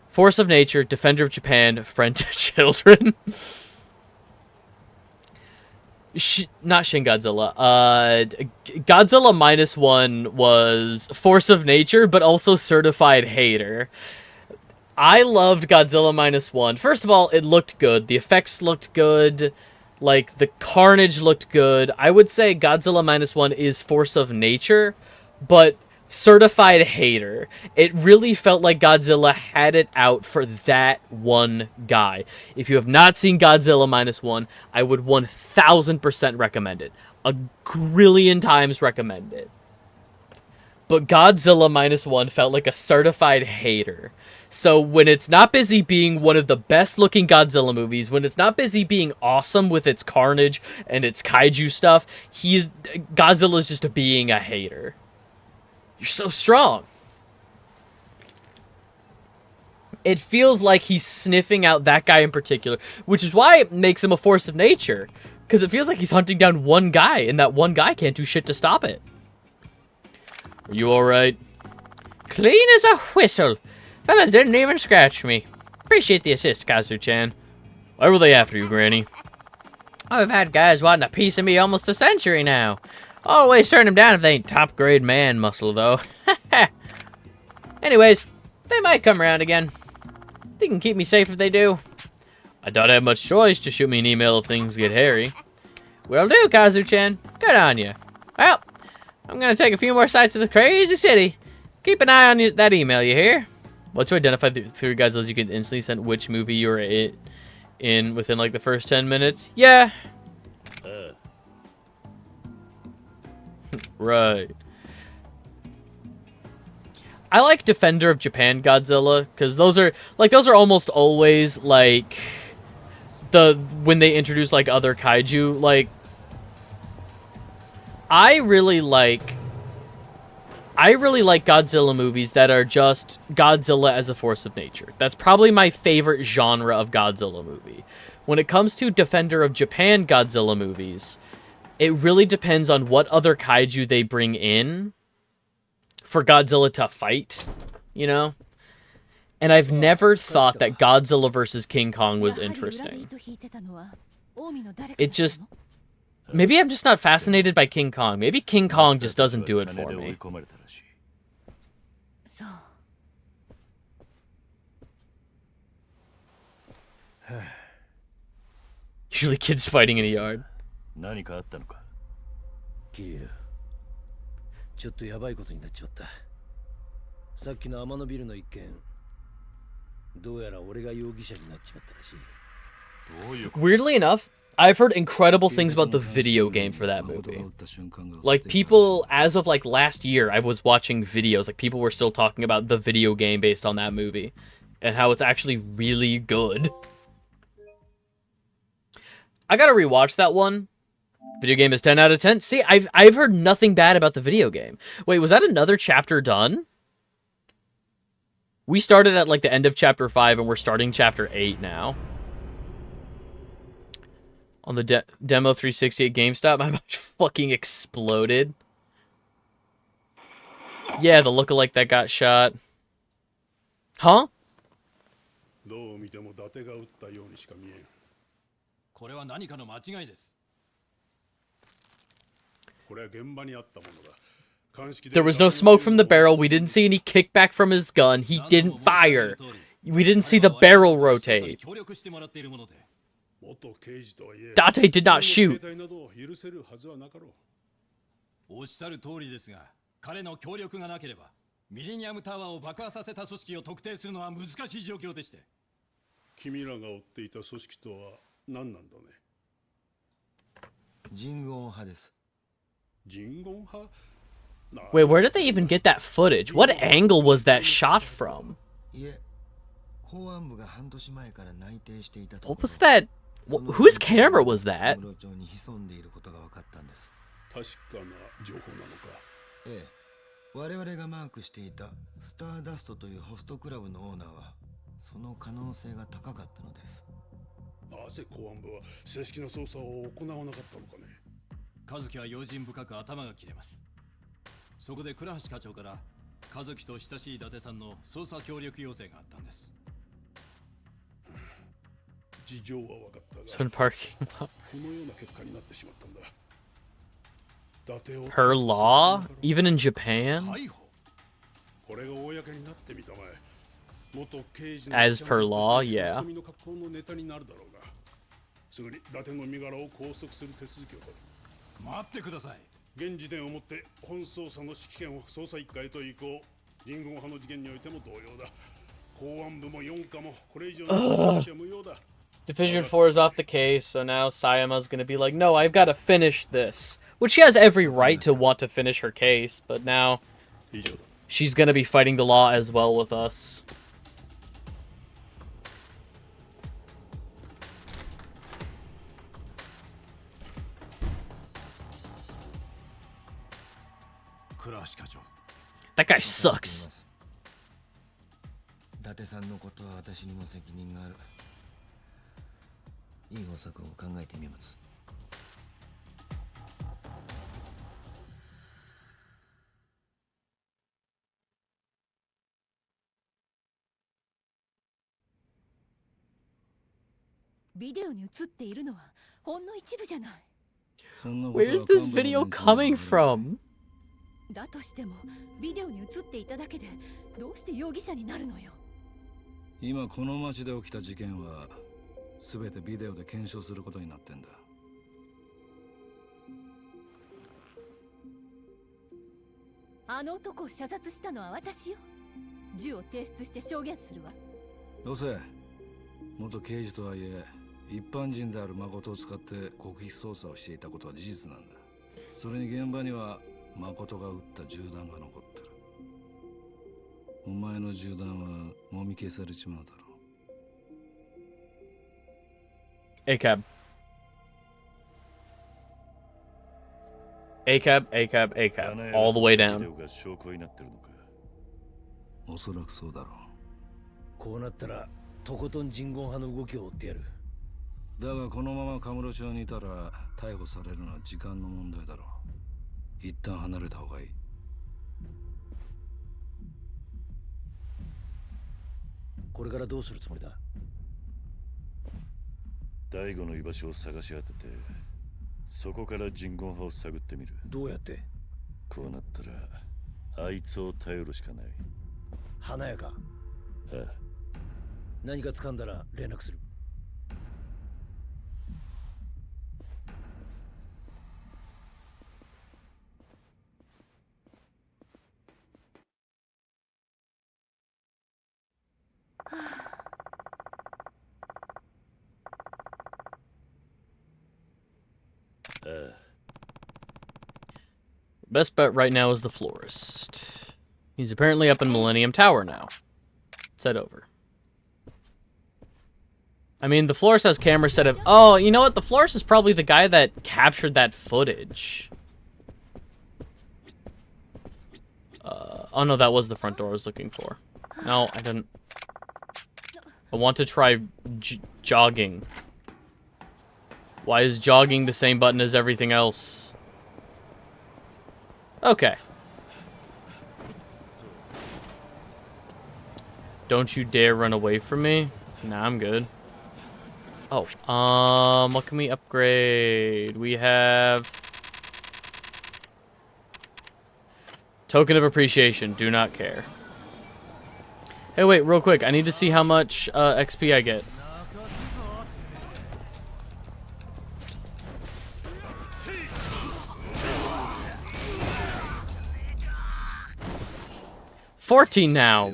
Force of nature, defender of Japan, friend to children. Not Shin Godzilla. Godzilla Minus One was force of nature, but also certified hater. I loved Godzilla Minus One. First of all, it looked good. The effects looked good. Like, the carnage looked good. I would say Godzilla Minus One is force of nature, but certified hater. It really felt like Godzilla had it out for that one guy. If you have not seen Godzilla -1, I would 1000% recommend it. A grillion times recommend it. But Godzilla -1 felt like a certified hater. So when it's not busy being one of the best looking Godzilla movies, when it's not busy being awesome with its carnage and its kaiju stuff, Godzilla's just being a hater. You're so strong. It feels like he's sniffing out that guy in particular, which is why it makes him a force of nature. Because it feels like he's hunting down one guy, and that one guy can't do shit to stop it. Are you alright? Clean as a whistle. Fellas didn't even scratch me. Appreciate the assist, Kazu-chan. Why were they after you, Granny? I've had guys wanting a piece of me almost a century now. Always turn them down if they ain't top-grade man muscle, though. Anyways, they might come around again. They can keep me safe if they do. I don't have much choice to shoot me an email if things get hairy. Will do, Kazu-chan. Good on you. Well, I'm gonna take a few more sights of the crazy city. Keep an eye on that email, you hear? Once you identify the 3 Godzillas, you can instantly send which movie you're in within, like, the first 10 minutes? Yeah. Right. I like Defender of Japan Godzilla, because those are almost always, like, when they introduce, like, other kaiju, like, I really like Godzilla movies that are just Godzilla as a force of nature. That's probably my favorite genre of Godzilla movie. When it comes to Defender of Japan Godzilla movies, it really depends on what other kaiju they bring in for Godzilla to fight, you know? And I've never thought that Godzilla vs. King Kong was interesting. It just... Maybe I'm just not fascinated by King Kong. Maybe King Kong just doesn't do it for me. Usually kids fighting in a yard. 何かあったのか？キリュウ、ちょっとやばいことになっちまった。さっきの天野ビルの一件、どうやら俺が容疑者になっちまったらしい。Weirdly enough, I've heard incredible things about the video game for that movie. Like, people, as of, like, last year, I was watching videos, like, people were still talking about the video game based on that movie, and how it's actually really good. I gotta rewatch that one. Video game is 10 out of 10. See, I've heard nothing bad about the video game. Wait, was that another chapter done? We started at, like, the end of chapter 5, and we're starting chapter 8 now. On the demo 360 at GameStop, my much fucking exploded. Yeah, the lookalike that got shot. Huh? どう見ても伊達が撃ったようにしか見えん。これは何かの間違いです。これは現場にあったものだ。 There was no smoke from the barrel. We didn't see any kickback from his gun. He didn't fire. We didn't see the barrel rotate. Date did not shoot. おっしゃる通りですが、彼の協力がなければミレニアムタワーを爆破させた組織を特定するのは難しい状況でして。君らが追っていた組織とは何なんだね。人言派です。人言派？ Wait, where did they even get that footage? What angle was that shot from? What was that? Whose camera was that? 確かな情報なのか。ええ、我々がマークしていたスターダストというホストクラブのオーナーはその可能性が高かったのです。なぜ公安部は正式な捜査を行わなかったのかね。和樹は用心深く頭が切れます。 そこで倉橋課長から和樹と親しい伊達さんの捜査協力要請があったんです。事情は分かったが、このような結果になってしまったんだ。 Per law? Even in Japan? As per law, yeah. すぐに伊達の身柄を拘束する手続きを取る。待ってください。現時点をもって本捜査の指揮権を捜査一課へと移行。人言派の事件においても同様だ。公安部も4課もこれ以上の話は無用だ。Division 4 is off the case, so now Sayama's gonna be like, no, I've got to finish this. Which she has every right to want to finish her case, but now she's gonna be fighting the law as well with us. That guy sucks. 伊達さんのことは私にも責任がある。いい方策を考えてみます。ビデオに映っているのはほんの一部じゃない。Where's this video coming from? だとしてもビデオに映っていただけでどうして容疑者になるのよ。今この町で起きた事件は全てビデオで検証することになってんだ。あの男を射殺したのは私よ。銃を提出して証言するわ。どうせ元刑事とはいえ一般人である誠を使って極秘捜査をしていたことは事実なんだ。それに現場には誠が撃った銃弾が残ってる。お前の銃弾はもみ消されちまうだろう。ACAB. ACAB, ACAB, ACAB. All the way down. おそらくそうだろう。こうなったらとことん人言派の動きを追ってやる。だがこのままカムロ町にいたら逮捕されるのは時間の問題だろう。一旦離れた方がいい。これからどうするつもりだ？大悟の居場所を探し当てて、そこから人言派を探ってみる。どうやって？こうなったらあいつを頼るしかない。華やか。ああ。何か掴んだら連絡する。Best bet right now is the florist. He's apparently up in Millennium Tower now. Let's head over. I mean, the florist has camera set up. Oh, you know what? The florist is probably the guy that captured that footage. Oh no, that was the front door I was looking for. No, I didn't. I want to try jogging. Why is jogging the same button as everything else? Okay. Don't you dare run away from me. Nah, I'm good. Oh, what can we upgrade? We have Token of Appreciation. Do not care. Hey, wait, real quick. I need to see how much XP I get. $14 now.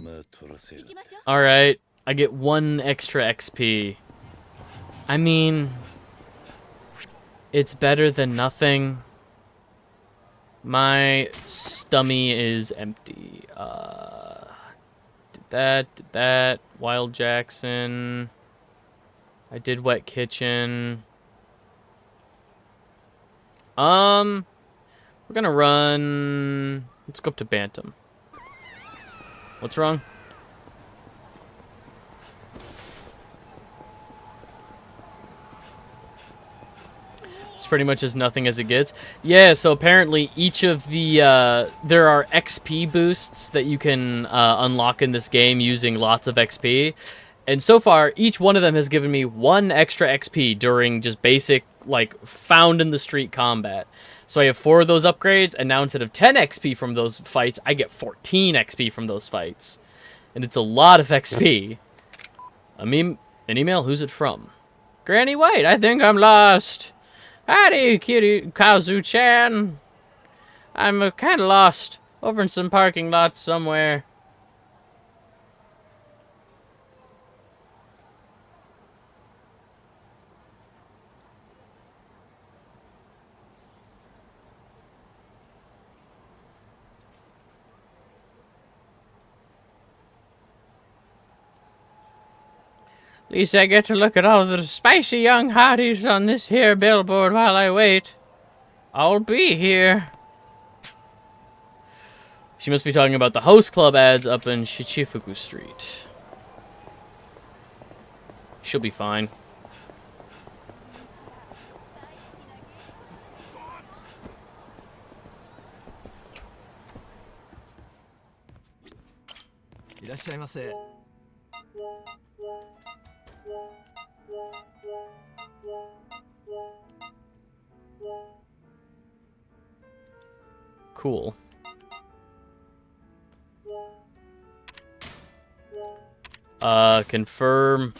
Alright, I get 1 extra XP. I mean, it's better than nothing. My stummy is empty. Did that. Wild Jackson. I did Wet Kitchen. We're gonna run. Let's go up to Bantam. What's wrong? It's pretty much as nothing as it gets. Yeah, so apparently each of the, there are XP boosts that you can unlock in this game using lots of XP. And so far, each one of them has given me 1 extra XP during just basic, like, found-in-the-street combat. So I have 4 of those upgrades, and now instead of 10 XP from those fights, I get 14 XP from those fights. And it's a lot of XP. An email? Who's it from? Granny White, I think I'm lost. Howdy, kitty Kazu-chan. I'm kind of lost. Over in some parking lot somewhere. At least I get to look at all the spicy young hotties on this here billboard while I wait. I'll be here. She must be talking about the host club ads up in Shichifuku Street. She'll be fine. Cool. Confirm.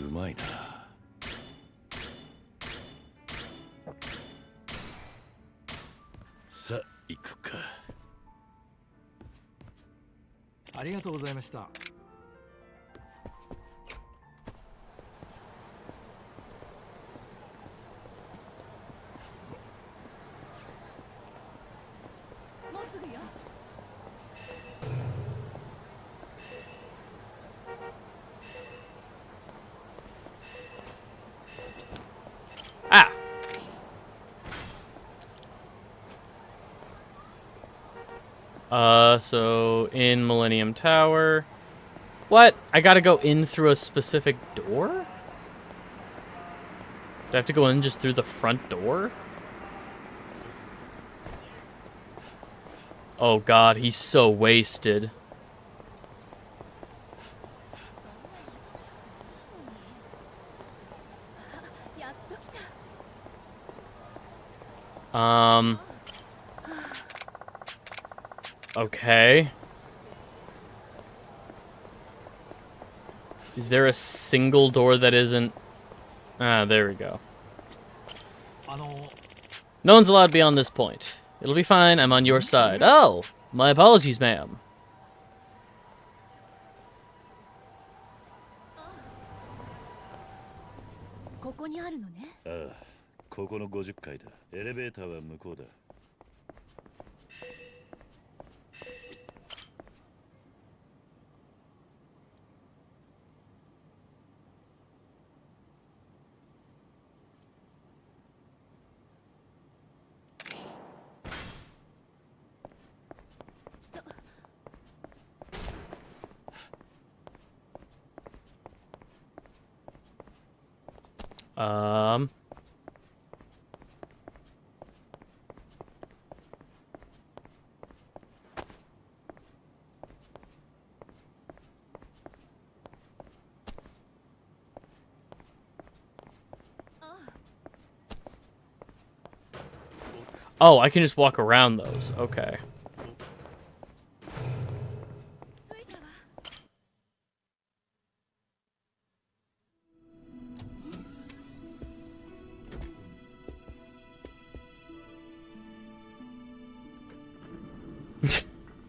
うまいな。さあ行くか。ありがとうございました。もうすぐよ。Ah! So in Millennium Tower. What? I gotta go in through a specific door? Do I have to go in just through the front door? Oh god, he's so wasted. Okay. Is there a single door that isn't... Ah, there we go. No one's allowed beyond this point. It'll be fine, I'm on your side. Oh! My apologies, ma'am.ああ、ここの50階だ。エレベーターは向こうだ。Oh, I can just walk around those. Okay.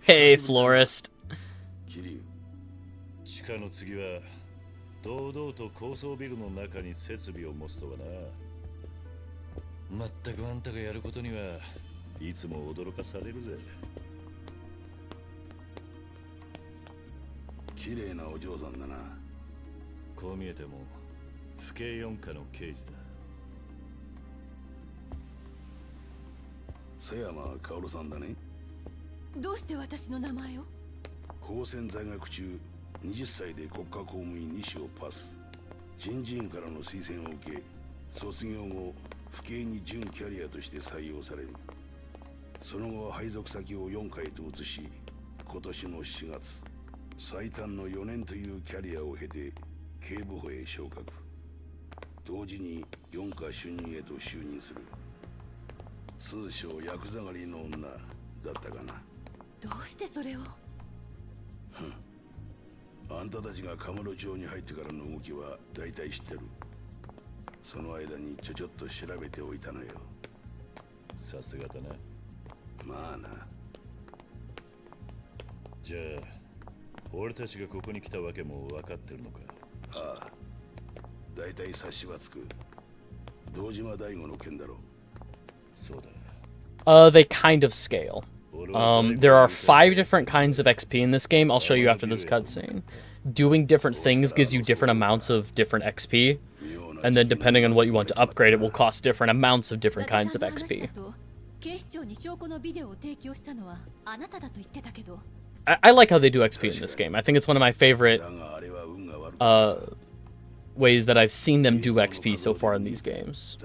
Hey, florist. 地下の次は堂々と高層ビルの中に設備を持つとはな。まったくあんたがやることにはいつも驚かされるぜ。綺麗なお嬢さんだな。こう見えても府警四課の刑事だ。瀬山薫さんだね。どうして私の名前を？高専在学中20歳で国家公務員2種をパス。人事院からの推薦を受け、卒業後府警に準キャリアとして採用される。その後配属先を4回と移し、今年の4月最短の4年というキャリアを経て警部補へ昇格。同時に4課主任へと就任する。通称ヤクザ狩りの女だったかな。どうしてそれを？あんたたちがカムロ町に入ってからの動きは大体知ってる。その間にちょっと調べておいたのよ。さすがだな。まあな。じゃあ俺たちがここに来たわけも分かってるのか？ああ、だいたい察しはつく。堂島大吾の件だろ。そうだ。They kind of scale. There are 5 different kinds of XP in this game. I'll show you after this cutscene. Doing different things gives you different amounts of different XP. And then depending on what you want to upgrade, it will cost different amounts of different kinds of XP. I like how they do XP in this game. I think it's one of my favorite ways that I've seen them do XP so far in these games.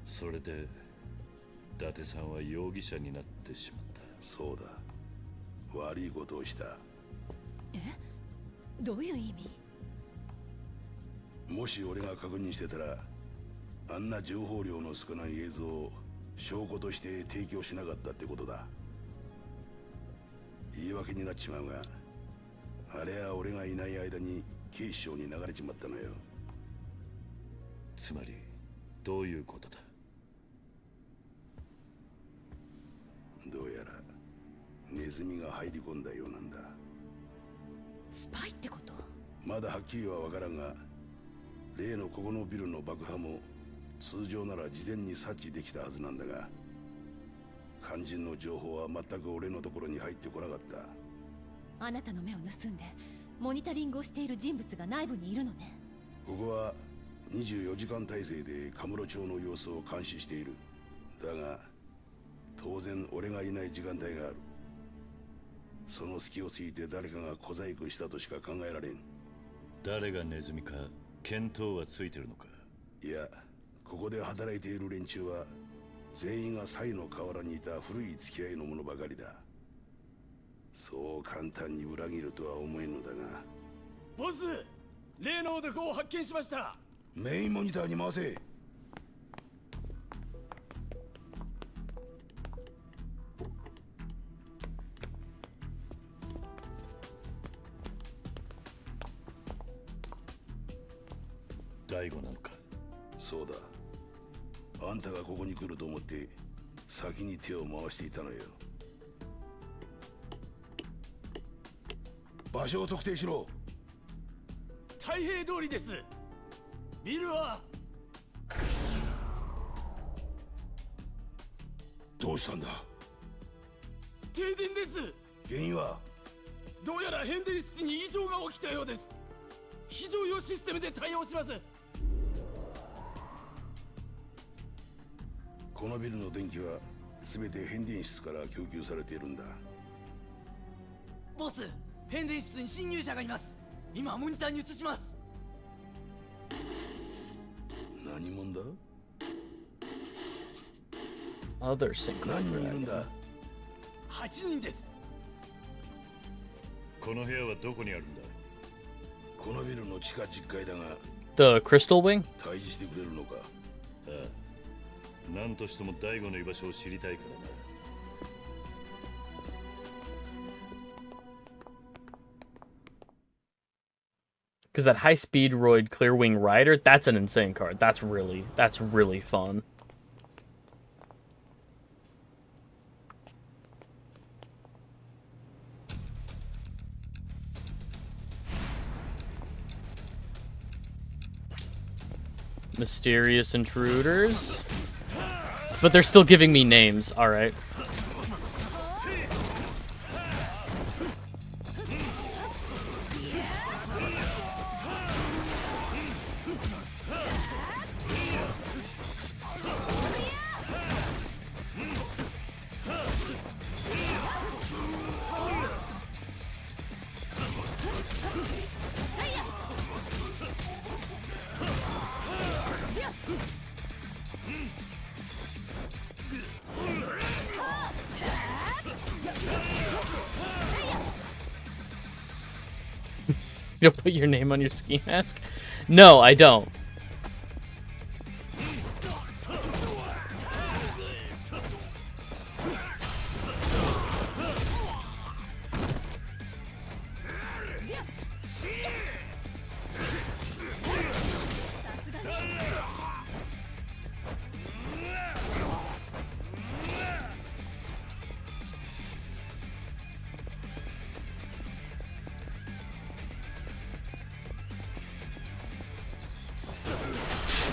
それで伊達さんは容疑者になってしまった。そうだ。悪いことをした。え？どういう意味？もし俺が確認してたら、あんな情報量の少ない映像を証拠として提供しなかったってことだ。言い訳になっちまうが、あれは俺がいない間に警視庁に流れちまったのよ。つまりどういうことだ？どうやらネズミが入り込んだようなんだ。スパイってこと？まだはっきりは分からんが、例のここのビルの爆破も通常なら事前に察知できたはずなんだが、肝心の情報は全く俺のところに入ってこなかった。あなたの目を盗んでモニタリングをしている人物が内部にいるのね。ここは24時間体制でカムロ町の様子を監視している。だが当然俺がいない時間帯がある。その隙を突いて誰かが小細工したとしか考えられん。誰がネズミか見当はついてるのか？いや、ここで働いている連中は全員がサイの河原にいた古い付き合いの者ばかりだ。そう簡単に裏切るとは思えんのだが。ボス、例の男を発見しました。メインモニターに回せ。大悟なのか？そうだ。あんたがここに来ると思って先に手を回していたのよ。場所を特定しろ。太平通りです。ビルはどうしたんだ？停電です。原因は？どうやら変電室に異常が起きたようです。非常用システムで対応します。このビルの電気は全て変電室から供給されているんだ。ボス、変電室に侵入者がいます。今モニターに映します。何者だ？ Other single 何人いるんだ？8人です。この部屋はどこにあるんだ？このビルの地下10階だが。 The Crystal Wing? 退治してくれるのか？ああ、何としても大悟の居場所を知りたいからな。Because that high-speed roid Clearwing Rider, that's an insane card. That's really fun. Mysterious intruders. But they're still giving me names. All right. You don't put your name on your ski mask? No, I don't.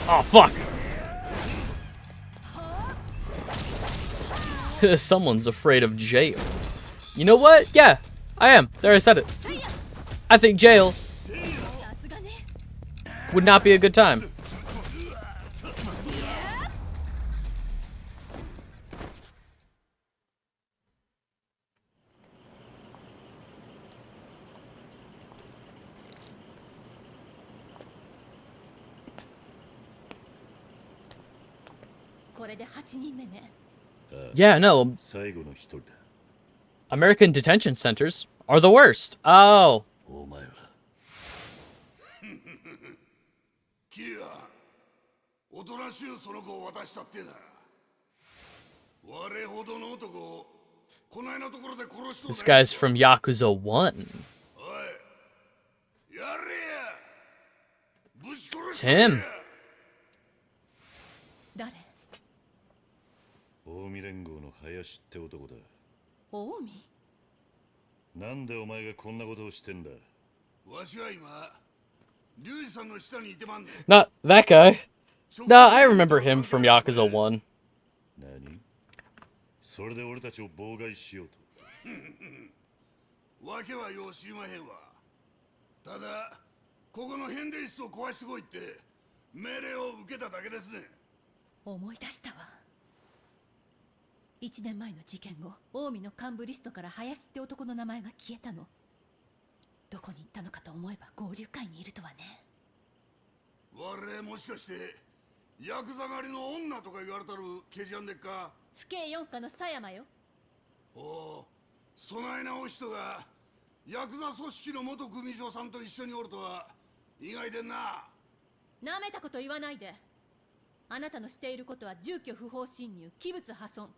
Oh, fuck! Someone's afraid of jail. You know what? Yeah, I am. There, I said it. I think jail would not be a good time. Yeah, no. 最後の一人だ。 American detention centers are the worst. Oh. お前は。キリア、おとなしゅうその子を渡したってな。我ほどの男をこないなところで殺しと This guy's from Yakuza 1. It's him. 誰？近江連合の林って男だ。近江？なんでお前がこんなことをしてんだ。わしは今、リュウジさんの下にいてまんねん。 Not that guy. No, I remember him from Yakuza 1. 何？それで俺たちを妨害しようと。わけはよう知りまへんわ。ただ、ここの変電室を壊してこいって命令を受けただけですね。思い出したわ。1年前の事件後、近江の幹部リストから林って男の名前が消えたの。どこに行ったのかと思えば合流会にいるとはね。我もしかしてヤクザ狩りの女とか言われたる刑事やんでっか。府警四課の狭山よ。おお、そないなお人がヤクザ組織の元組長さんと一緒におるとは意外でんな。なめたこと言わないで。あなたのしていることは住居不法侵入、器物破損。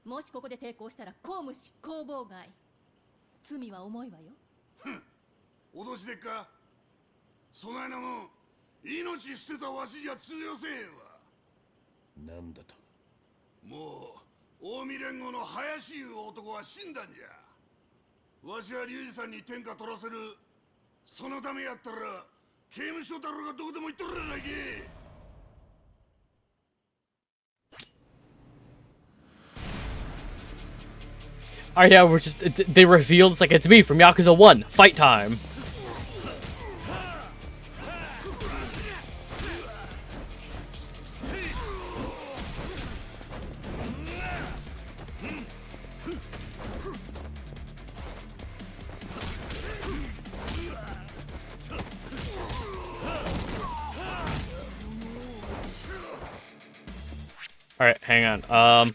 もしここで抵抗したら公務執行妨害。罪は重いわよ。ふん、脅しでっか。そないなもん命捨てたわしには通用せえへんわ。なんだと。もう近江連合の林いう男は死んだんじゃ。わしは龍二さんに天下取らせる。そのためやったら刑務所だろうがどこでも行っとるやないけ。Oh yeah, we're just, they revealed, it's like, it's me from Yakuza 1, fight time. Alright, hang on,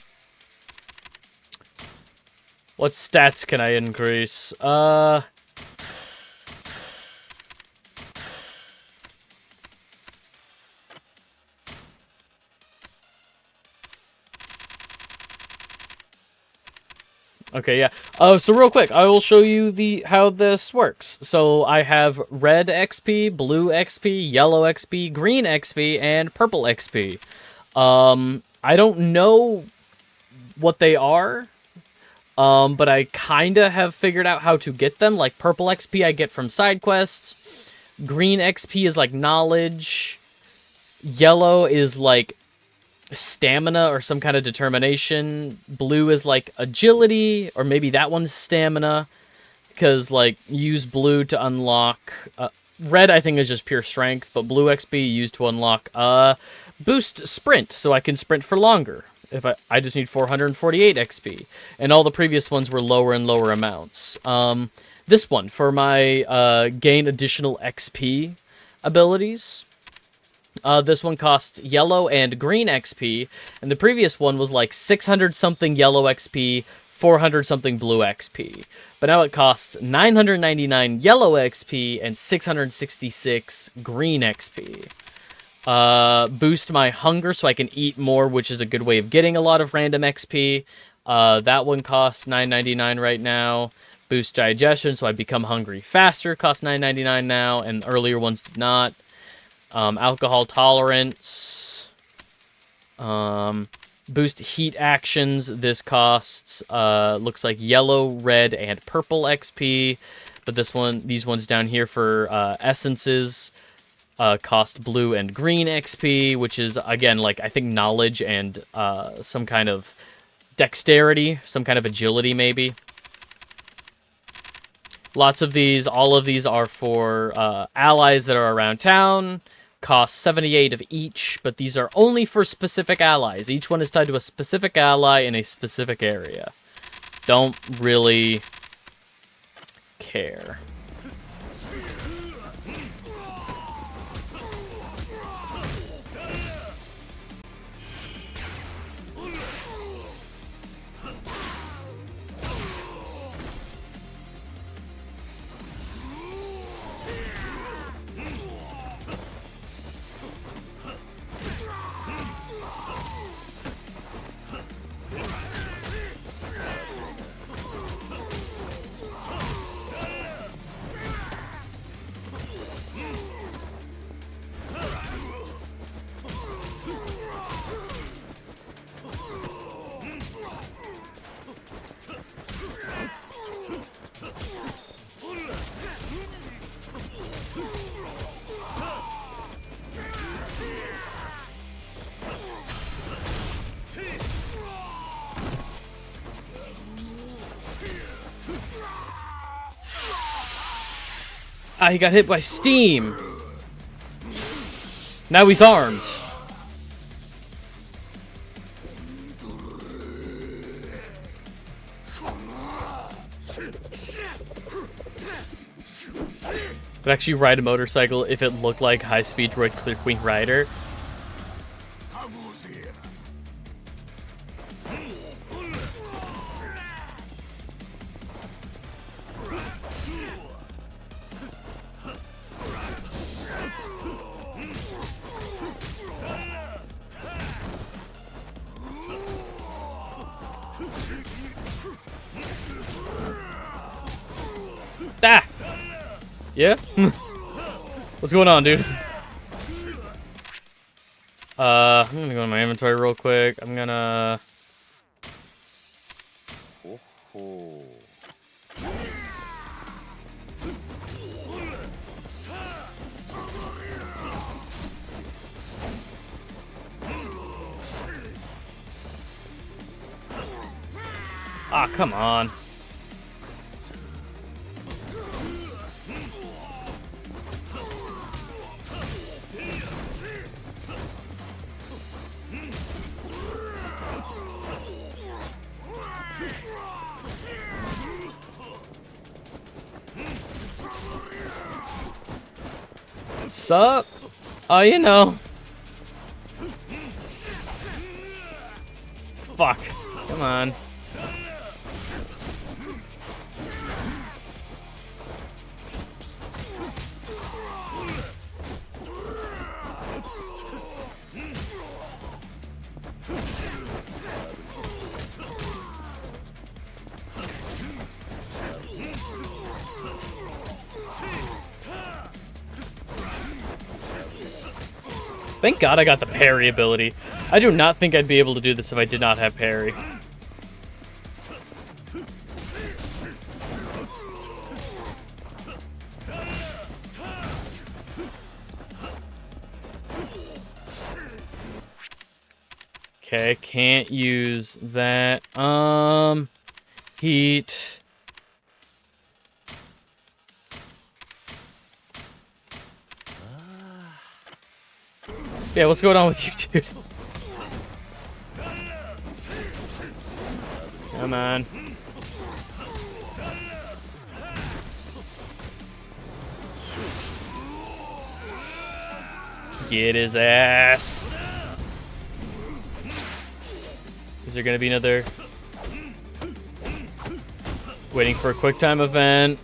what stats can I increase? Okay, yeah. So real quick, I will show you how this works. So I have red XP, blue XP, yellow XP, green XP, and purple XP. I don't know what they are. But I kinda have figured out how to get them. Like, purple XP I get from side quests. Green XP is like knowledge. Yellow is like stamina or some kind of determination. Blue is like agility, or maybe that one's stamina. Because, like, use blue to unlock... red, I think, is just pure strength, but blue XP used to unlock boost sprint, so I can sprint for longer. If I just need 448 XP, and all the previous ones were lower and lower amounts. This one, for my gain additional XP abilities, this one costs yellow and green XP, and the previous one was like 600-something yellow XP, 400-something blue XP. But now it costs 999 yellow XP and 666 green XP. Boost my hunger so I can eat more, which is a good way of getting a lot of random XP. That one costs $9.99 right now. Boost digestion so I become hungry faster, costs $9.99 now, and earlier ones did not. Alcohol tolerance. Boost heat actions. This costs, looks like yellow, red, and purple XP. But these ones down here for essences cost blue and green XP, which is, again, like, I think knowledge and some kind of dexterity, some kind of agility, maybe. Lots of these, all of these are for allies that are around town. Cost 78 of each, but these are only for specific allies. Each one is tied to a specific ally in a specific area. Don't really care. Ah, he got hit by steam. Now he's armed. Could actually ride a motorcycle if it looked like high-speed droid Clear Queen Rider. Ah! Yeah? What's going on, dude? I'm gonna go in my inventory real quick. I'm gonna... Ah, come on. Sup? Oh, you know. Fuck. Come on. Thank God I got the parry ability. I do not think I'd be able to do this if I did not have parry. Okay, can't use that. Heat. Yeah, what's going on with you, dude? Come on. Get his ass. Is there gonna be another... Waiting for a quick time event.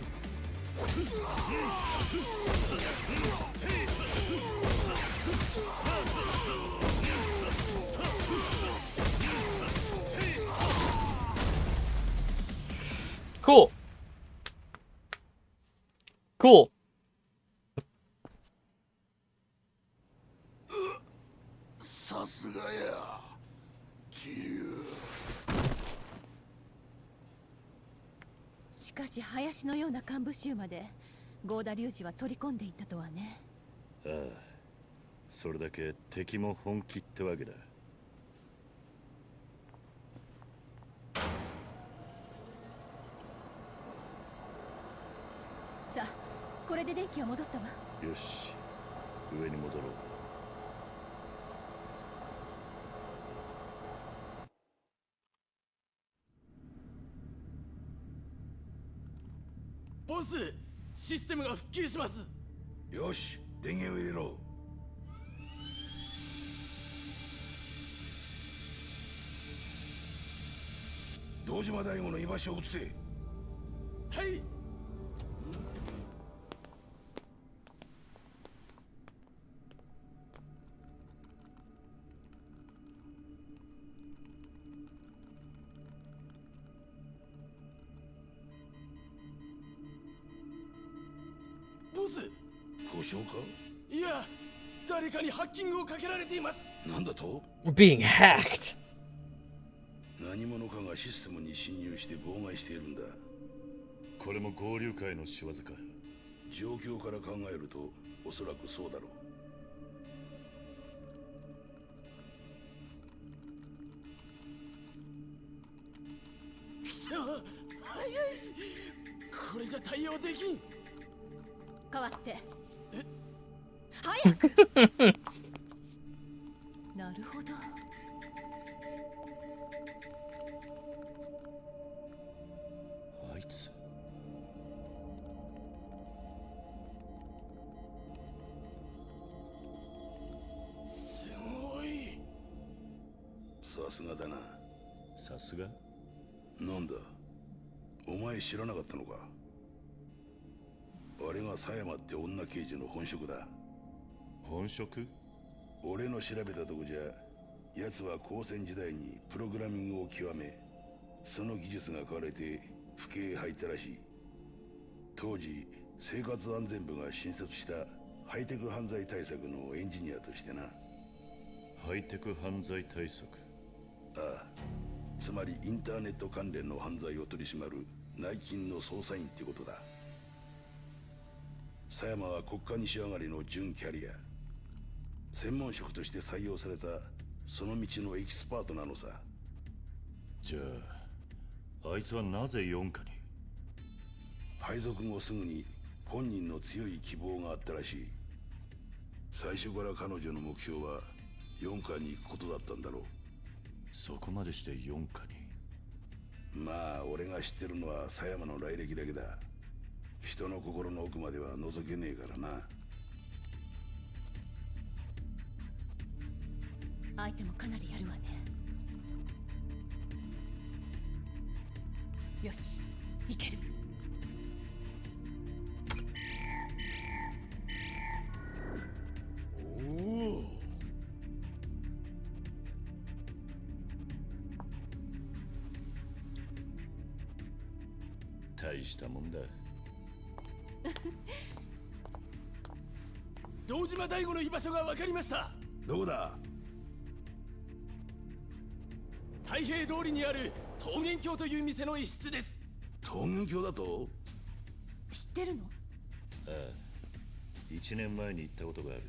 Cool. Cool.しかし林のような幹部衆までゴーダ粒子は取り込んでいったとはね。ああ、それだけ敵も本気ってわけだ。さあ、これで電気は戻ったわ。よし、上に戻ろう。ボス、システムが復旧します。よし、電源を入れろ。堂島大吾の居場所を移せ。はい。ボス、故障か？いや、誰かにハッキングをかけられています。なんだと？ We're being hacked. 何者かがシステムに侵入して妨害しているんだ。これも合流会の仕業か。状況から考えるとおそらくそうだろう。早い。これじゃ対応できん。代わって。早く。なるほど。あいつ。すごい。さすがだな。さすが？なんだ、お前知らなかったのか？あれが狭山って女刑事の本職だ。本職？俺の調べたとこじゃ、奴は高専時代にプログラミングを極め、その技術が買われて府警へ入ったらしい。当時生活安全部が新設したハイテク犯罪対策のエンジニアとしてな。ハイテク犯罪対策？ああ、つまりインターネット関連の犯罪を取り締まる内勤の捜査員ってことだ。狭山は国家西上がりの準キャリア、専門職として採用されたその道のエキスパートなのさ。じゃああいつはなぜ4課に？配属後すぐに本人の強い希望があったらしい。最初から彼女の目標は4課に行くことだったんだろう。そこまでして4課に？まあ俺が知ってるのは狭山の来歴だけだ。人の心の奥までは覗けねえからな。相手もかなりやるわね。よし、いける。おお。大したもんだ。堂島大吾の居場所が分かりました。どこだ？太平通りにある桃源郷という店の一室です。桃源郷だと？知ってるの？ああ、1年前に行ったことがある。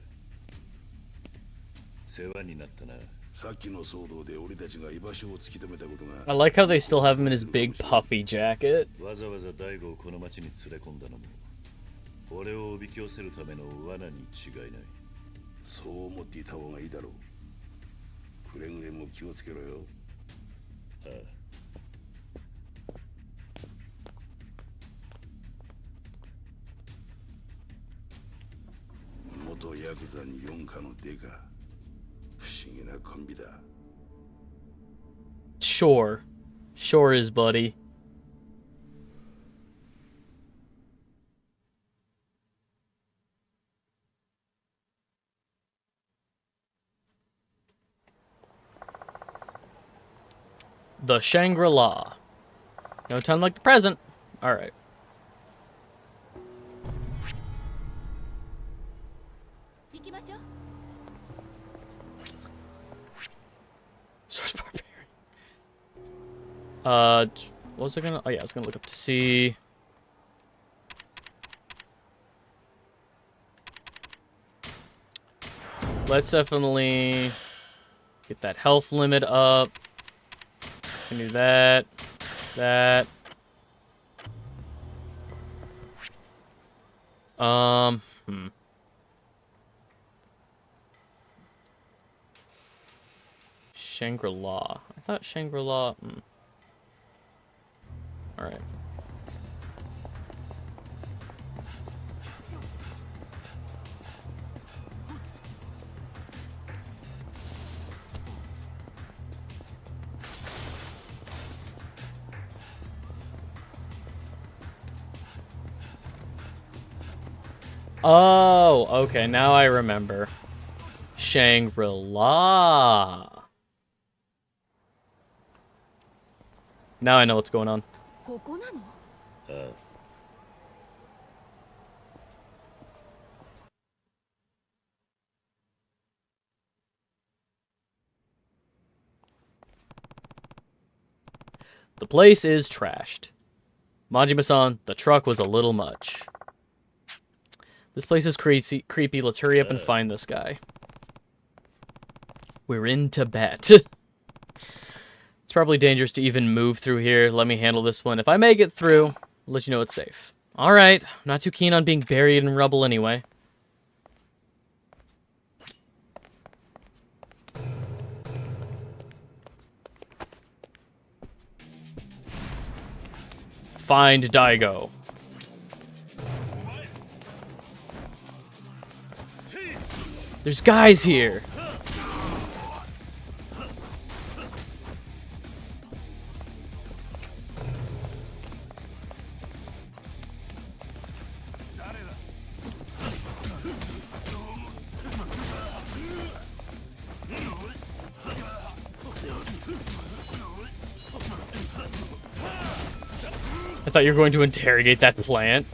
世話になったな。さっきの騒動で俺たちが居場所を突き止めたことが。 I like how they still have him in his big puffy jacket. わざわざ大悟をこの町に連れ込んだのも俺をおびき寄せるための罠に違いない。そう思っていた方がいいだろう。くれぐれも気をつけろよ。ああ。元ヤクザに4課のデカ。不思議なコンビだ。 Sure. Sure is, buddy. The Shangri-La. No time like the present. Alright. Source barbarian. What was I gonna? Oh yeah, I was gonna look up to see. let's definitely get that health limit up. Can do that. That. Shangri-La. I thought Shangri-La. Alright. Oh, okay, now I remember. Shangri-La. Now I know what's going on. The place is trashed. Majima-san, the truck was a little much. This place is creepy. Let's hurry up and find this guy. We're in Tibet. It's probably dangerous to even move through here. Let me handle this one. If I make it through, I'll let you know it's safe. Alright, not too keen on being buried in rubble anyway. Find Daigo. There's guys here. I thought you were going to interrogate that plant.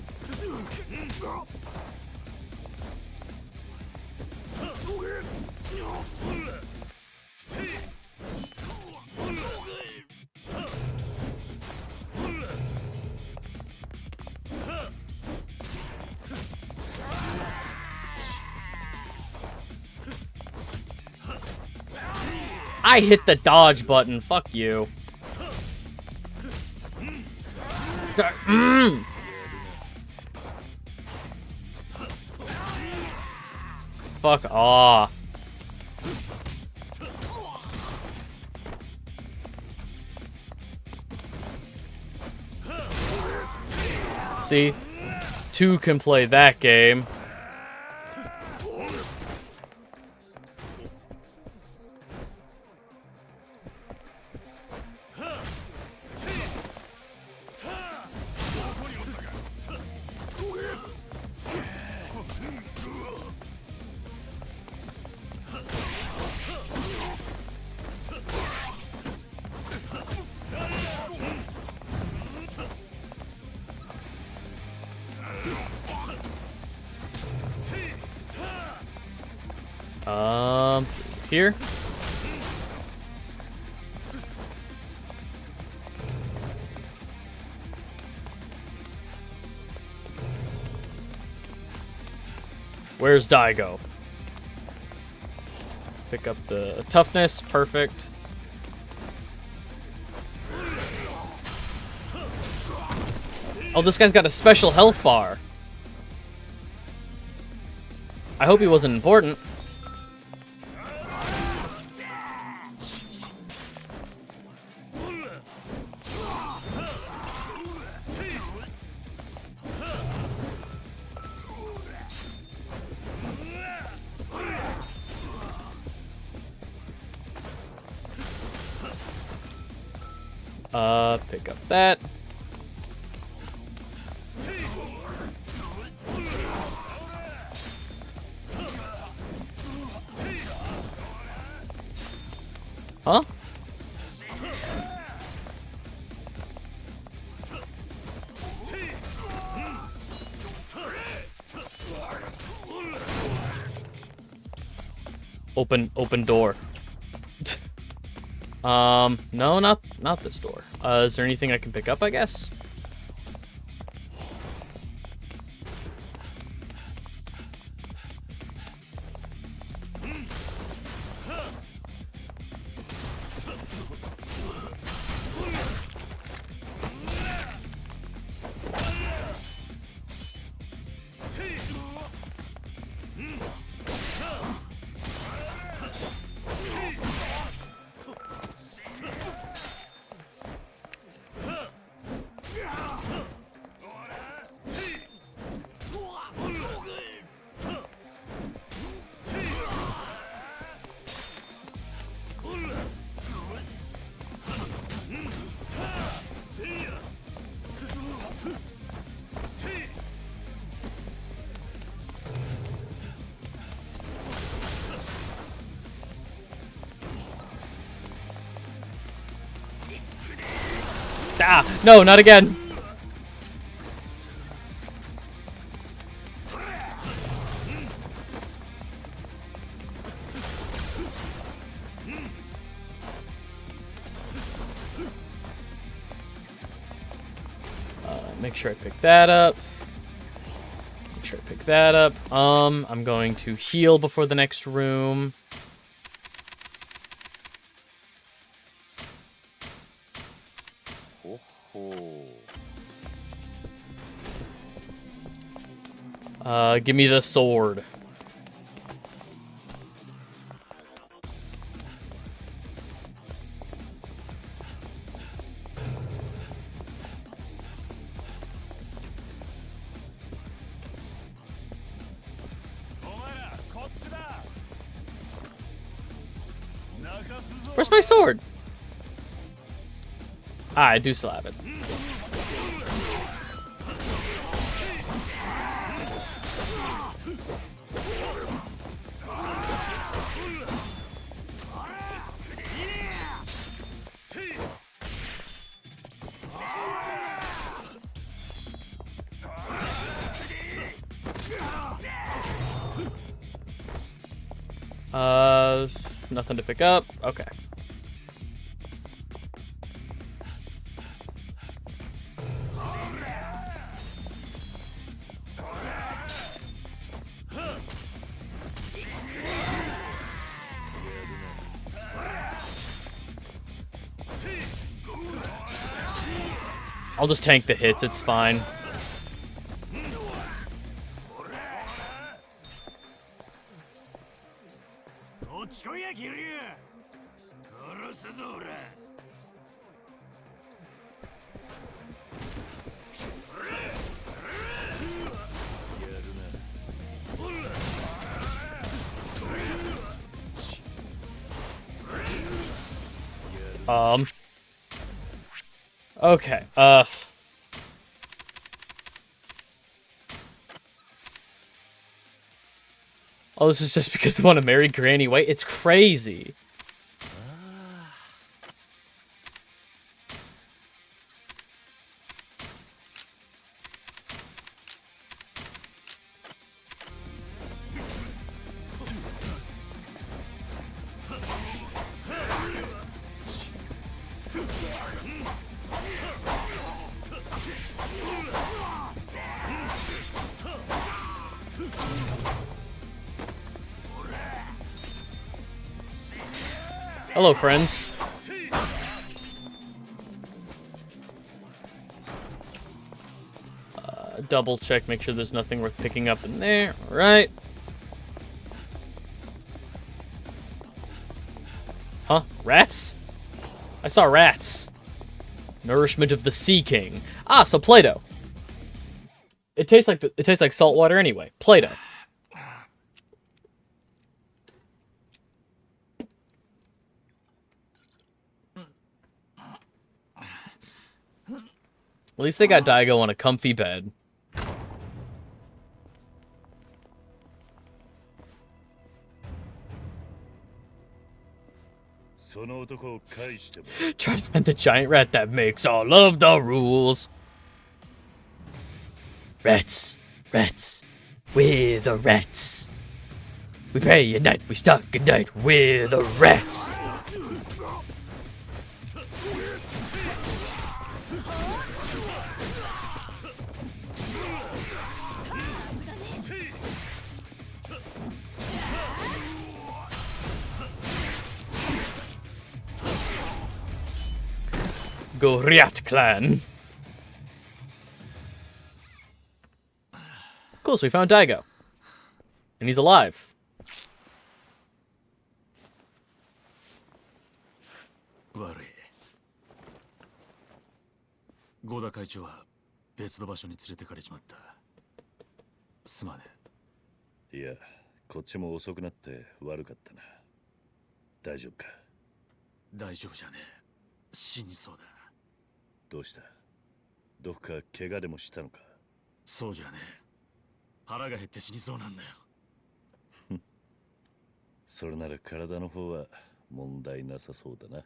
I hit the dodge button. Fuck you. Fuck off. See? Two can play that game. Here? Where's Daigo? Pick up the toughness, perfect. Oh, this guy's got a special health bar. I hope he wasn't important. Pick up that. Huh? Open door. No, not this door. Is there anything I can pick up, I guess? Ah, no, not again. Make sure I pick that up. Make sure I pick that up. I'm going to heal before the next room. Give me the sword. Where's my sword? Ah, I do still have it. Nothing to pick up. Okay. I'll just tank the hits, it's fine. Okay, oh, this is just because they want to marry Granny White? It's crazy. Hello, friends. Double check, make sure there's nothing worth picking up in there. All right. Huh? Rats? I saw rats. Nourishment of the Sea King. Ah, so Play-Doh. It tastes like salt water anyway. Play-Doh. At least they got Daigo on a comfy bed. Try to find the giant rat that makes all of the rules. Rats, rats, we're the rats. We pray at night, we stalk at night, we're the rats. Goriat clan. Cool, so we found Daigo. And he's alive. ゴダ会長は別の場所に連れてかれちまった。すまねえ。いや、こっちも遅くなって悪かったな。大丈夫か？大丈夫じゃねえ。死にそうだ。どうした？どっか怪我でもしたのか？そうじゃねえ。腹が減って死にそうなんだよ。それなら体の方は問題なさそうだな。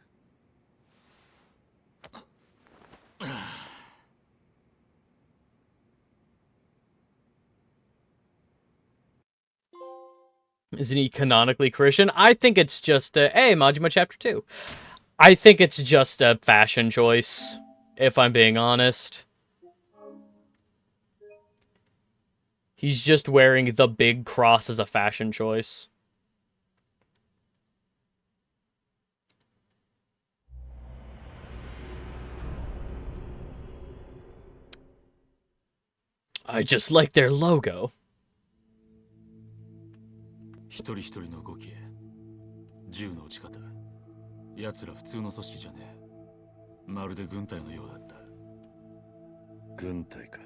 Isn't he canonically Christian? I think it's just a, hey, Majima Chapter 2. I think it's just a fashion choice, if I'm being honest. He's just wearing the big cross as a fashion choice. I just like their logo. 一人一人の動き、銃の撃ち方、奴ら普通の組織じゃねえ。まるで軍隊のようだった。軍隊か。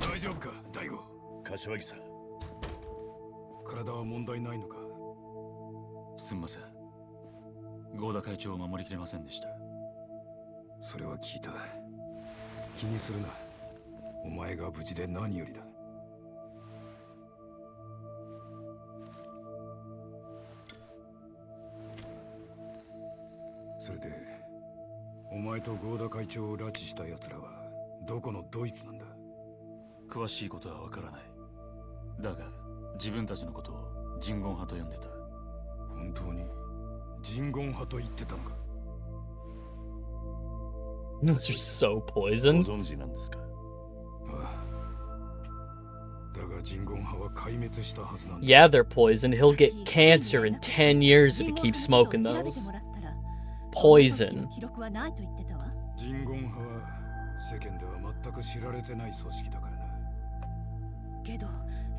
大丈夫か、大悟。柏木さん。体は問題ないのか。すんません。合田会長を守りきれませんでした。それは聞いた。気にするな。お前が無事で何よりだ。それで、お前と合田会長を拉致した奴らはどこのドイツなんだ？詳しいことはわからない。だが、自分たちのことを人言派と呼んでた。本当に人言派と言ってたのか？ They're so poisoned. ご存知なんですか？だが人言派は壊滅したはずなんだ。 Yeah, they're poisoned. He'll get cancer in 10 years if he keeps smoking those. Poison. 人言派は世間では全く知られてない組織だからな。けど、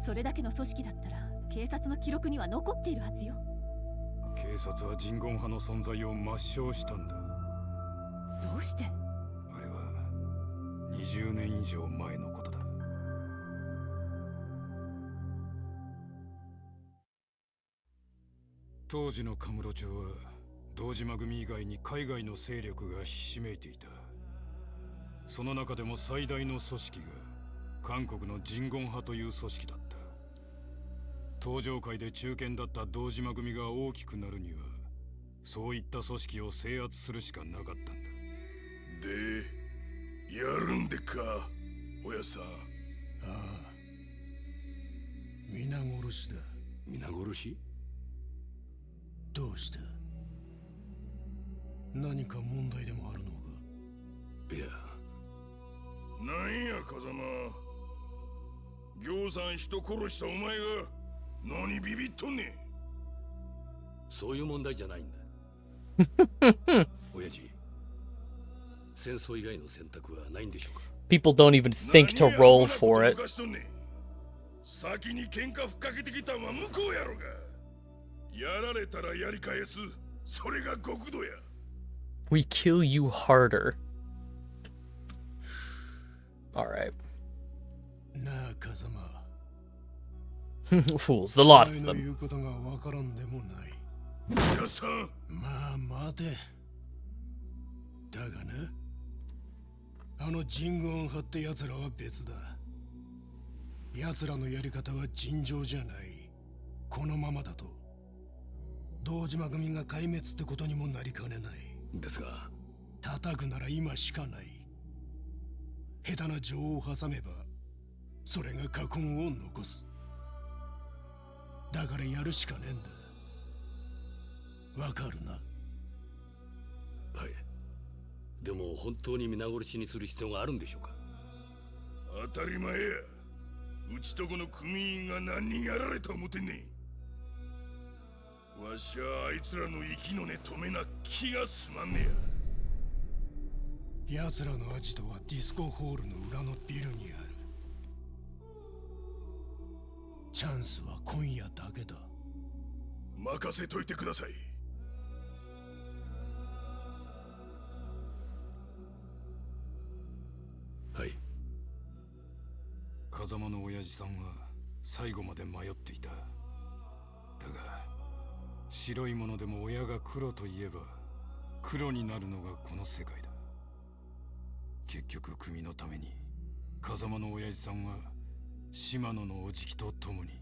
それだけの組織だったら警察の記録には残っているはずよ。警察は人言派の存在を抹消したんだ。どうして？あれは20年以上前のことだ。当時のカムロ町は堂島組以外に海外の勢力がひしめいていた。その中でも最大の組織が韓国の人言派という組織だった。東上界で中堅だった堂島組が大きくなるには、そういった組織を制圧するしかなかったんだ。で、やるんでか、親さん。ああ。皆殺しだ。皆殺し？どうした？何か問題でもあるのか？いや。なんや風間。行さん人殺したお前が何ビビっとんねん。そういう問題じゃないんだ。親父、戦争以外の選択はないんでしょうか？ People don't even think to roll for it. 先に喧嘩ふっかけてきたんは向こうやろが。やられたらやり返す。それが極度や。We kill you harder. Alright. なあ、風間。Fools, the lot of お前の言うことがわからんでもない。皆さん。まあ待て。だがな、あの人言派って奴らは別だ。奴らのやり方は尋常じゃない。このままだと堂島組が壊滅ってことにもなりかねない。ですが、叩くなら今しかない。下手な情を挟めばそれが禍根を残す。だからやるしかねえんだ。わかるな？はい。でも本当に皆殺しにする必要があるんでしょうか？当たり前や。うちとこの組員が何人やられた思てんねん。わしはあいつらの息の根止めな気がすまんねや。奴らのアジトはディスコホールの裏のビルにある。チャンスは今夜だけだ。任せといてください。はい。風間の親父さんは最後まで迷っていた。だが白いものでも親が黒と言えば黒になるのがこの世界だ。結局組のために風間の親父さんは島野のおじきと共に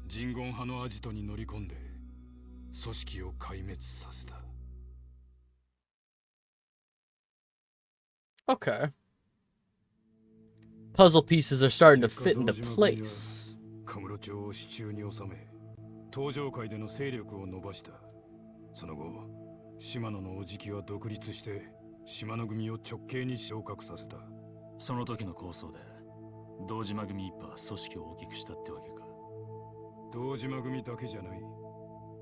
人言派のアジトに乗り込んで組織を壊滅させた。Okay. Puzzle pieces are starting to fit into place. カムロ町を手中に収め、東上界での勢力を伸ばした。その後、島野のおじきは独立して、島野組を直系に昇格させた。その時の構想で、堂島組一派は組織を大きくしたってわけか。堂島組だけじゃない。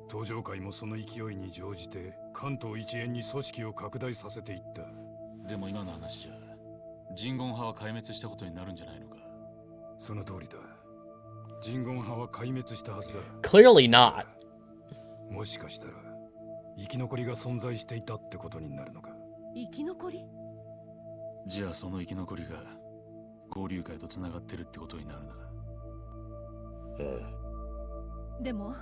東上界もその勢いに乗じて、関東一円に組織を拡大させていった。でも今の話じゃ、人言派は壊滅したことになるんじゃないのか。その通りだ。人言派は壊滅したはずだ。Clearly not. もしかしたら生き残りが存在していたってことになるのか。生き残り？じゃあその生き残りが交流会とつながってるってことになるな。ああ。でも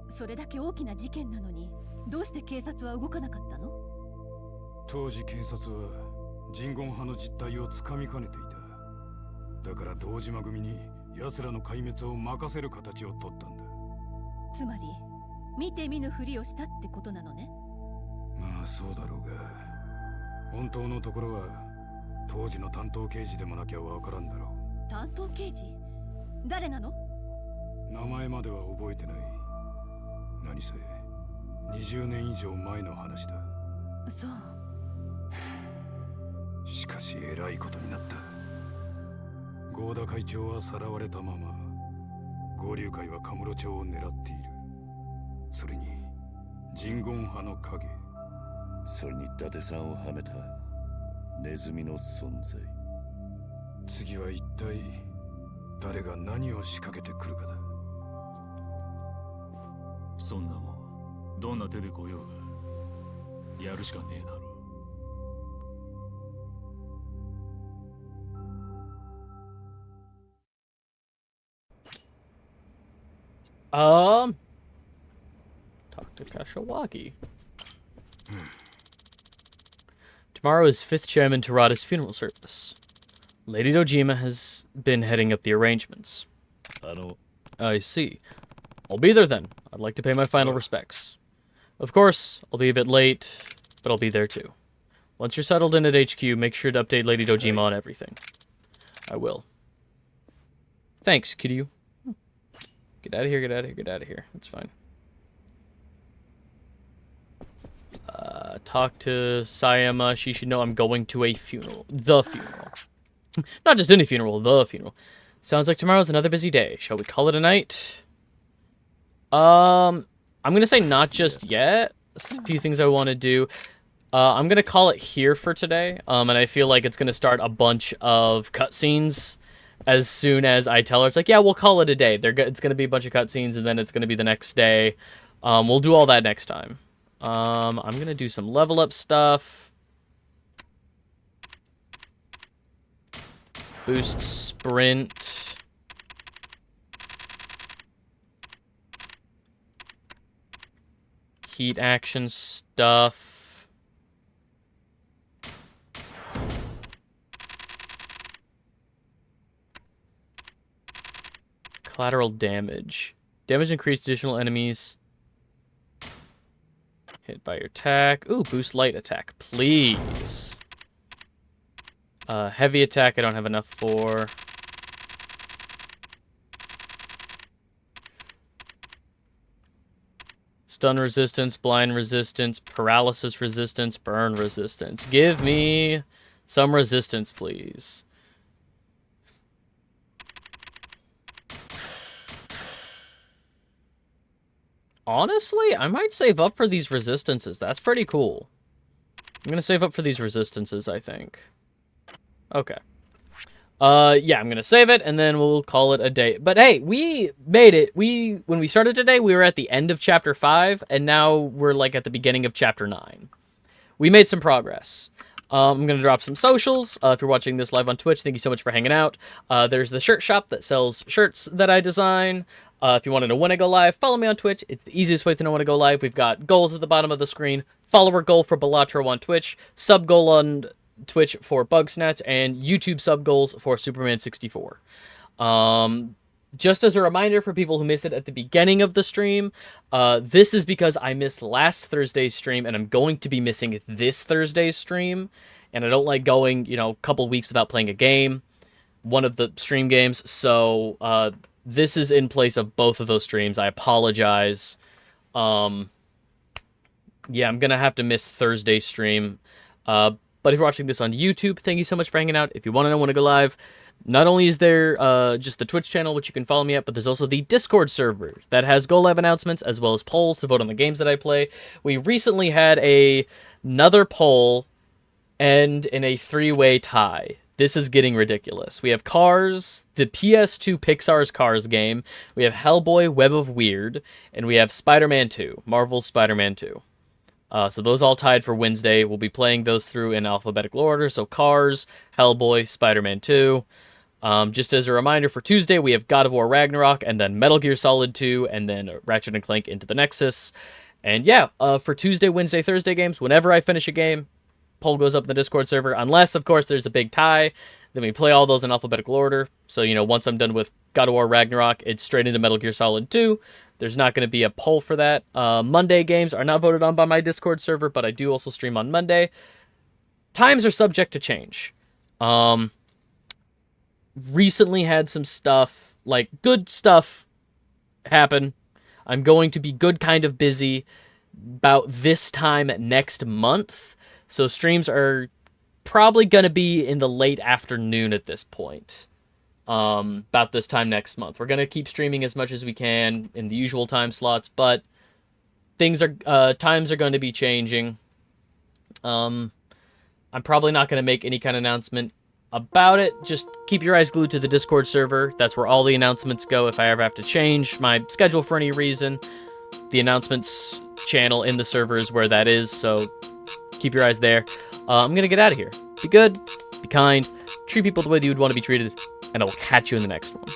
それだけ大きな事件なのにどうして警察は動かなかったの？当時警察は人言派の実態をつかみかねていた。だから堂島組に奴らの壊滅を任せる形を取ったんだ。つまり見て見ぬふりをしたってことなのね。まあそうだろうが、本当のところは当時の担当刑事でもなきゃわからんだろう。担当刑事？誰なの？名前までは覚えてない。何せ20年以上前の話だ。そう。しかしえらいことになった。合田会長はさらわれたまま、合流会はカムロ町を狙っている。それに人言派の影、それに伊達さんをはめたネズミの存在。次は一体誰が何を仕掛けてくるかだ。そんなもんどんな手で来ようがやるしかねえだろ。Talk to Kashiwagi. Tomorrow is 5th Chairman Terada's funeral service. Lady Dojima has been heading up the arrangements. I see. I'll be there then. I'd like to pay my final respects. Of course, I'll be a bit late, but I'll be there too. Once you're settled in at HQ, make sure to update Lady Dojima on everything. I will. Thanks, Kiryu. Get out of here, get out of here, get out of here. That's fine. Talk to Sayama. She should know I'm going to a funeral. The funeral. Not just any funeral, the funeral. Sounds like tomorrow's another busy day. Shall we call it a night? I'm gonna say not just yet. A few things I want to do. I'm gonna call it here for today. And I feel like it's gonna start a bunch of cutscenes as soon as I tell her. It's like, yeah, we'll call it a day. It's gonna be a bunch of cutscenes, and then it's gonna be the next day. We'll do all that next time. I'm gonna do some level up stuff. Boost sprint. Heat action stuff. Collateral damage. Damage increased additional enemies. Hit by your attack. Ooh, boost light attack, please. Heavy attack I don't have enough for. Stun resistance, blind resistance, paralysis resistance, burn resistance. Give me some resistance, please. Honestly, I might save up for these resistances. That's pretty cool. I'm gonna save up for these resistances, I think. Okay. Yeah, I'm gonna save it, and then we'll call it a day. But hey, we made it. When we started today, we were at the end of Chapter 5, and now we're, like, at the beginning of Chapter 9. We made some progress. I'm gonna drop some socials. If you're watching this live on Twitch, thank you so much for hanging out. There's the shirt shop that sells shirts that I design. If you want to know when I go live, follow me on Twitch. It's the easiest way to know when I go live. We've got goals at the bottom of the screen. Follower goal for Balatro on Twitch. Sub goal on Twitch for Bugsnatch. And YouTube sub goals for Superman64. Just as a reminder for people who missed it at the beginning of the stream, this is because I missed last Thursday's stream, and I'm going to be missing this Thursday's stream. and I don't like going, you know, a couple weeks without playing a game, one of the stream games. So this is in place of both of those streams. I apologize. Yeah, I'm gonna have to miss Thursday's stream. But if you're watching this on YouTube, thank you so much for hanging out. If you want to know when to go live, not only is there just the Twitch channel, which you can follow me at, but there's also the Discord server that has go live announcements as well as polls to vote on the games that I play. We recently had another poll end in a 3-way tie. This is getting ridiculous. We have Cars, the PS2 Pixar's Cars game. We have Hellboy, Web of Weird, and we have Spider-Man 2, Marvel's Spider-Man 2. So those all tied for Wednesday. We'll be playing those through in alphabetical order. So Cars, Hellboy, Spider-Man 2. Just as a reminder, for Tuesday, we have God of War Ragnarok, and then Metal Gear Solid 2, and then Ratchet & Clank Into the Nexus. And yeah, for Tuesday, Wednesday, Thursday games, whenever I finish a game, poll goes up in the Discord server, unless, of course, there's a big tie. Then we play all those in alphabetical order. So, you know, once I'm done with God of War Ragnarok, it's straight into Metal Gear Solid 2. There's not going to be a poll for that. Monday games are not voted on by my Discord server, but I do also stream on Monday. Times are subject to change. Recently had some stuff, like good stuff, happen. I'm going to be good kind of busy about this time next month. So streams are probably going to be in the late afternoon at this point. About this time next month. We're going to keep streaming as much as we can in the usual time slots, but times are going to be changing. I'm probably not going to make any kind of announcement about it. Just keep your eyes glued to the Discord server. That's where all the announcements go. If I ever have to change my schedule for any reason, the announcements channel in the server is where that is, so keep your eyes there. I'm going to get out of here. Be good, be kind, treat people the way that you would want to be treated, and I will catch you in the next one.